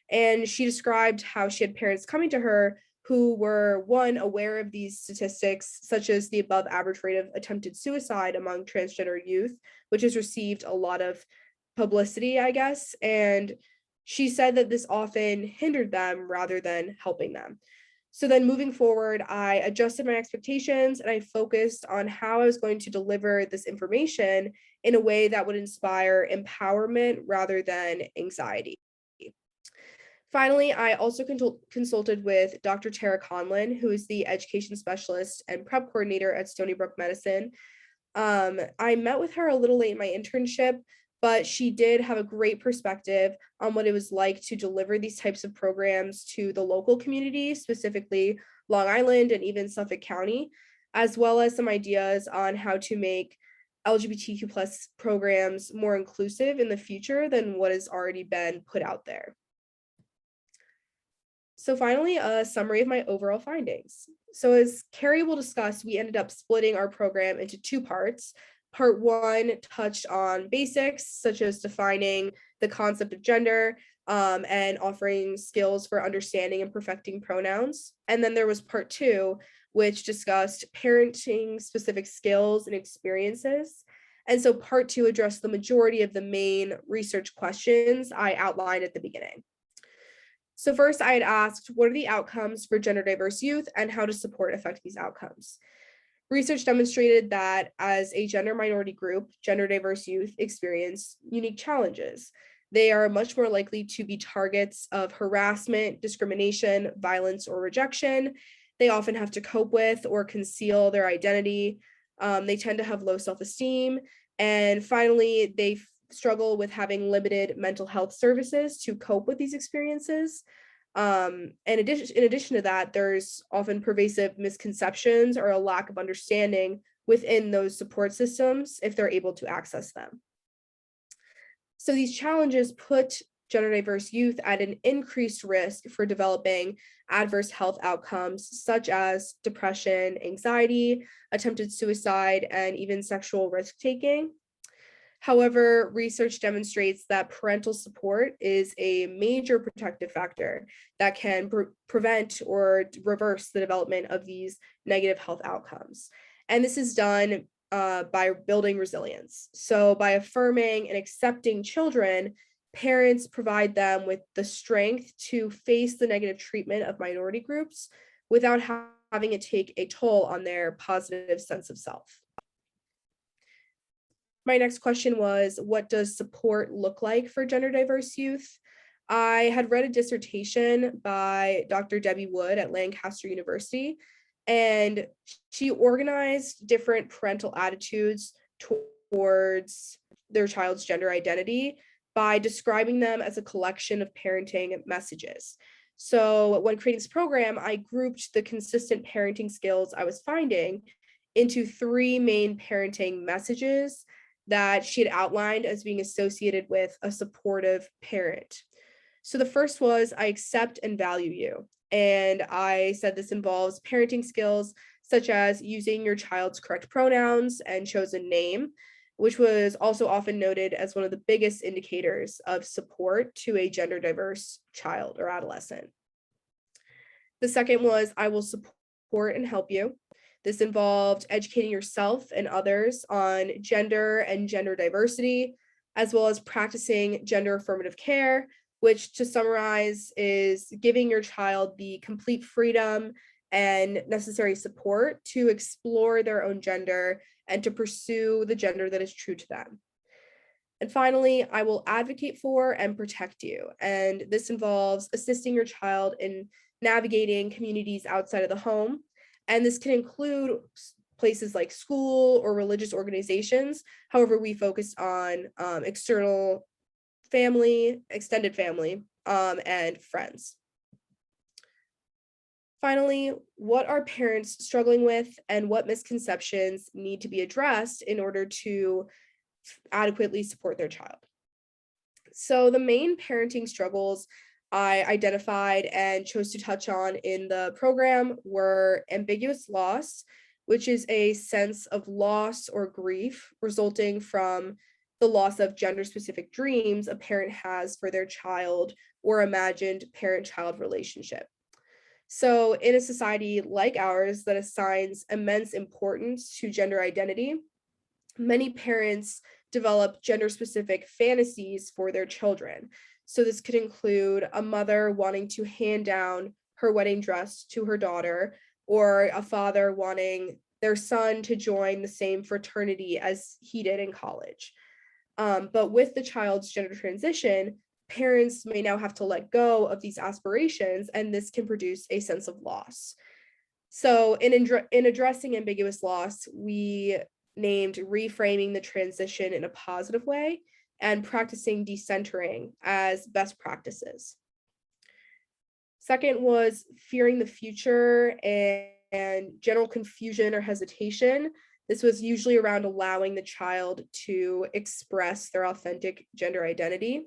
And she described how she had parents coming to her who were, one, aware of these statistics, such as the above average rate of attempted suicide among transgender youth, which has received a lot of publicity, I guess. And she said that this often hindered them rather than helping them. So then moving forward, I adjusted my expectations and I focused on how I was going to deliver this information in a way that would inspire empowerment rather than anxiety. Finally, I also consulted with Dr. Tara Conlon, who is the education specialist and prep coordinator at Stony Brook Medicine. I met with her a little late in my internship, but she did have a great perspective on what it was like to deliver these types of programs to the local community, specifically Long Island and even Suffolk County, as well as some ideas on how to make LGBTQ plus programs more inclusive in the future than what has already been put out there. So finally, a summary of my overall findings. So as Kerri will discuss, we ended up splitting our program into two parts. Part one touched on basics, such as defining the concept of gender and offering skills for understanding and perfecting pronouns. And then there was part two, which discussed parenting specific skills and experiences. And so part two addressed the majority of the main research questions I outlined at the beginning. So first I had asked, what are the outcomes for gender diverse youth and how to support affect these outcomes? Research demonstrated that as a gender minority group, gender diverse youth experience unique challenges. They are much more likely to be targets of harassment, discrimination, violence, or rejection. They often have to cope with or conceal their identity. They tend to have low self-esteem. And finally, they struggle with having limited mental health services to cope with these experiences. In addition to that, there's often pervasive misconceptions or a lack of understanding within those support systems if they're able to access them. So these challenges put gender diverse youth at an increased risk for developing adverse health outcomes such as depression, anxiety, attempted suicide, and even sexual risk-taking. However, research demonstrates that parental support is a major protective factor that can prevent or reverse the development of these negative health outcomes. And this is done by building resilience. So by affirming and accepting children, parents provide them with the strength to face the negative treatment of minority groups without having it take a toll on their positive sense of self. My next question was, what does support look like for gender diverse youth? I had read a dissertation by Dr. Debbie Wood at Lancaster University, and she organized different parental attitudes towards their child's gender identity by describing them as a collection of parenting messages. So when creating this program, I grouped the consistent parenting skills I was finding into 3 main parenting messages that she had outlined as being associated with a supportive parent. So the first was, I accept and value you. And I said this involves parenting skills such as using your child's correct pronouns and chosen name, which was also often noted as one of the biggest indicators of support to a gender diverse child or adolescent. The second was, I will support and help you. This involved educating yourself and others on gender and gender diversity, as well as practicing gender affirmative care, which, to summarize, is giving your child the complete freedom and necessary support to explore their own gender and to pursue the gender that is true to them. And finally, I will advocate for and protect you. And this involves assisting your child in navigating communities outside of the home. And this can include places like school or religious organizations. However, we focused on external family, extended family, and friends. Finally, what are parents struggling with and what misconceptions need to be addressed in order to adequately support their child? So the main parenting struggles I identified and chose to touch on in the program were ambiguous loss, which is a sense of loss or grief resulting from the loss of gender-specific dreams a parent has for their child or imagined parent-child relationship. So in a society like ours that assigns immense importance to gender identity, many parents develop gender-specific fantasies for their children. So this could include a mother wanting to hand down her wedding dress to her daughter, or a father wanting their son to join the same fraternity as he did in college. But with the child's gender transition, parents may now have to let go of these aspirations, and this can produce a sense of loss. So in addressing ambiguous loss, we named reframing the transition in a positive way and practicing decentering as best practices. Second was fearing the future and general confusion or hesitation. This was usually around allowing the child to express their authentic gender identity.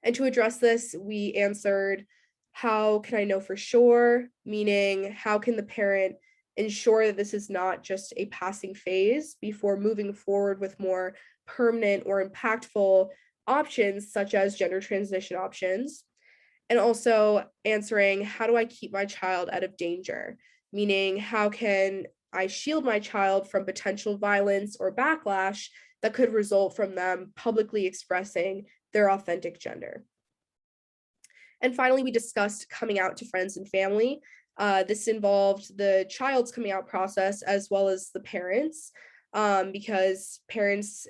And to address this, we answered, how can I know for sure? Meaning, how can the parent ensure that this is not just a passing phase before moving forward with more permanent or impactful options, such as gender transition options? And also answering, how do I keep my child out of danger? Meaning, how can I shield my child from potential violence or backlash that could result from them publicly expressing their authentic gender? And finally, we discussed coming out to friends and family. This involved the child's coming out process as well as the parents, because parents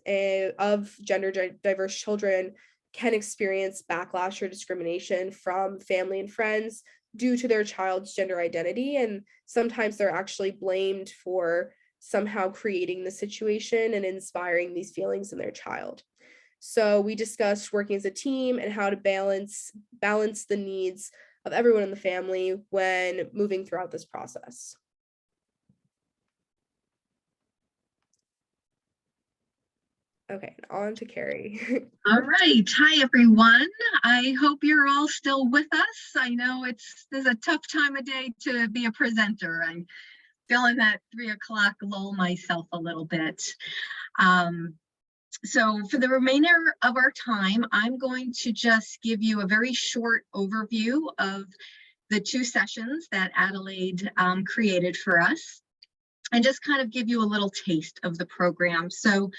of gender diverse children can experience backlash or discrimination from family and friends due to their child's gender identity. And sometimes they're actually blamed for somehow creating the situation and inspiring these feelings in their child. So we discussed working as a team and how to balance the needs of everyone in the family when moving throughout this process. Okay, on to Kerri. All right. Hi, everyone. I hope you're all still with us. I know there's a tough time of day to be a presenter. I'm feeling that 3 o'clock lull myself a little bit. So for the remainder of our time, I'm going to just give you a very short overview of the 2 sessions that Adelaide created for us, and just kind of give you a little taste of the program. So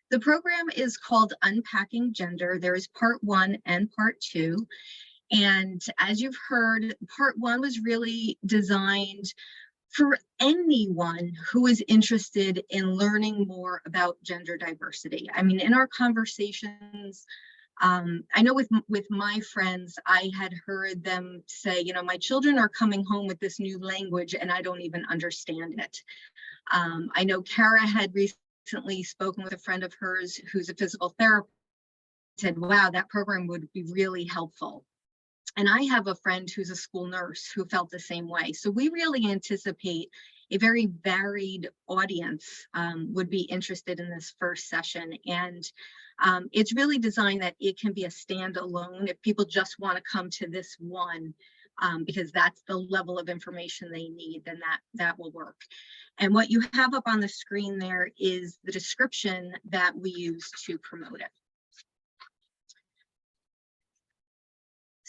the program is called Unpacking Gender. There is part 1 and part 2. And as you've heard, part 1 was really designed for anyone who is interested in learning more about gender diversity. I mean, in our conversations, I know with my friends, I had heard them say, you know, my children are coming home with this new language and I don't even understand it. I know Cara had recently spoken with a friend of hers who's a physical therapist, said, wow, that program would be really helpful. And I have a friend who's a school nurse who felt the same way. So we really anticipate a very varied audience would be interested in this first session. And it's really designed that it can be a standalone if people just want to come to this one, because that's the level of information they need, then that will work. And what you have up on the screen there is the description that we use to promote it.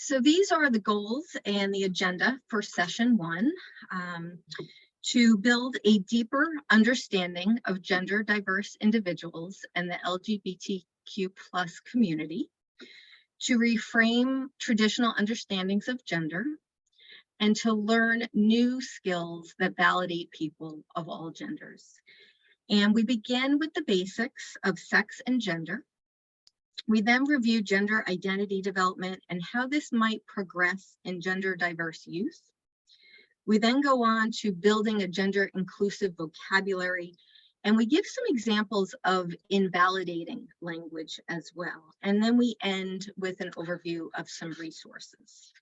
So these are the goals and the agenda for session 1. To build a deeper understanding of gender diverse individuals and the LGBTQ+ community, to reframe traditional understandings of gender, and to learn new skills that validate people of all genders. And we begin with the basics of sex and gender. We then review gender identity development and how this might progress in gender diverse youth. We then go on to building a gender inclusive vocabulary, and we give some examples of invalidating language as well. And then we end with an overview of some resources.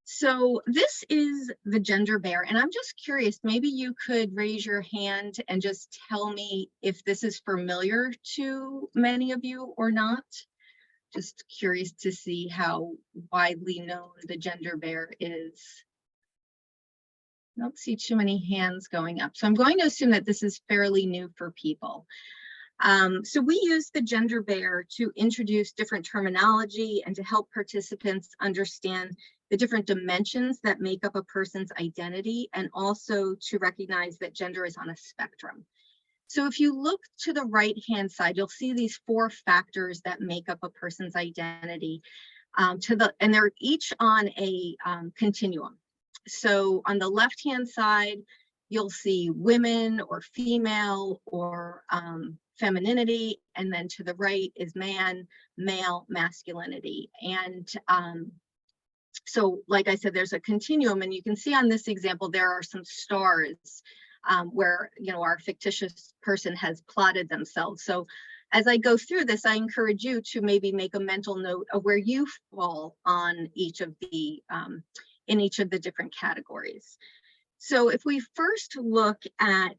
So this is the gender bear, and I'm just curious, maybe you could raise your hand and just tell me if this is familiar to many of you or not. Just curious to see how widely known the gender bear is. I don't see too many hands going up, so I'm going to assume that this is fairly new for people. So we use the gender bear to introduce different terminology and to help participants understand the different dimensions that make up a person's identity, and also to recognize that gender is on a spectrum. So if you look to the right-hand side, you'll see these 4 factors that make up a person's identity, and they're each on a continuum. So on the left-hand side, you'll see women or female or femininity, and then to the right is man, male, masculinity. And so like I said, there's a continuum, and you can see on this example, there are some stars where, you know, our fictitious person has plotted themselves. So as I go through this, I encourage you to maybe make a mental note of where you fall on each of the, in each of the different categories. So if we first look at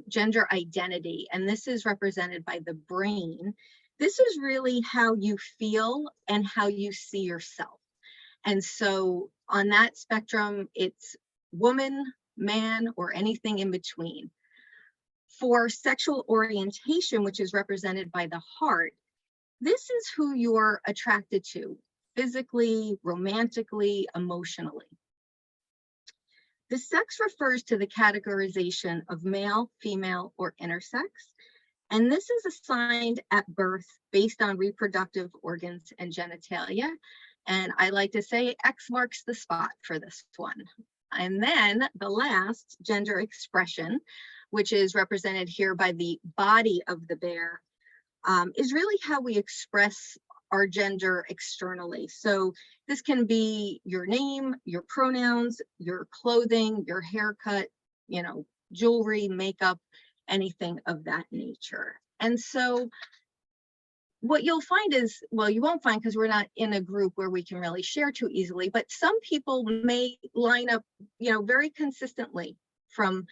gender identity, and this is represented by the brain, this is really how you feel and how you see yourself. And so on that spectrum, it's woman, man, or anything in between. For sexual orientation, which is represented by the heart, this is who you're attracted to, physically, romantically, emotionally. The sex refers to the categorization of male, female, or intersex, and this is assigned at birth based on reproductive organs and genitalia. And I like to say X marks the spot for this one. And then the last, gender expression, which is represented here by the body of the bear, is really how we express our gender externally. So this can be your name, your pronouns, your clothing, your haircut, you know, jewelry, makeup, anything of that nature. And so what you'll find is, well, you won't find because we're not in a group where we can really share too easily, but some people may line up, you know, very consistently from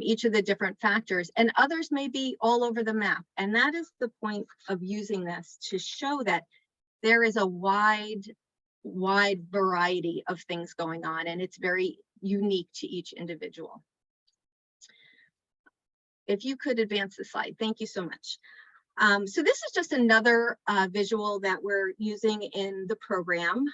each of the different factors, and others may be all over the map. And that is the point of using this, to show that there is a wide variety of things going on, and it's very unique to each individual. If you could advance the slide, thank you so much. So this is just another visual that we're using in the program.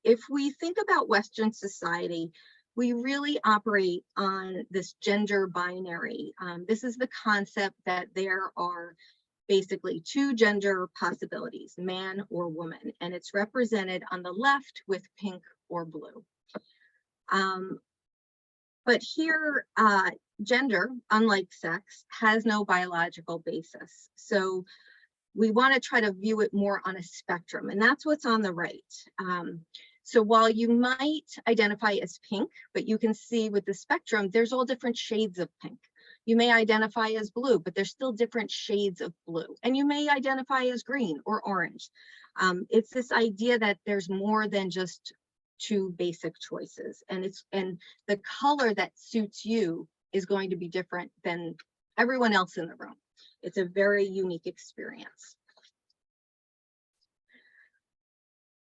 If we think about Western society, we really operate on this gender binary. This is the concept that there are basically 2 gender possibilities, man or woman, and it's represented on the left with pink or blue. But here, gender, unlike sex, has no biological basis. So we want to try to view it more on a spectrum, and that's what's on the right. So while you might identify as pink, but you can see with the spectrum, there's all different shades of pink. You may identify as blue, but there's still different shades of blue. And you may identify as green or orange. It's this idea that there's more than just two basic choices. And the color that suits you is going to be different than everyone else in the room. It's a very unique experience.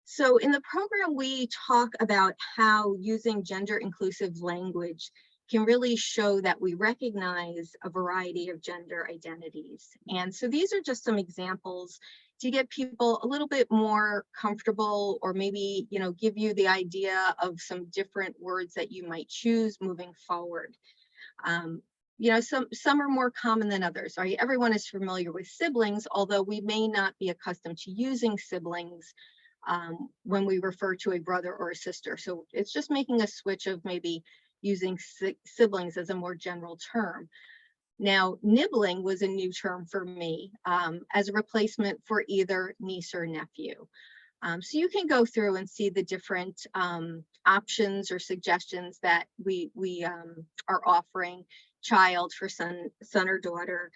So in the program, we talk about how using gender inclusive language can really show that we recognize a variety of gender identities. And so these are just some examples to get people a little bit more comfortable, or maybe, you know, give you the idea of some different words that you might choose moving forward. You know, some are more common than others, right? Everyone is familiar with siblings, although we may not be accustomed to using siblings when we refer to a brother or a sister. So it's just making a switch of maybe using siblings as a more general term. Now, nibbling was a new term for me as a replacement for either niece or nephew. So you can go through and see the different options or suggestions that we are offering. Child for son or daughter.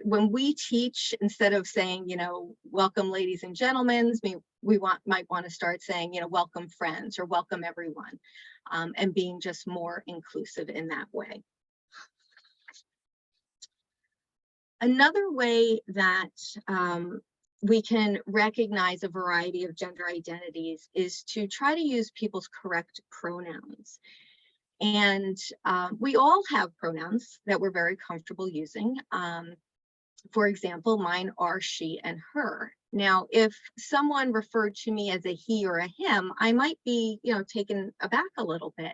When we teach, instead of saying, you know, welcome ladies and gentlemen, we might want to start saying, you know, welcome friends or welcome everyone, and being just more inclusive in that way. Another way that we can recognize a variety of gender identities is to try to use people's correct pronouns. And we all have pronouns that we're very comfortable using. For example, mine are she and her. Now, if someone referred to me as a he or a him, I might be, you know, taken aback a little bit.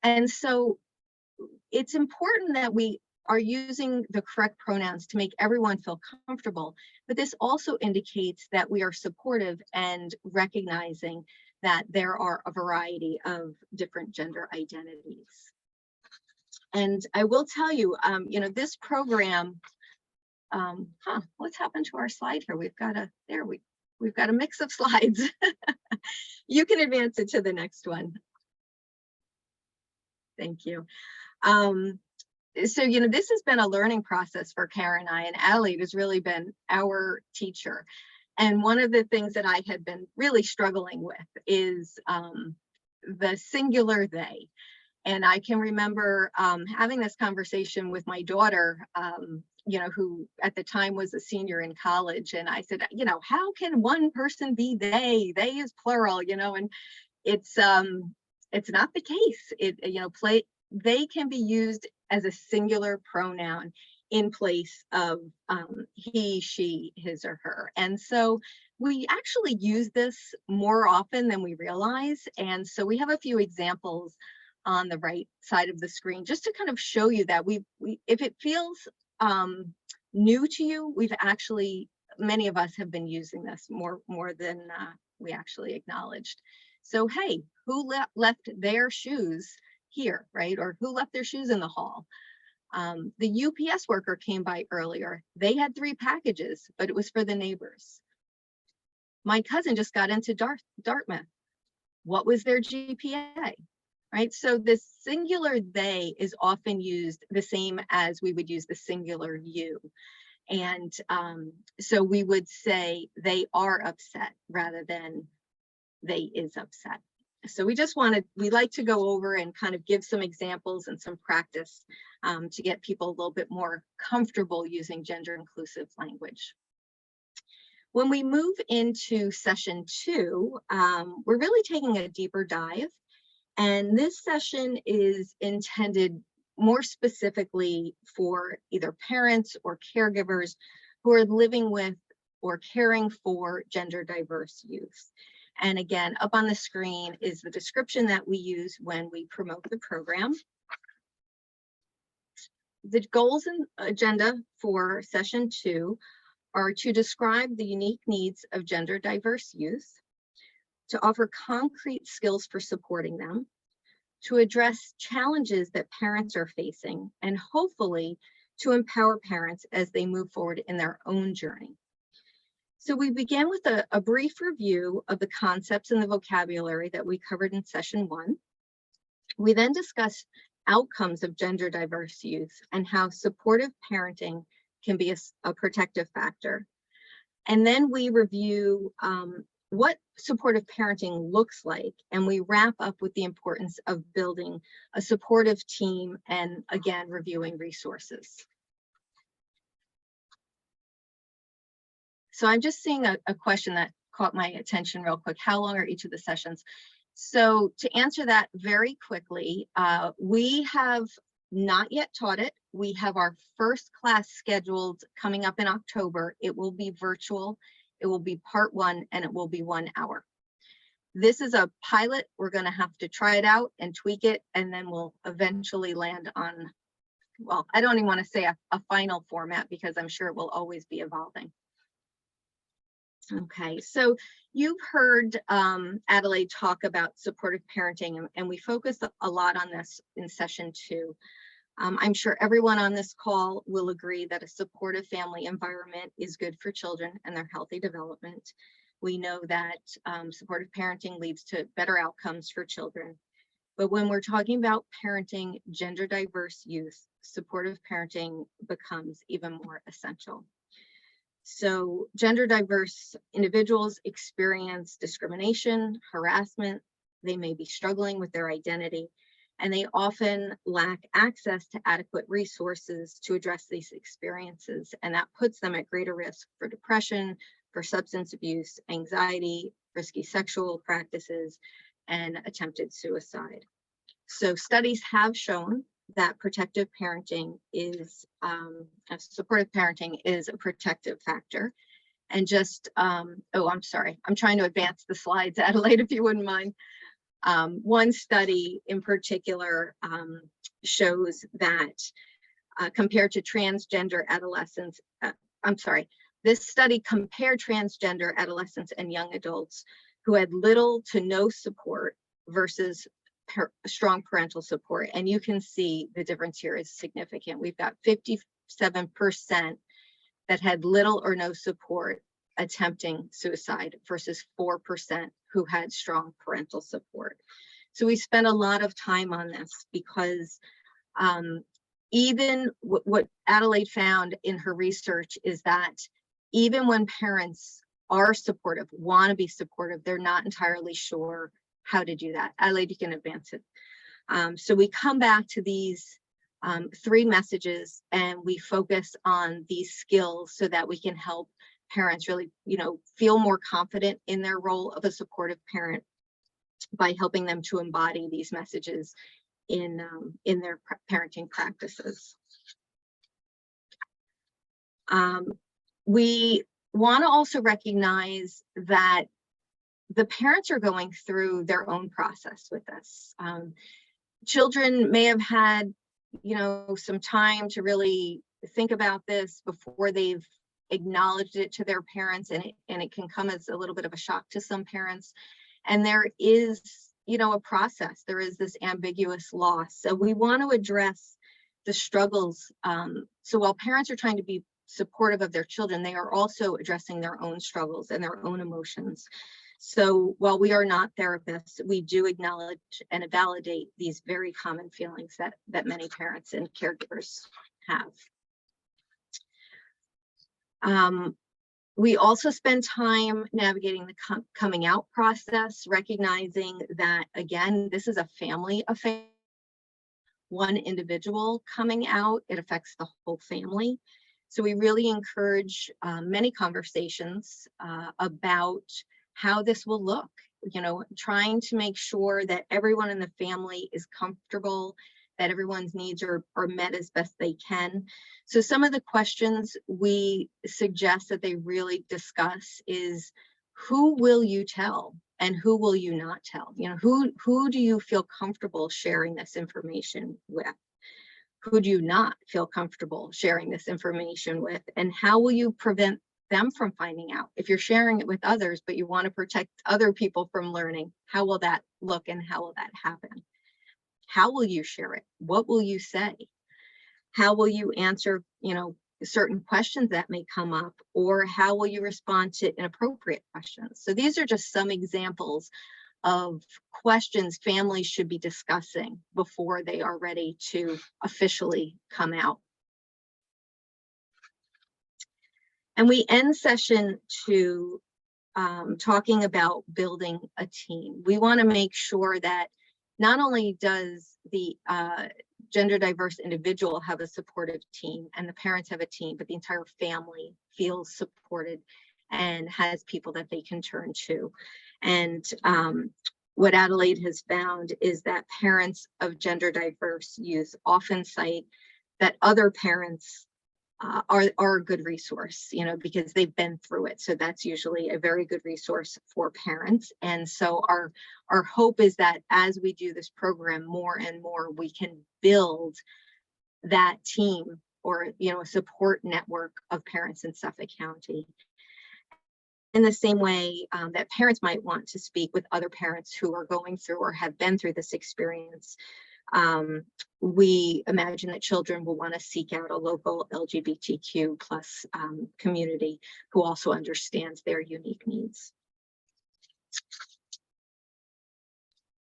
And so it's important that we are using the correct pronouns to make everyone feel comfortable. But this also indicates that we are supportive and recognizing that there are a variety of different gender identities. And I will tell you, you know, this program, what's happened to our slide here? We've got a mix of slides. You can advance it to the next one. Thank you. So, you know, this has been a learning process for Cara and I, and Adelaide has really been our teacher. And one of the things that I had been really struggling with is the singular they. And I can remember having this conversation with my daughter, you know, who at the time was a senior in college. And I said, you know, how can one person be they? They is plural, you know, and it's not the case. You know, they can be used as a singular pronoun in place of he, she, his, or her. And so we actually use this more often than we realize. And so we have a few examples on the right side of the screen, just to kind of show you that if it feels new to you, we've actually, many of us have been using this more than we actually acknowledged. So, hey, who left their shoes here, right? Or who left their shoes in the hall? The UPS worker came by earlier. They had 3 packages, but it was for the neighbors. My cousin just got into Dartmouth. What was their GPA? Right? So the singular they is often used the same as we would use the singular you. And so we would say they are upset rather than they is upset. So we like to go over and kind of give some examples and some practice to get people a little bit more comfortable using gender inclusive language. When we move into session 2, we're really taking a deeper dive. And this session is intended more specifically for either parents or caregivers who are living with or caring for gender diverse youth. And again, up on the screen is the description that we use when we promote the program. The goals and agenda for session 2 are to describe the unique needs of gender diverse youth, to offer concrete skills for supporting them, to address challenges that parents are facing and hopefully to empower parents as they move forward in their own journey. So we began with a brief review of the concepts and the vocabulary that we covered in session 1. We then discussed outcomes of gender diverse youth and how supportive parenting can be a protective factor. And then we review what supportive parenting looks like, and we wrap up with the importance of building a supportive team and, again, reviewing resources. So I'm just seeing a question that caught my attention real quick. How long are each of the sessions? So to answer that very quickly, we have not yet taught it. We have our first class scheduled coming up in October. It will be virtual. It will be part 1 and it will be 1 hour. This is a pilot. We're going to have to try it out and tweak it, and then we'll eventually land on, well, I don't even want to say a final format because I'm sure it will always be evolving. Okay, so you've heard Adelaide talk about supportive parenting, and we focused a lot on this in session 2. I'm sure everyone on this call will agree that a supportive family environment is good for children and their healthy development. We know that supportive parenting leads to better outcomes for children. But when we're talking about parenting gender diverse youth, supportive parenting becomes even more essential. So gender diverse individuals experience discrimination, harassment. They may be struggling with their identity, and they often lack access to adequate resources to address these experiences. And that puts them at greater risk for depression, for substance abuse, anxiety, risky sexual practices, and attempted suicide. So studies have shown that protective parenting is, supportive parenting is a protective factor. And just, oh, I'm sorry, I'm trying to advance the slides, Adelaide, if you wouldn't mind. One study in particular shows that compared to transgender adolescents, this study compared transgender adolescents and young adults who had little to no support versus strong parental support. And you can see the difference here is significant. We've got 57% that had little or no support attempting suicide versus 4% who had strong parental support. So we spent a lot of time on this because even what Adelaide found in her research is that even when parents are supportive, want to be supportive, they're not entirely sure how to do that. Adelaide, you can advance it. So we come back to these 3 messages and we focus on these skills so that we can help parents really, feel more confident in their role of a supportive parent by helping them to embody these messages in their parenting practices. We want to also recognize that the parents are going through their own process with this. Children may have had, some time to really think about this before they've acknowledged it to their parents, and it can come as a little bit of a shock to some parents. And there is, a process. There is this ambiguous loss. So we want to address the struggles. So while parents are trying to be supportive of their children, they are also addressing their own struggles and their own emotions. So while we are not therapists, we do acknowledge and validate these very common feelings that many parents and caregivers have. We also spend time navigating the coming out process, recognizing that, again, this is a family affair. One individual coming out, it affects the whole family. So we really encourage many conversations about how this will look, trying to make sure that everyone in the family is comfortable, that everyone's needs are met as best they can. So some of the questions we suggest that they really discuss is, who will you tell and who will you not tell? Who do you feel comfortable sharing this information with? Who do you not feel comfortable sharing this information with? And how will you prevent them from finding out? If you're sharing it with others, but you want to protect other people from learning, how will that look and how will that happen? How will you share it? What will you say? How will you answer, certain questions that may come up, or how will you respond to inappropriate questions? So these are just some examples of questions families should be discussing before they are ready to officially come out. And we end session 2 talking about building a team. We want to make sure that not only does the gender diverse individual have a supportive team and the parents have a team, but the entire family feels supported and has people that they can turn to. And what Adelaide has found is that parents of gender diverse youth often cite that other parents are a good resource, because they've been through it. So that's usually a very good resource for parents. And so our hope is that as we do this program more and more, we can build that team or, a support network of parents in Suffolk County. In the same way that parents might want to speak with other parents who are going through or have been through this experience, we imagine that children will want to seek out a local LGBTQ plus community who also understands their unique needs.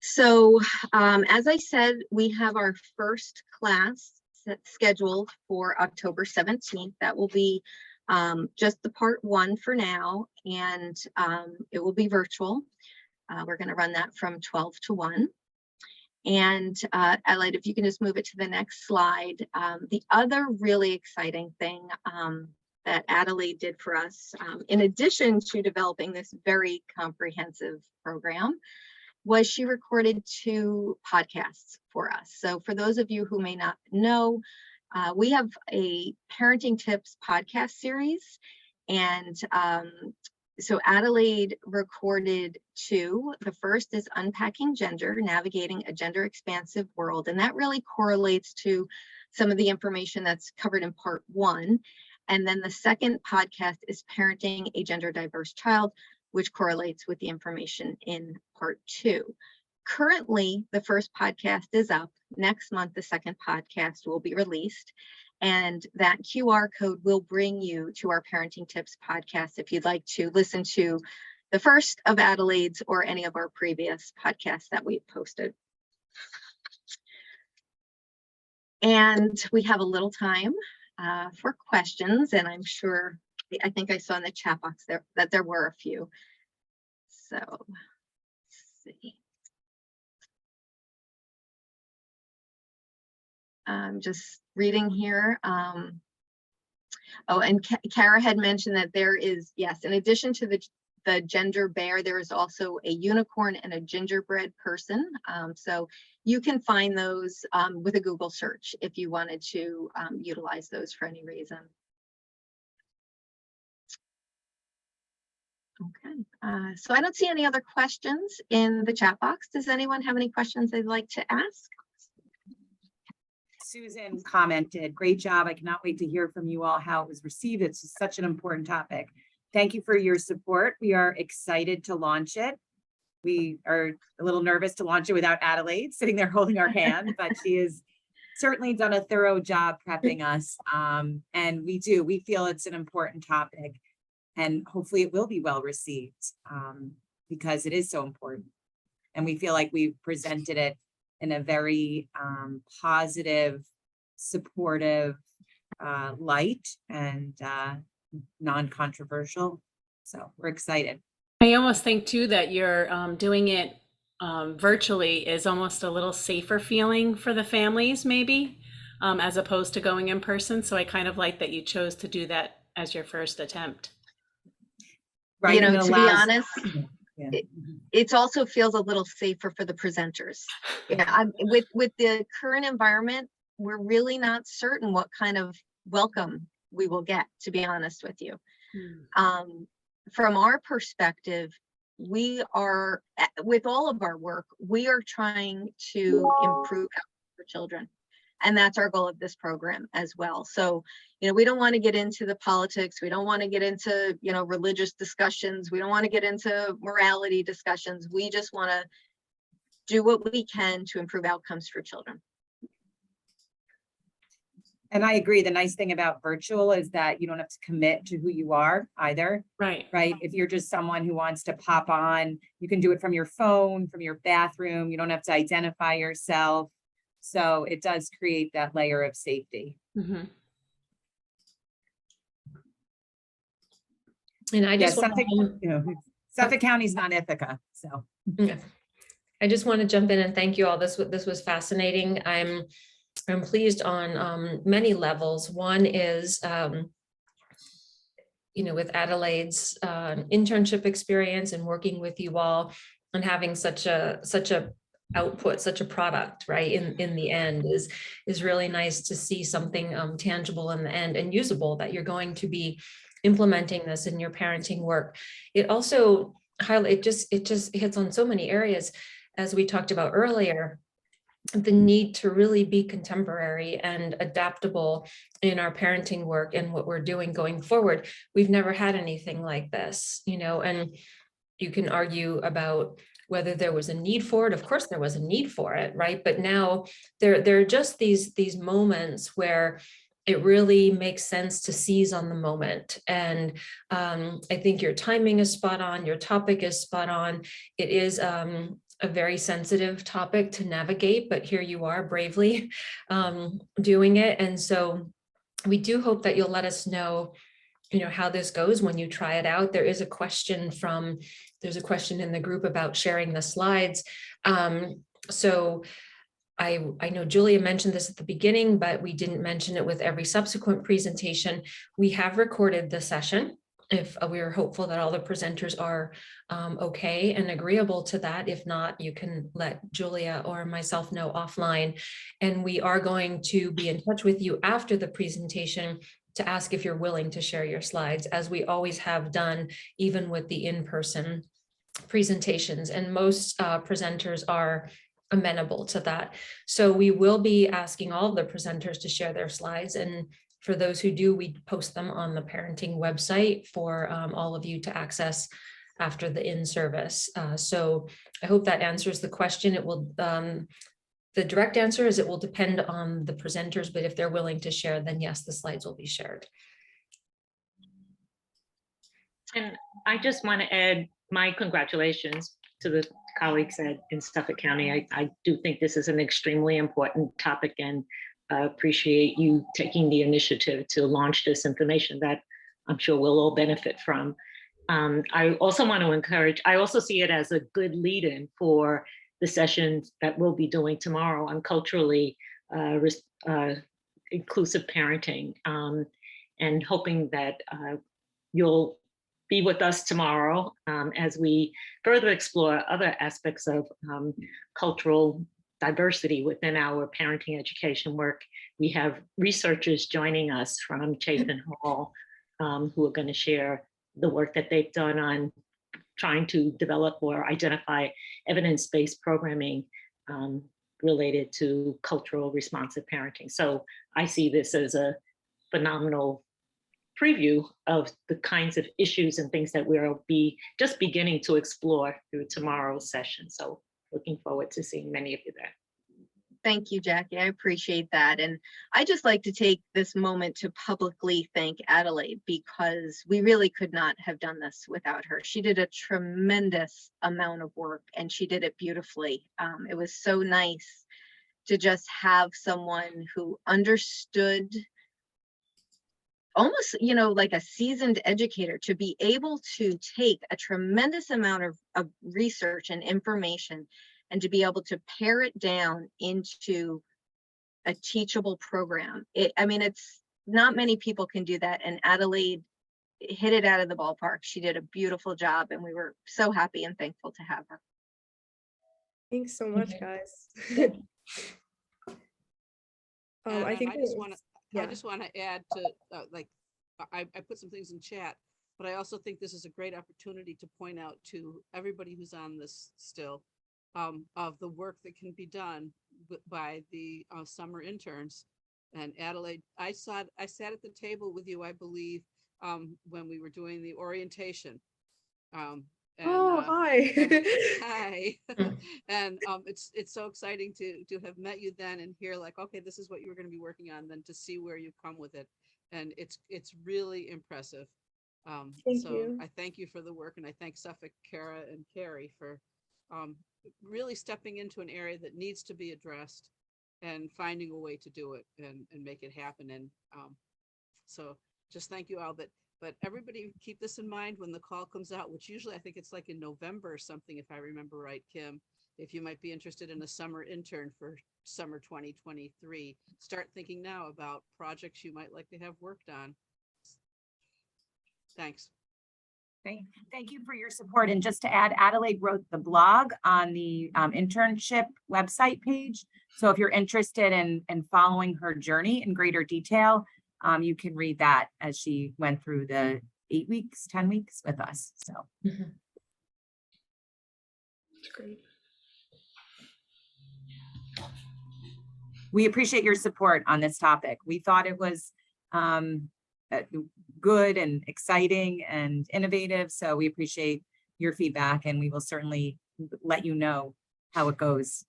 So as I said, we have our first class scheduled for October 17th. That will be just the part 1 for now, and it will be virtual. We're going to run that from 12 to 1. And Adelaide, if you can just move it to the next slide. The other really exciting thing that Adelaide did for us, in addition to developing this very comprehensive program, was she recorded 2 podcasts for us. So for those of you who may not know, we have a parenting tips podcast series, and so Adelaide recorded 2. The first is Unpacking Gender, Navigating a Gender Expansive World. And that really correlates to some of the information that's covered in part 1. And then the second podcast is Parenting a Gender Diverse Child, which correlates with the information in part 2. Currently, the first podcast is up. Next month, the second podcast will be released. And that QR code will bring you to our Parenting Tips podcast if you'd like to listen to the first of Adelaide's or any of our previous podcasts that we've posted. And we have a little time for questions, and I'm sure, I think I saw in the chat box there that there were a few. So let's see. I'm just reading here. Oh, and Cara had mentioned that there is, yes, in addition to the gender bear, there is also a unicorn and a gingerbread person. So you can find those with a Google search if you wanted to utilize those for any reason. Okay, so I don't see any other questions in the chat box. Does anyone have any questions they'd like to ask? Susan commented, great job. I cannot wait to hear from you all how it was received. It's such an important topic. Thank you for your support. We are excited to launch it. We are a little nervous to launch it without Adelaide sitting there holding our hand, but she has certainly done a thorough job prepping us. And we feel it's an important topic, and hopefully it will be well received because it is so important. And we feel like we've presented it in a very positive, supportive light and non-controversial. So we're excited. I almost think too that you're doing it virtually is almost a little safer feeling for the families maybe, as opposed to going in person. So I kind of like that you chose to do that as your first attempt. Right. To be honest, it also feels a little safer for the presenters. Yeah, with the current environment, we're really not certain what kind of welcome we will get, to be honest with you. From our perspective, we are, with all of our work, we are trying to improve for children. And that's our goal of this program as well. So, we don't want to get into the politics. We don't want to get into, religious discussions. We don't want to get into morality discussions. We just want to do what we can to improve outcomes for children. And I agree. The nice thing about virtual is that you don't have to commit to who you are either. Right. Right. If you're just someone who wants to pop on, you can do it from your phone, from your bathroom. You don't have to identify yourself. So it does create that layer of safety. Mm-hmm. And I just Suffolk, want Suffolk County's not Ithaca, so. I just want to jump in and thank you all. This was fascinating. I'm pleased on many levels. One is, with Adelaide's internship experience and working with you all and having such a output, such a product, right? In the end is really nice to see something tangible in the end and usable, that you're going to be implementing this in your parenting work. It also it just hits on so many areas, as we talked about earlier, the need to really be contemporary and adaptable in our parenting work and what we're doing going forward. We've never had anything like this, and you can argue about whether there was a need for it. Of course, there was a need for it, right? But now there are just these moments where it really makes sense to seize on the moment. And I think your timing is spot on. Your topic is spot on. It is a very sensitive topic to navigate, but here you are bravely doing it. And so we do hope that you'll let us know, how this goes when you try it out. There's a question in the group about sharing the slides. So I know Julia mentioned this at the beginning, but we didn't mention it with every subsequent presentation. We have recorded the session. If we are hopeful that all the presenters are okay and agreeable to that. If not, you can let Julia or myself know offline. And we are going to be in touch with you after the presentation to ask if you're willing to share your slides, as we always have done, even with the in-person presentations. And most presenters are amenable to that. So we will be asking all of the presenters to share their slides. And for those who do, we post them on the parenting website for all of you to access after the in-service. So I hope that answers the question. It will, the direct answer is it will depend on the presenters, but if they're willing to share, then yes, the slides will be shared. And I just want to add my congratulations to the colleagues in Suffolk County. I do think this is an extremely important topic, and appreciate you taking the initiative to launch this information that I'm sure we'll all benefit from. I also want to encourage, I also see it as a good lead-in for the sessions that we'll be doing tomorrow on culturally inclusive parenting, and hoping that you'll be with us tomorrow as we further explore other aspects of cultural diversity within our parenting education work. We have researchers joining us from Chapin Hall who are going to share the work that they've done on trying to develop or identify evidence-based programming related to cultural responsive parenting. So I see this as a phenomenal preview of the kinds of issues and things that we'll be just beginning to explore through tomorrow's session. So looking forward to seeing many of you there. Thank you, Jackie. I appreciate that. And I just like to take this moment to publicly thank Adelaide, because we really could not have done this without her. She did a tremendous amount of work and she did it beautifully. It was so nice to just have someone who understood, almost, like a seasoned educator, to be able to take a tremendous amount of research and information and to be able to pare it down into a teachable program. It's not many people can do that. And Adelaide hit it out of the ballpark. She did a beautiful job and we were so happy and thankful to have her. Thanks so much, guys. I think I just want to add to I put some things in chat, but I also think this is a great opportunity to point out to everybody who's on this still of the work that can be done by the summer interns. And Adelaide, I sat at the table with you, I believe, when we were doing the orientation. And, Oh, hi. hi. And it's so exciting to have met you then and hear like, okay, this is what you were going to be working on, then to see where you've come with it. And it's really impressive. Thank So you. I thank you for the work, and I thank Suffolk, Cara, and Kerri for really stepping into an area that needs to be addressed and finding a way to do it and make it happen. And so just thank you all. But everybody keep this in mind when the call comes out, which usually I think it's like in November or something, if I remember right, Kim, if you might be interested in a summer intern for summer 2023, start thinking now about projects you might like to have worked on. Thanks. Thank you for your support. And just to add, Adelaide wrote the blog on the internship website page. So if you're interested in following her journey in greater detail, you can read that as she went through the 8 weeks, 10 weeks with us. So That's great. we appreciate your support on this topic. We thought it was good and exciting and innovative. So we appreciate your feedback, and we will certainly let you know how it goes.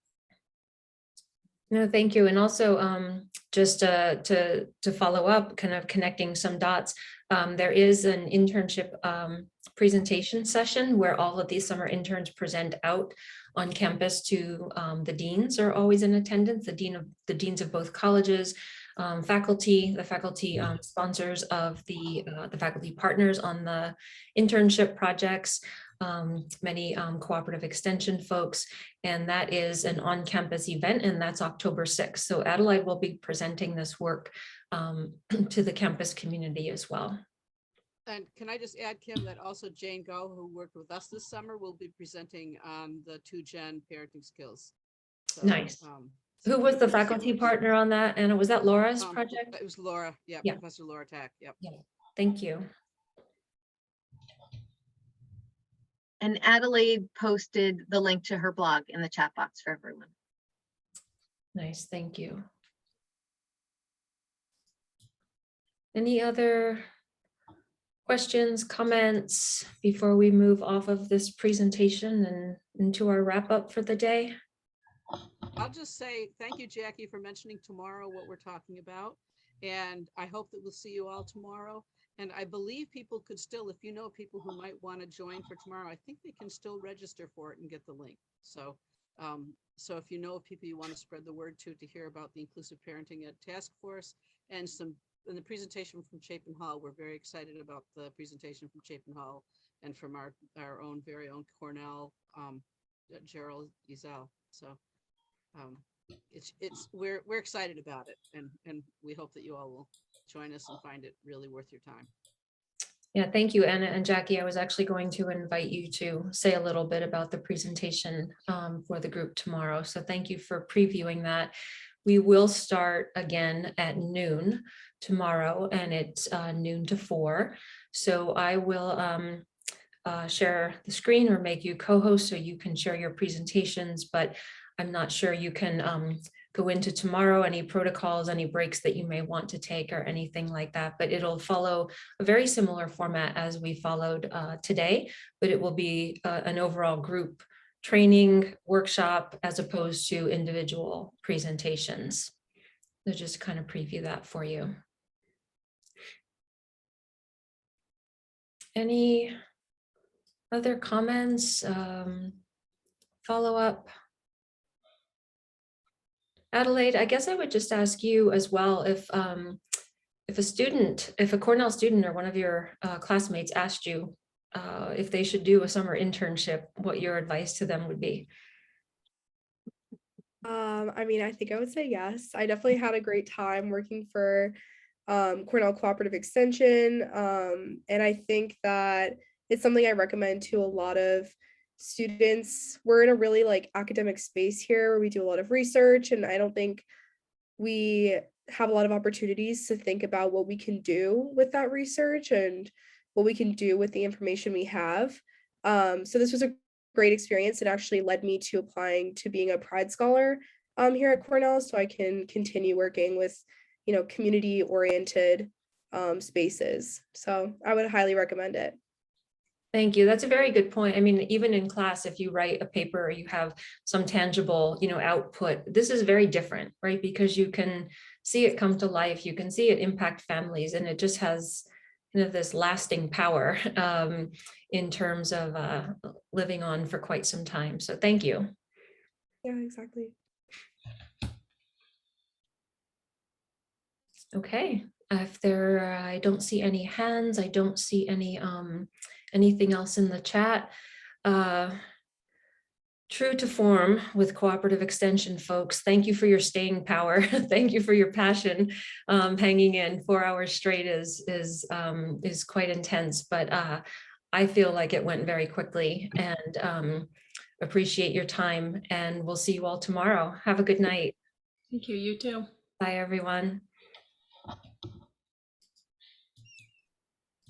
No, thank you. And also just to follow up, kind of connecting some dots, there is an internship presentation session where all of these summer interns present out on campus to the deans are always in attendance, the deans of both colleges, faculty, the faculty sponsors of the faculty partners on the internship projects, many cooperative extension folks, and that is an on-campus event, and that's October 6th. So Adelaide will be presenting this work to the campus community as well. And can I just add, Kim, that also Jane Go, who worked with us this summer, will be presenting on the 2-gen parenting skills. So, nice. Who was the faculty partner on that? And was that Laura's project? It was Laura. Yeah, Professor Laura Tack. Yep. Yeah. Thank you. And Adelaide posted the link to her blog in the chat box for everyone. Nice, thank you. Any other questions, comments before we move off of this presentation and into our wrap up for the day? I'll just say thank you, Jackie, for mentioning tomorrow what we're talking about. And I hope that we'll see you all tomorrow. And I believe people could still, if you know people who might want to join for tomorrow, I think they can still register for it and get the link. So, so if you know of people you want to spread the word to hear about the Inclusive Parenting at Task Force and the presentation from Chapin Hall, we're very excited about the presentation from Chapin Hall and from our own very own Cornell, Jerel, Ezel. So we're excited about it, and we hope that you all will join us and find it really worth your time. Yeah, thank you, Anna and Jackie. I was actually going to invite you to say a little bit about the presentation for the group tomorrow. So thank you for previewing that. We will start again at noon tomorrow, and it's noon to 4. So I will share the screen or make you co-host so you can share your presentations, but I'm not sure you can go into tomorrow, any protocols, any breaks that you may want to take or anything like that, but it'll follow a very similar format as we followed today, but it will be an overall group training workshop as opposed to individual presentations. So just kind of preview that for you. Any other comments, follow up? Adelaide, I guess I would just ask you as well, if a Cornell student or one of your classmates asked you if they should do a summer internship, what your advice to them would be? I mean, I think I would say yes. I definitely had a great time working for Cornell Cooperative Extension. And I think that it's something I recommend to a lot of students. We're in a really academic space here where we do a lot of research, and I don't think we have a lot of opportunities to think about what we can do with that research and what we can do with the information we have. So this was a great experience. It actually led me to applying to being a Pride Scholar here at Cornell, so I can continue working with community oriented spaces. So I would highly recommend it. Thank you. That's a very good point. I mean, even in class, if you write a paper or you have some tangible, output, this is very different, right? Because you can see it come to life, you can see it impact families, and it just has this lasting power in terms of living on for quite some time. So thank you. Yeah, exactly. Okay, I don't see any hands, I don't see any anything else in the chat. True to form with cooperative extension, folks. Thank you for your staying power. Thank you for your passion. Hanging in 4 hours straight is quite intense, but I feel like it went very quickly, and appreciate your time, and we'll see you all tomorrow. Have a good night. Thank you, you too. Bye, everyone.